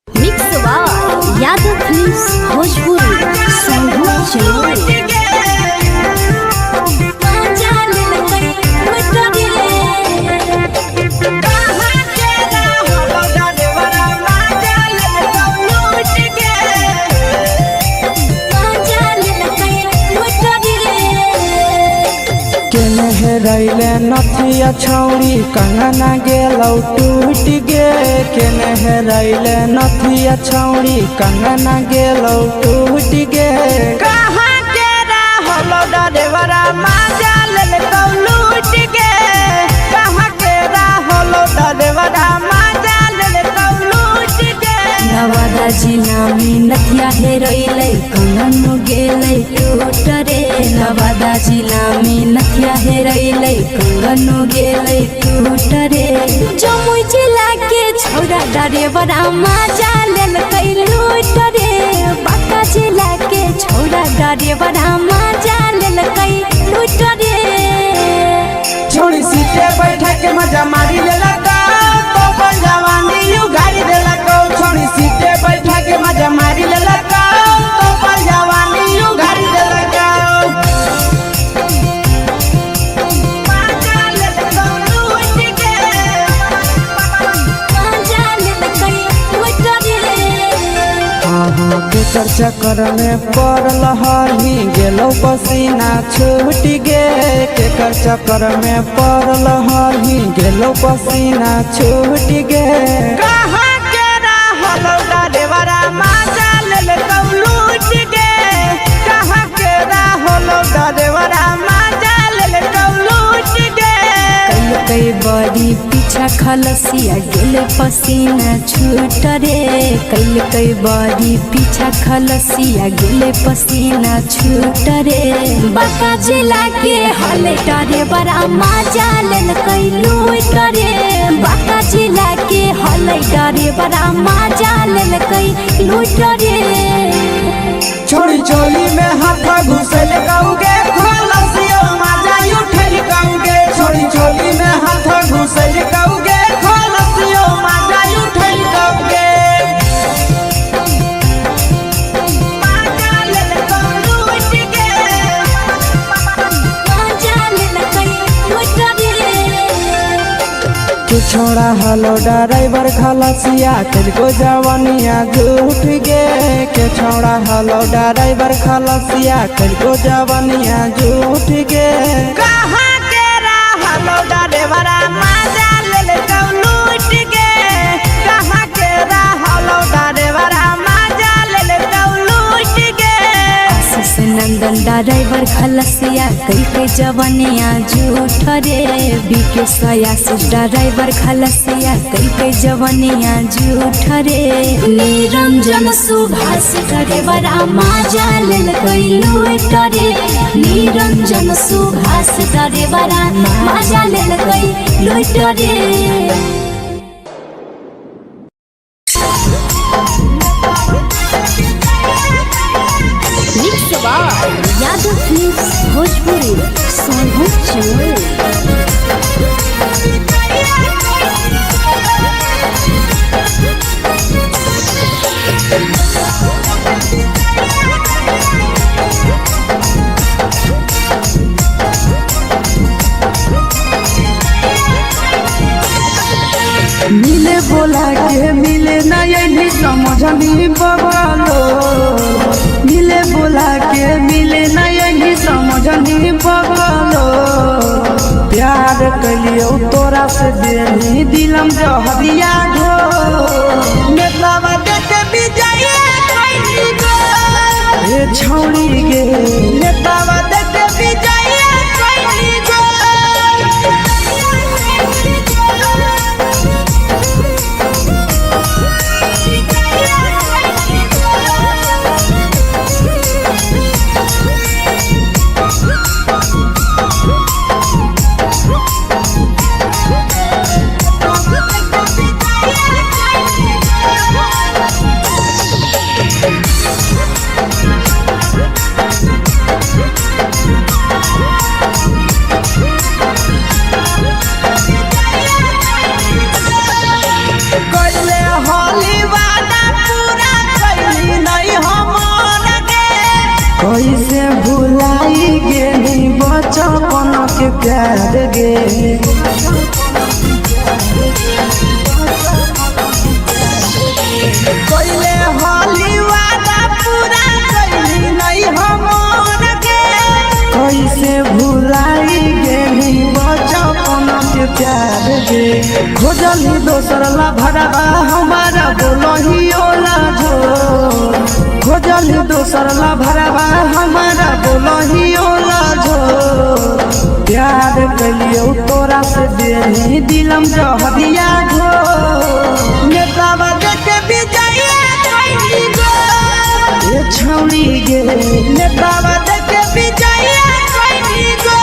mix by Yadav films Bhojpuri संगीत चैनल रैले नथिया छौड़ी कंगना गेलौ टूट गे केने रैले नथिया छौड़ी कंगना गेलौ टूट गे कहाँ के रहलो डरेवरा माजा लेलकौ लूट गे कहाँ के रहलो डरेवरा माजा लेलकौ लूट गे नवादा जिला में नथिया हेरोइले कंगन गेले टूट रे नवादा जिला में नथिया हेरोइले कंगन गेले टूट रे जमुई जिला के छौड़ा डरेवरा माजा लेलकै लूट रे बांका जिला के छौड़ा डरेवरा माजा लेलकै लूट रे छोड़ी सीटे बैठा के मजा मारी लेलका तो अपन जवानी यू गाड़ी देलका छोड़ी सीटे बैठा के मजा मारी लेलका तो अपन जवानी यू गाड़ी देलका के चक्कर में पड़ल हही गेलो पसीना छूट गे के चक्कर में पड़ल हही गेलो पसीना छूट गे कहाँ के रहलो डरेवरा माजा लेलकौ लूट गे कहाँ के रहलो डरेवरा माजा लेलकौ लूट गे कई बड़ी पीछा खलसिया गेले पसीना छूट रे कई बड़ी पीछा खलसिया गेले पसीना छूट रे बांका जिला के हले डरे बड़ा माजा लेलकै लूट रे बांका जिला के हले डरे बड़ा माजा लेलकै लूट रे छोड़ी चोली में हाथ घुसल कौगे खलसियो माजा उठल कौगे छोड़ी चोली में हाथ घुसल कौगे खलसियो माजा उठल कौगे माजा लेलकौ लूट गे माजा लेलकै लूट रे कुछो छौड़ा हलो ड्राइवर खलसिया तुझको जवानिया झूठ गे के छौड़ा हलो ड्राइवर खलसिया तुझको जवानिया झूठ गे कहाँ के हलो ड्राइवर मजा ले ले लूट गे कहाँ के हलो ड्राइवर मजा ले ले लूट गे नंदन ड्राइवर खलसिया कई के जवानिया झूठ रे बीके आशीष ड्राइवर खलसिया कई के जवानिया झूठ रे निरंजन सुभाष ड्राइवर मजा ले गई लूट रे निरंजन सुभाष ड्राइवर मजा ले गई लूट रे यादव फिल्म्स भोजपुरी सोनभद्र मिले बोला के मिले नहीं समझनी बगलो मिले बोला के मिले नहीं समझनी बगलो प्यार कलियो तोरा से देनी दिलम जहरिया घो नेतवा देते विजय कैली गो ए छौड़ी गे नेतवा देते विजय कैली गो कैसे भुलाई गेली बचपन के प्यार गे कैले होली वादा पूरा कैली नहीं हमर गे कैसे भुलाई गेली बचपन के प्यार गे खोजली दोसर ला भरवा हमारा बोलही ओला झोर खोजली दोसर ला भरवा हमारा बोलही ओला झोर प्यार कलियो तोरा से देनी दिलम जहरिया घो नेतवा देते विजय कैली गो ए छौड़ी गे नेतवा देते विजय कैली गो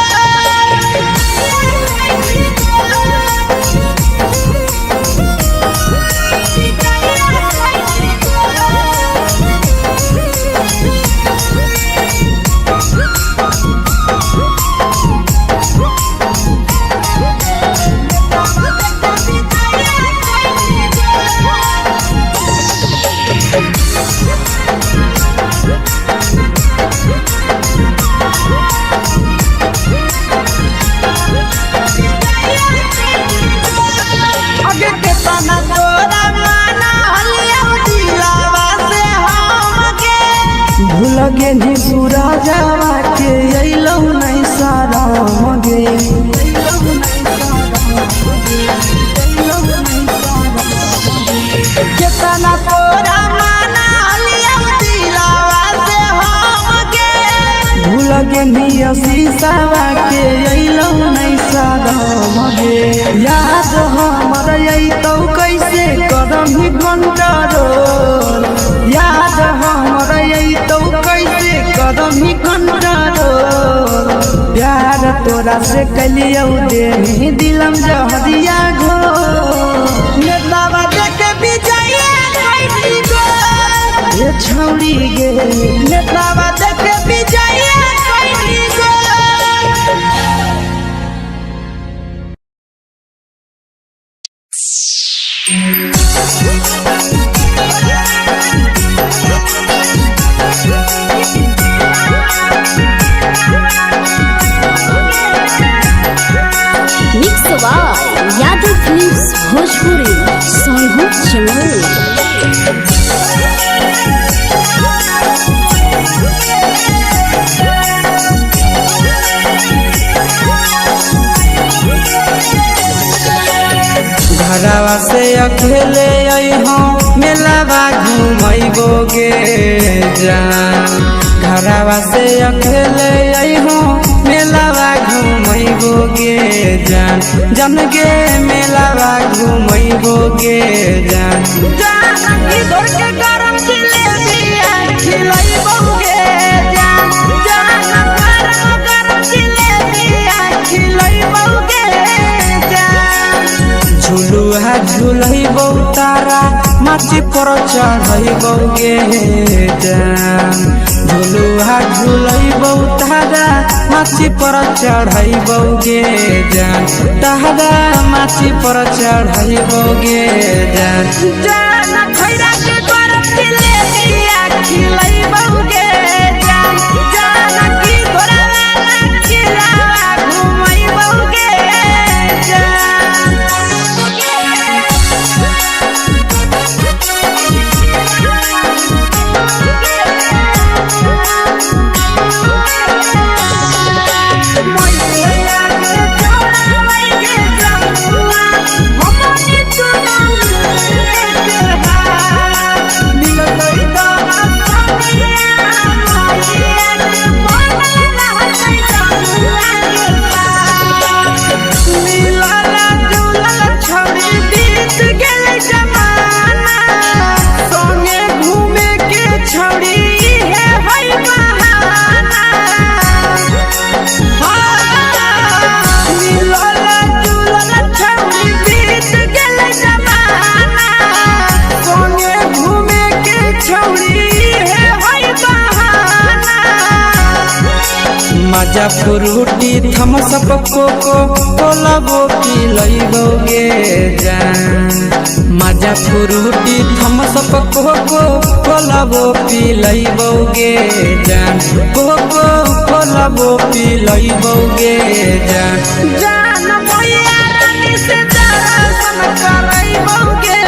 लगे नी सूरजवा के अइलौ नहीं सारा मगे केतना तोरा माना लिया दिलावा से हम गे भूल गे नी शीशावा के अइलौ नहीं सारा मगे याद हमर अइतौ कैसे करम ही कंट्रोल याद हमर अइतौ कैसे करम ही कंट्रोल प्यार तोरा से कलियौ देनी दिलम जहरिया घो नेतवा देते विजय कैली गो ए छौड़ी गे नेतवा देते विजय कैली गो यादव फिल्म्स घरवा से अकेले अइहो मेलावा घुमैबोगे जान घरवा से अकेले अइहो मेलावा घुमैबोगे जान जन गे मेलावा घुमैबोगे जान जानकी दौड़ के गरम जिलेबिया खिलैबोगे जान गरम जिलेबिया खिलैबोगे जान झुलुहा झुलैबौ तारा माची पर चढ़ैबोगे जान झुलुहा झुलैबौ तारा माची पर चढ़ैबोगे जान तारा माची पर चढ़ैबोगे जान जान खैरा के गरम जिलेबिया खिलैबोगे जान जानकी घोड़ावाला खिलावा घुमैबोगे मजा फ्रूटी थम्सअप कोको कोलाबो पिलैबोगे जान मजा फ्रूटी थम्सअप कोको कोलाबो पिलैबोगे जान कोको कोलाबो पिलैबोगे जान जान मैया रानी से दर्शन करैबोगे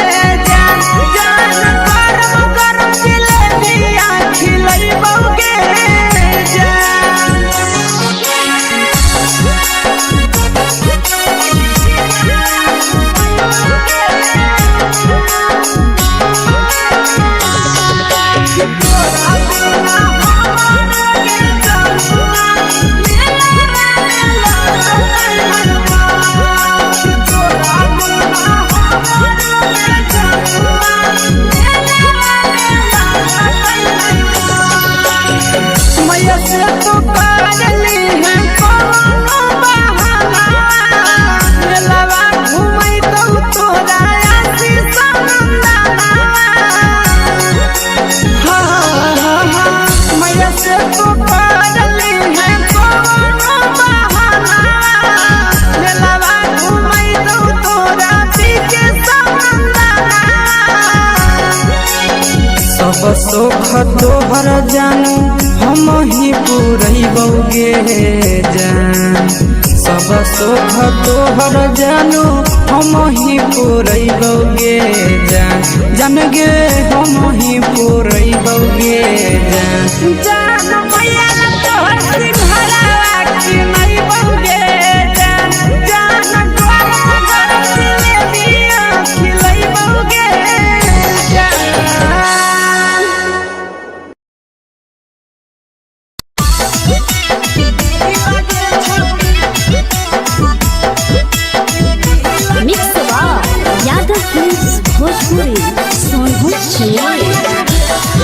जान गरम गरम जिलेबिया खिलैबोगे मैया से तो करली है कोनो बहाना मेलावा घुमै तो तोरा आसी सनंदना मैया से तो करली है कोनो बहाना मेलावा घुमै तो तोरा पीके सनंदना सब सुख तोहर जानू हम ही पुरैबोगे जान सब सुख तोहर जानू हम ही पुरैबोगे जान जन गे हम ही पुरैबोगे जान जान मैया तोहर सिंघरावा खिलैबोगे जान गरम गरम जिलेबिया खिलैबोगे मिक्स यादव फिल्म्स भोजपुरी सोनू छिया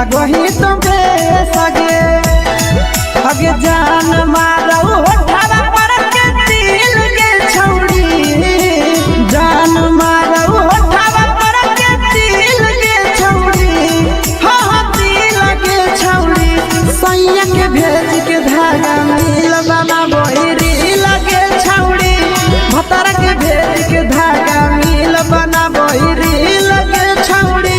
लगो ही तुम्हे सगे अगे जान मारो होठवा पर के दिल के छौड़ी जान मारो होठवा पर के दिल के छौड़ी हाँ दिल के छौड़ी सैया के भेज के धागा मिल बाबा बोहरी लगे छौड़ी भतर के भेज के धागा मिल बना बोहरी लगे छौड़ी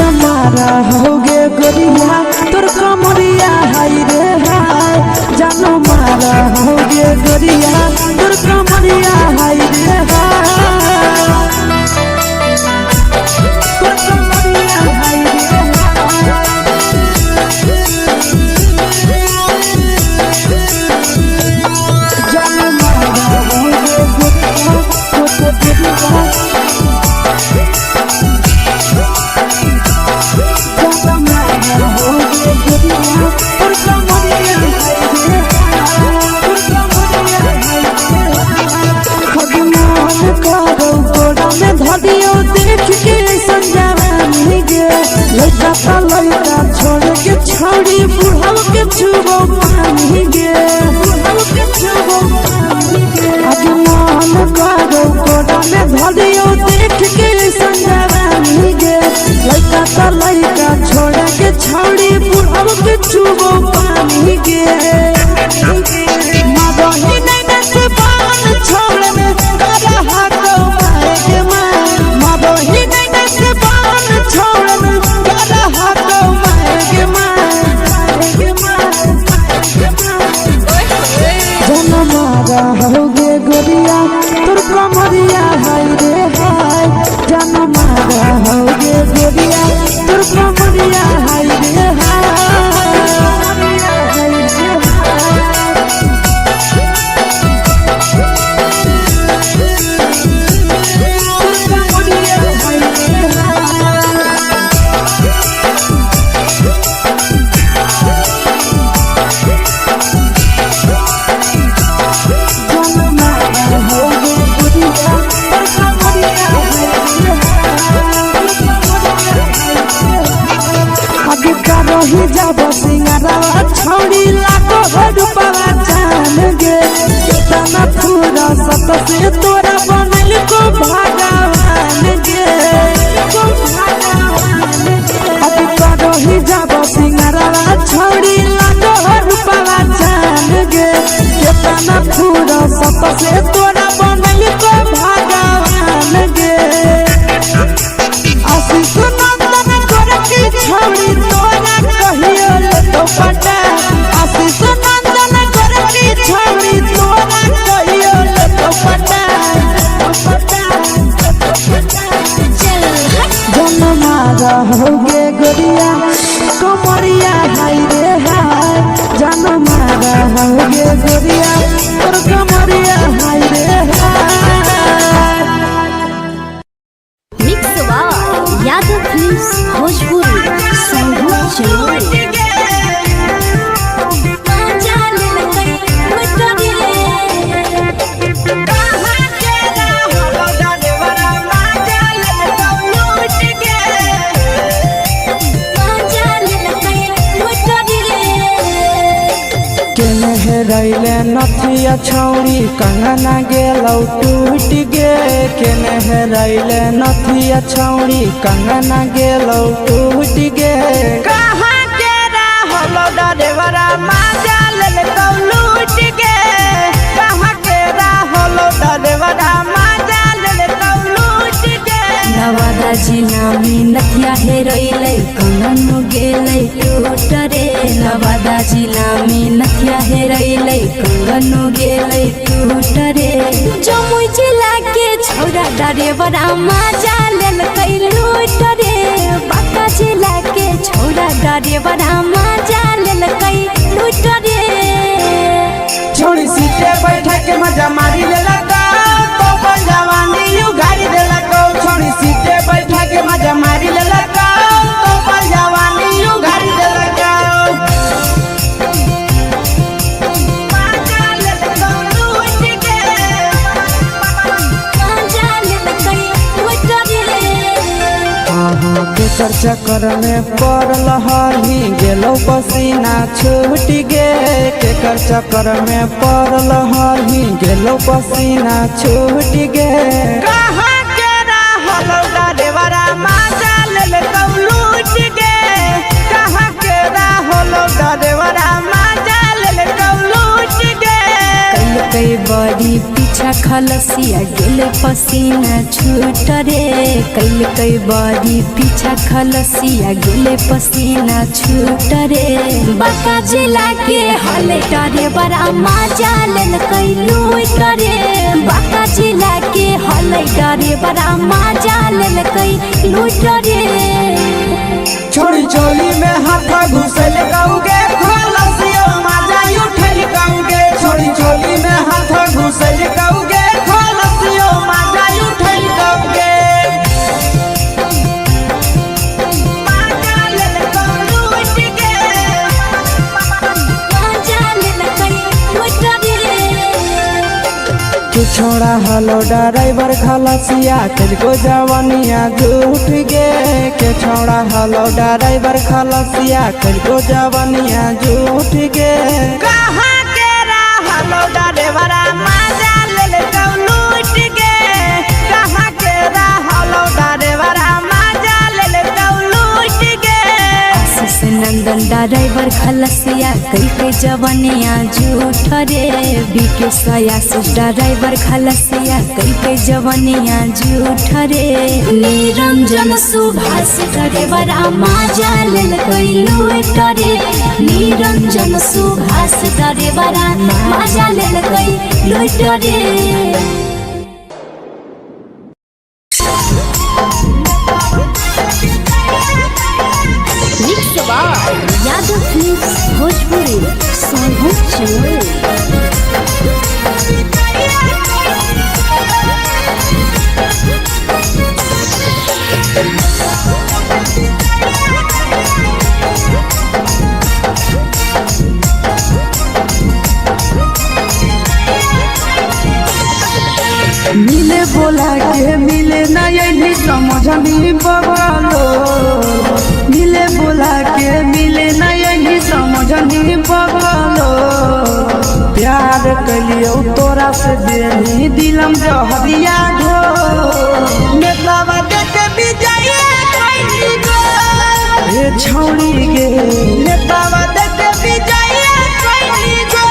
होगे गोरिया तोर कमरिया हाय रे हाय जानो मारा होगे गोरिया तोर कमरिया हाय रे हाय तोर कमरिया हाय रे जानो मारा होगे गोरिया तोर कमरिया देख के संजावानी गे लड़का का लड़का छोड़ के छोड़ी बुढ़ाव के छुबो पानी गे बुढ़ाव के छुबो पानी गे आगे मन करो कोड़ा में धरियो देख के संजावानी गे लड़का का लड़का छोड़ के छोड़ी बुढ़ाव के छुबो पानी गे मगही नहीं नसे पान छोड़ में करा हाथो मारे के ही नहीं नसे पान छोड़ में करा हाथो मारे के जन मारा होगे गोरिया तोर कमरिया हाय रे हाय जन मारा होगे गोरिया तोर कमरिया हाय रे हाय रही जब सिंगारा छोड़ी लाखों रुपया जान गे कितना पूरा सत से तोरा बनल को भगवान गे अब रही जब सिंगारा छोड़ी लाखों रुपया जान गे कितना पूरा सत से तोरा बनल को भगवान गे आशीष नंदन गोरखी छोड़ी पटा आशीष नंदन गोरखी छोड़ी तोरा कहियो तो पटा जन मारा होगे गोरिया कमरिया हाय रे हाय जन मारा होगे गोरिया तोर कमरिया हाय रे हाय मिक्स यादव फिल्म्स भोजपुरी संगीत चलो रैले नथिया छौड़ी कंगना गेलौ टूट गे केने रैले नथिया छौड़ी कंगना गेलौ टूट गे कहाँ के रहलो डरेवरा माजा लेलकौ लूट गे कहाँ के रहलो डरेवरा माजा लेलकौ लूट गे नवादा जिला में नथिया हेरैले कंगन गेलै टूट रे नवादा जिला में नथिया हेरैले कंगन गेलै टूट रे जमुई जिला के छौरा डरेवरा माजा लेलकै लूट रे बांका जिला के छौरा डरेवरा माजा लेलकै लूट रे छोड़ी सीटे बैठा के मजा मारी लेलकौ तो जवानी यू गाड़ी देलकौ। केकर चक्कर में पड़ल हली गेलो पसीना छूट गे केकर चक्कर में पड़ल हली गेलो पसीना छूट गे कहाँ के रहलो डरेवरा माजा ले लूट गे कहाँ के रहलो डरेवरा माजा ले लूट गे कई बड़ी पीछा खलसिया गेले पसीना छूट रे कई बड़ी पीछा खलसिया गेले पसीना छूट रे बाका जिला के हले डरे बड़ा मजा लेल कई लूट रे बाका जिला के हले डरे बड़ा मजा लेल कई लूट रे छोड़ी चोली में हाथ घुसल गाऊंगे खलसिया मजा उठल गाऊंगे छोड़ी चोली में हाथ घुसल गाऊंगे खलसिया मजा उठल गाऊंगे मजा लेल कई लूट रे तू छोड़ा हलो ड्राइवर खलसिया तेरे जवानिया झूठ गे के छोड़ा हलो ड्राइवर खलसिया तेरे जवानिया झूठ गे कहाँ के हलो ड्राइवर मजा ले लूट गे कहाँ के हलो ड्राइवर मजा ले लूट गे आशीष नंदन ड्राइवर खलसिया कई जवनिया झूठ रे बीके आशीष ड्राइवर खलसिया कई जवनिया झूठ रे निरंजन सुभाष ड्राइवर मजा लेल कई लूट रे निरंजन सुभाष ड्राइवर मजा लेल कई लूट रे यादव फिल्म्स भोजपुरी मिले बोला के मिले ना यही समझनी बवालो मिले बोला के मिले ना यही समझनी बवालो प्यार कलियो तोरा से देनी दिलम जहरिया घो नेतावा देखे विजय कैली गो हे छौड़ी गे नेतावा देखे विजय कैली गो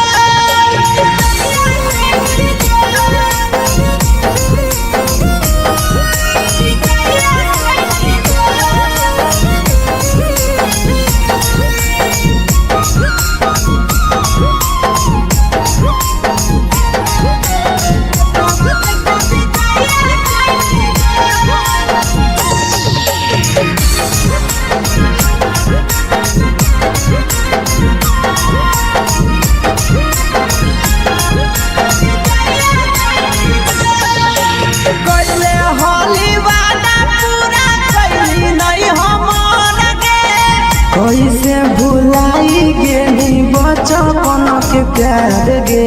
कैसे भुलाई गेली बचपन के प्यार गे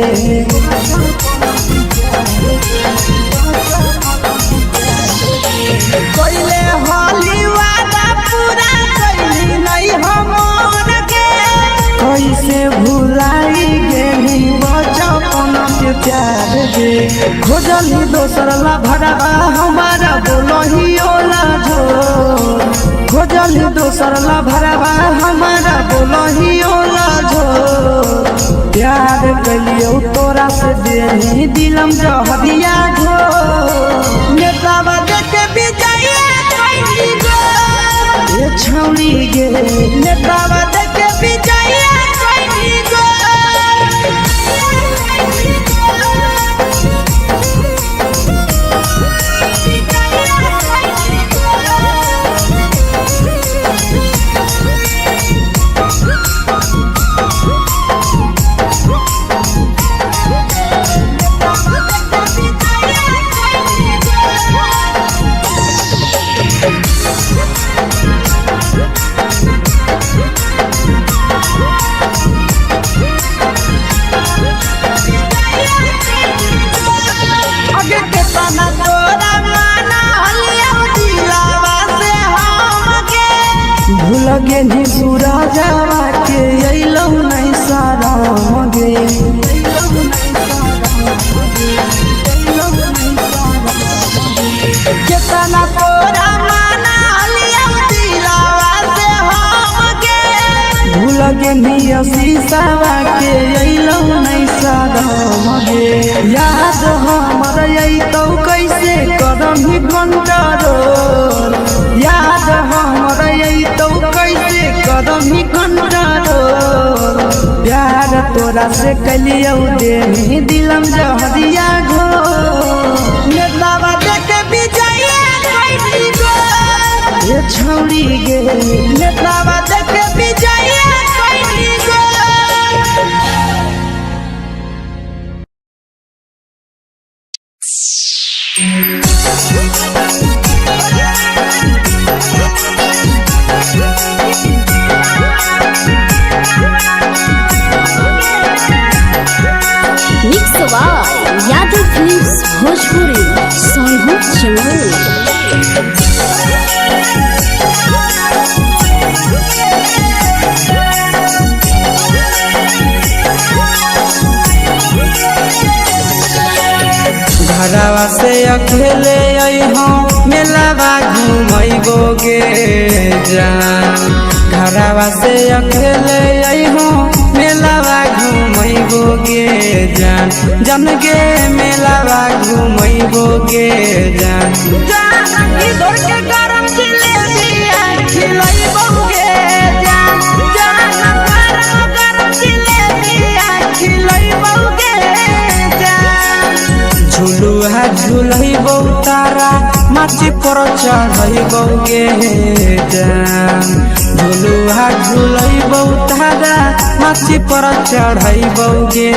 कैले होली वादा पूरा कैली नहीं हमर गे कैसे भुलाई गेली बचपन के प्यार गे खोजली दोसर ला भरवा हमारा बोलही ओला जो खोजली दोसर ला भरवा हमारा बोलही ओला जो प्यार कलियो तोरा से देनी दिलम जहरिया घो नेतावा देखे विजय कैली गो ये छौड़ी गे नेतावा देखे विजय कैली गो भूल गे नी सूरजवा के अइलौ नहीं साराम गे कितना तोरा माना लिया दिलावा से हम गे भूल गे नी शीशावा के अइलौ नहीं साराम गे याद हमर अइतौ कैसे करही कंट्रोल याद हमर अइतौ कैसे करही कंट्रोल प्यार तोरा से कलियौ देनी दिलम जहरिया घो नेतावा देख विजय कैसी गो ये छौरी गे नेतावा देख विजय कैसी गो mix by Yadav films Bhojpuri Sonu चमल। घरवा से अकेले अइहो मेलावा घूमैबो गे जान घरवा से अकेले अइहो मेलावा घूमैबो गे जान जन गे मेलावा घूमैबो गे जान जान की दौड़ के गरम जिलेबी खिलैबो गे जान जान गरम जिलेबी खिलैबो गे जान झुलुहा झुलैबौ तारा माची पर चढ़ैबौ गे जान झुलुहा झुलैबौ तारा माची पर चढ़ैबौ गे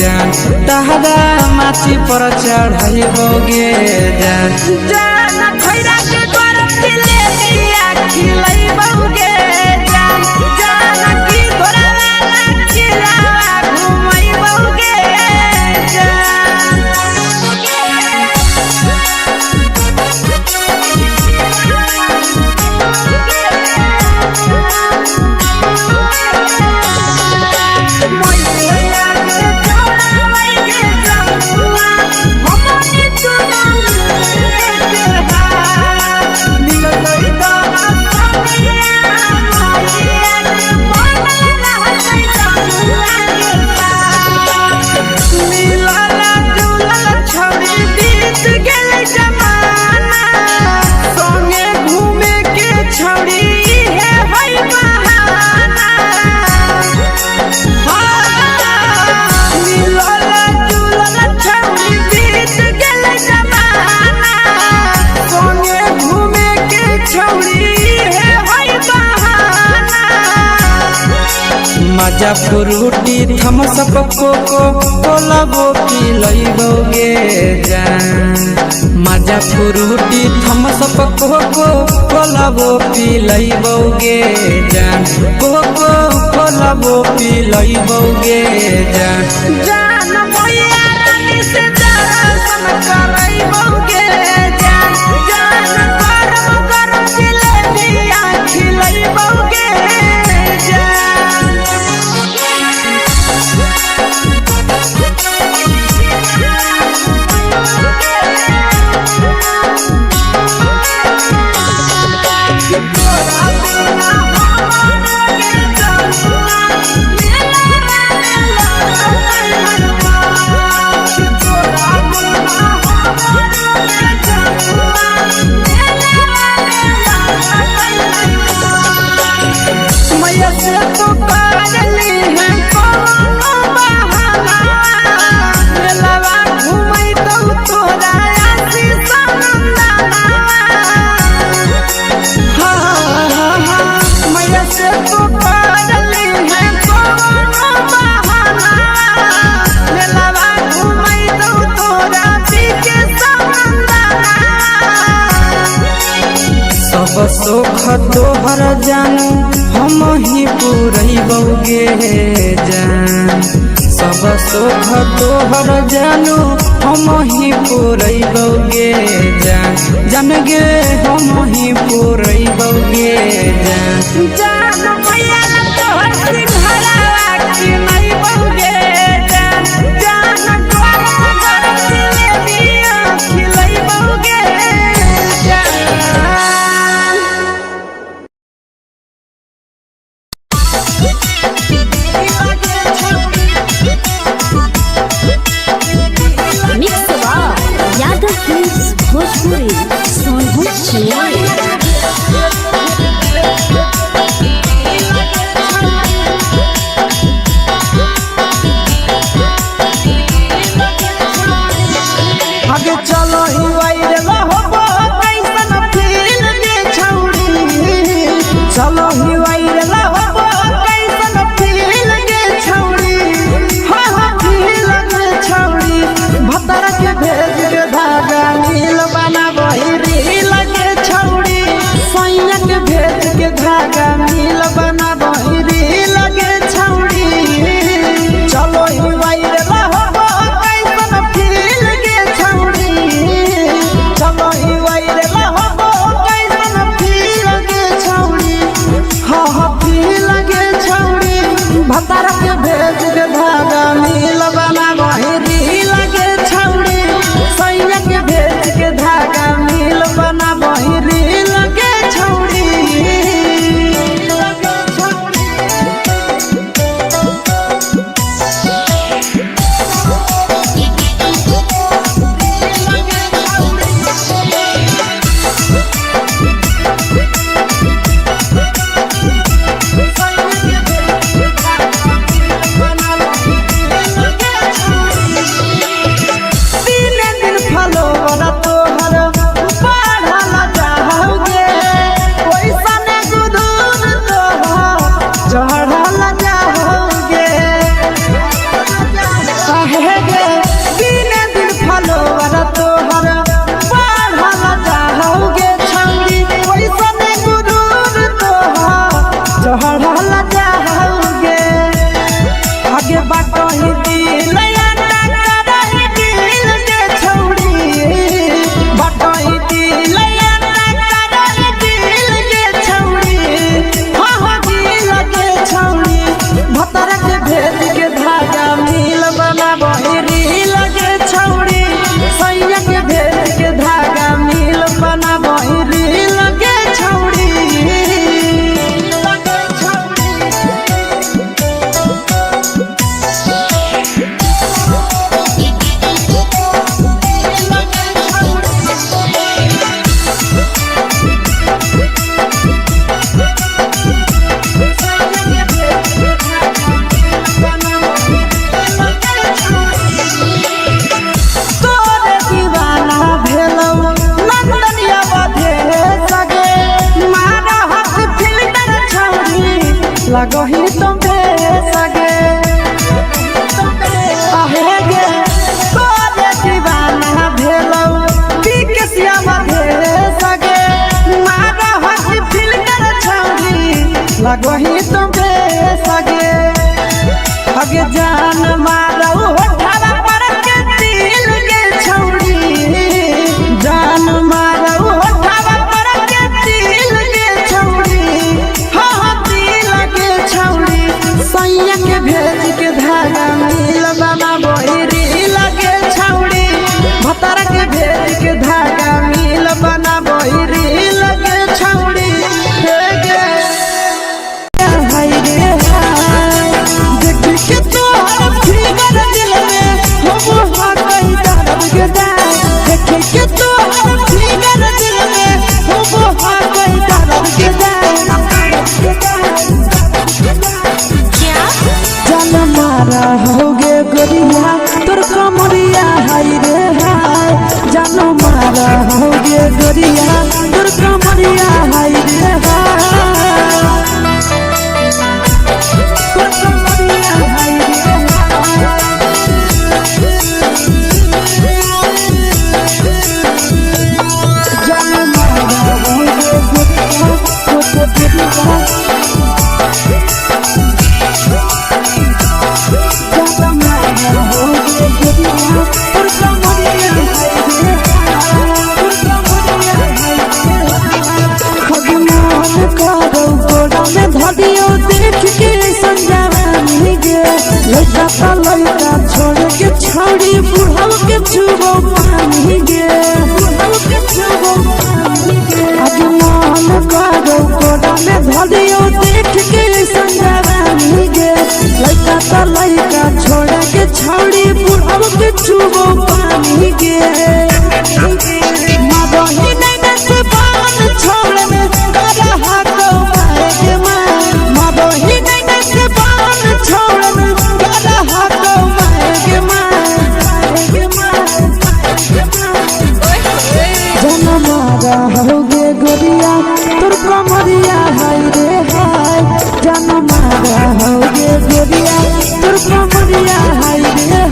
जान तारा माची पर चढ़ैबौ गे जान जान खैरा के गरम जिलेबी खिलैबौ गे जान जान की तोरा वाला खिलावा घुमैबौ गे जान मजा फ्रूटी थम्स अप कोको कोला वो पी लइबो गे जान मजा फ्रूटी थम्स अप कोको कोला वो पी लइबो गे जान कोको कोला वो पी लइबो गे जान जान मोया रानी से दर्शन करइबो गे जान जान गरम गरम जिलेबी खिलइबो गे जान सब सुख तोहर जानू हम ही पूरैबौ गे जान सब दुख तोहर जानू हम ही पुरैबौगे जान जान गे हम ही पुरैबौगे जान जान मैया तोहर सिंघरावा की नहीं बौगे जान जान तोहर जिलेबिया खिलैबौगे जान मिक्स यादव फिल्म्स भोजपुरी सोनभद्र चिन्मय। आगे चलो ही वायरल होबो कैसन फील दे छौड़ी चलो ही वायरल होबो कैसन फील दे छौड़ी हां हां फील दे छौड़ी भतर के भेज के धागा नील बना बहिरी लगे छौड़ी सैया के भेज के धागा नील बना बहिरी लगे छौड़ी चलो ही वायरल होबो कैसन फील दे छौड़ी चलो ही वायरल होबो कैसन फील दे छौड़ी हां हां फील दे छौड़ी भतर के भेज के धागा नील बना बहिरी लगे छौड़ी सैया के भेज के धागा नील बना बहिरी लगे छौड़ी लगही तुम्हे सगे आहे गे तोरे दीवाना भेलौ बिकसिया भेल सगे मारा हसी फिल्टर छौरी लगही तुम्हे सगे अगे जान मारौ होठवा पर के दिल के छौरी जान मारौ होठवा पर के दिल के छौरी हां दिल के छौरी सैया के भेज के धागा मिल बना बहिरी लगे छौरी भतर के भेज के धागा मिल बना बहिरी लगे छौरी हे गे हाय रे हाय देख के तोहर फिगर दिल में मेहरियो देख के संजवानी गे लइका तो लइका छोड़ के छौड़ी बुढ़ाव के चुबो पानी गे मदही नहीं से बान छोड़ में करा हाथो मारे के मां मदही नहीं से बान छोड़ में करा हाथो मारे के मां जनमारा होगे गोरिया तोर कमरिया हाय रे हाय जनमारा होगे गोरिया तोर कमरिया हाय रे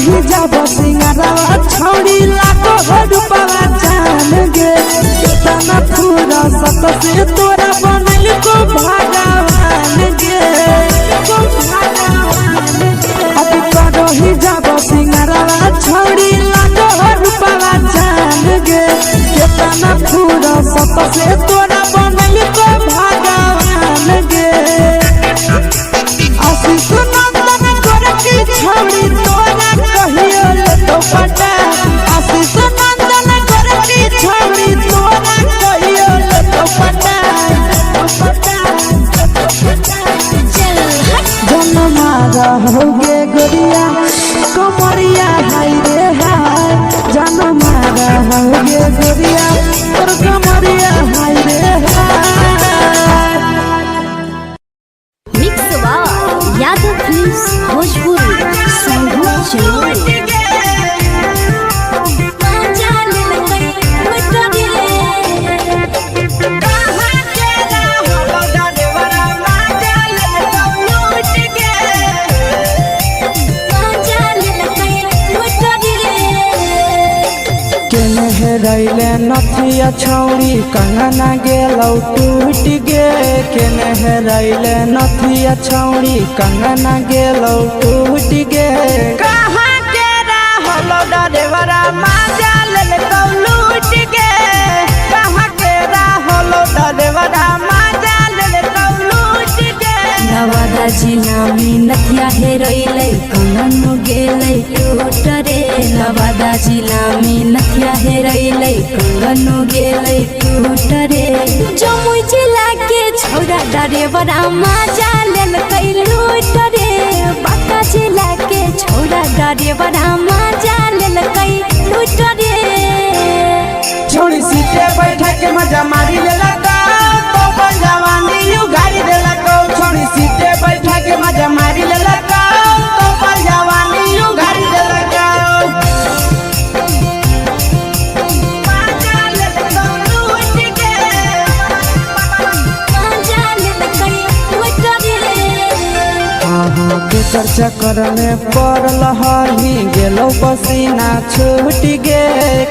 ही जब सिंगारवा छौड़ी लाखो रुपवा जान गे कितना पूरा सत से तोरा बनल को भगवान गे अब करो ही जब सिंगारवा छौड़ी लाखो रुपवा जान गे कितना पूरा सत से तोरा बनल को भगवान गे आशीष नंदन कर की छौड़ी तोरा कहियो ले तो पटा आशीष नंदन कर की छौड़ी तोरा कहियो ले तो पटा जनमारा होगे गोरिया कमरिया हाय रे हाय जनमारा होगे गोरिया तोर कमरिया हाय रे हाय mix by Yadav films Bhojpuri संगीत चैनल रैले नथिया छौड़ी कंगना गेलौ टूट गे केने रैले नथिया छौड़ी कंगना गेलौ टूट गे कहाँ के रहलो डरेवरा माजा लेलकौ लूट गे कहाँ के रहलो डरेवरा माजा लेलकौ लूट गे नवादा जिला में नथिया हेरोइले कंगन गेलै टूट रे नवादा जिला में नथिया हेरोइले कंगन गेलै टूट रे जमुई जिला के छौड़ा डरेवरा माजा लेलकै लूट रे बांका जिला के छौड़ा डरेवरा माजा लेलकै लूट रे छोड़ी सीटे बैठा के मजा मारी लेलका तो जवानी यू गाड़ी देलका छोड़ी सीटे बैठा के मजा मारी लेलका तो जवानी यू गाड़ी देलका केकर चक्कर में पड़ल हही गेलो पसीना छूट गे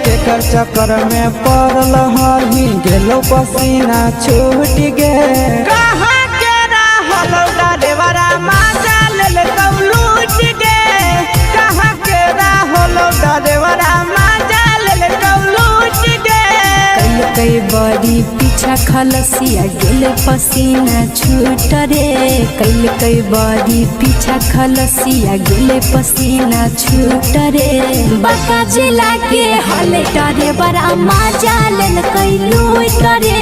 केकर चक्कर में पड़ल हही गेलो पसीना छूट गे कहाँ के रहलो डरेवरा माजा लेलकौ लूट गे कहाँ के रहलो डरेवरा माजा लेलकौ लूट गे कई बड़ी पीछा खलसिया गेले पसीना छूट रे कई बड़ी पीछा खलसिया गेले पसीना छूट रे बांका जिला के हले डरे बड़ा माजा लेलकै लूट रे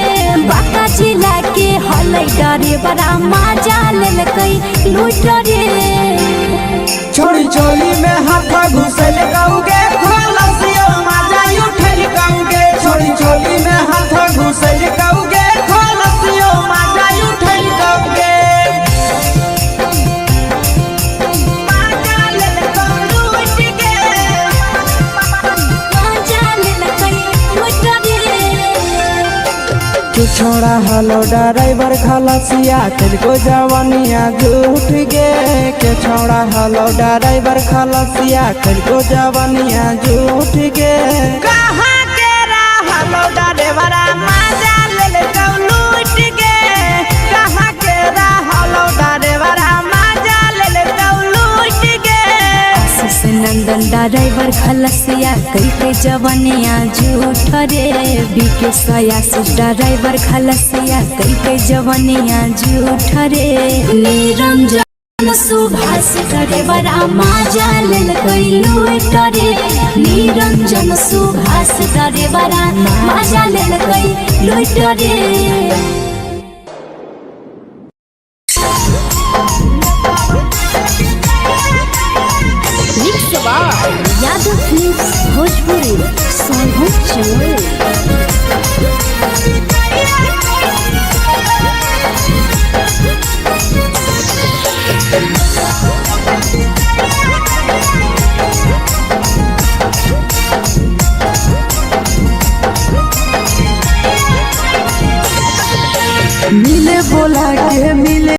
बांका जिला के हले डरे बड़ा माजा लेलकै लूट रे छोड़ी चोली में हाथ घुसल गौगे खलसियो माजा उठल गौगे छोड़ी चोली में हाथ घुसल गौगे खलसियो माजा उठल गौगे छोड़ा हलो ड्राइवर खलसिया तेरे जवानिया झूठ गे के छोड़ा हलो ड्राइवर खलसिया तेरे जवानिया झूठ गे कहाँ के रहलो ड्राइवर माजा लेलकौ लूट गे कहाँ के खलसिया कई के जवनिया झूठ रे बीके सयासी ड्राइवर खलसिया कई के जवनिया झूठ रे निरंजन सुभाष करे बड़ा माजा लेल कैलू टरे निरंजन सुभाष करे बड़ा माजा लेल कैलू टरे यादव फिल्म्स भोजपुरी सोनू चोर मिले बोला के मिले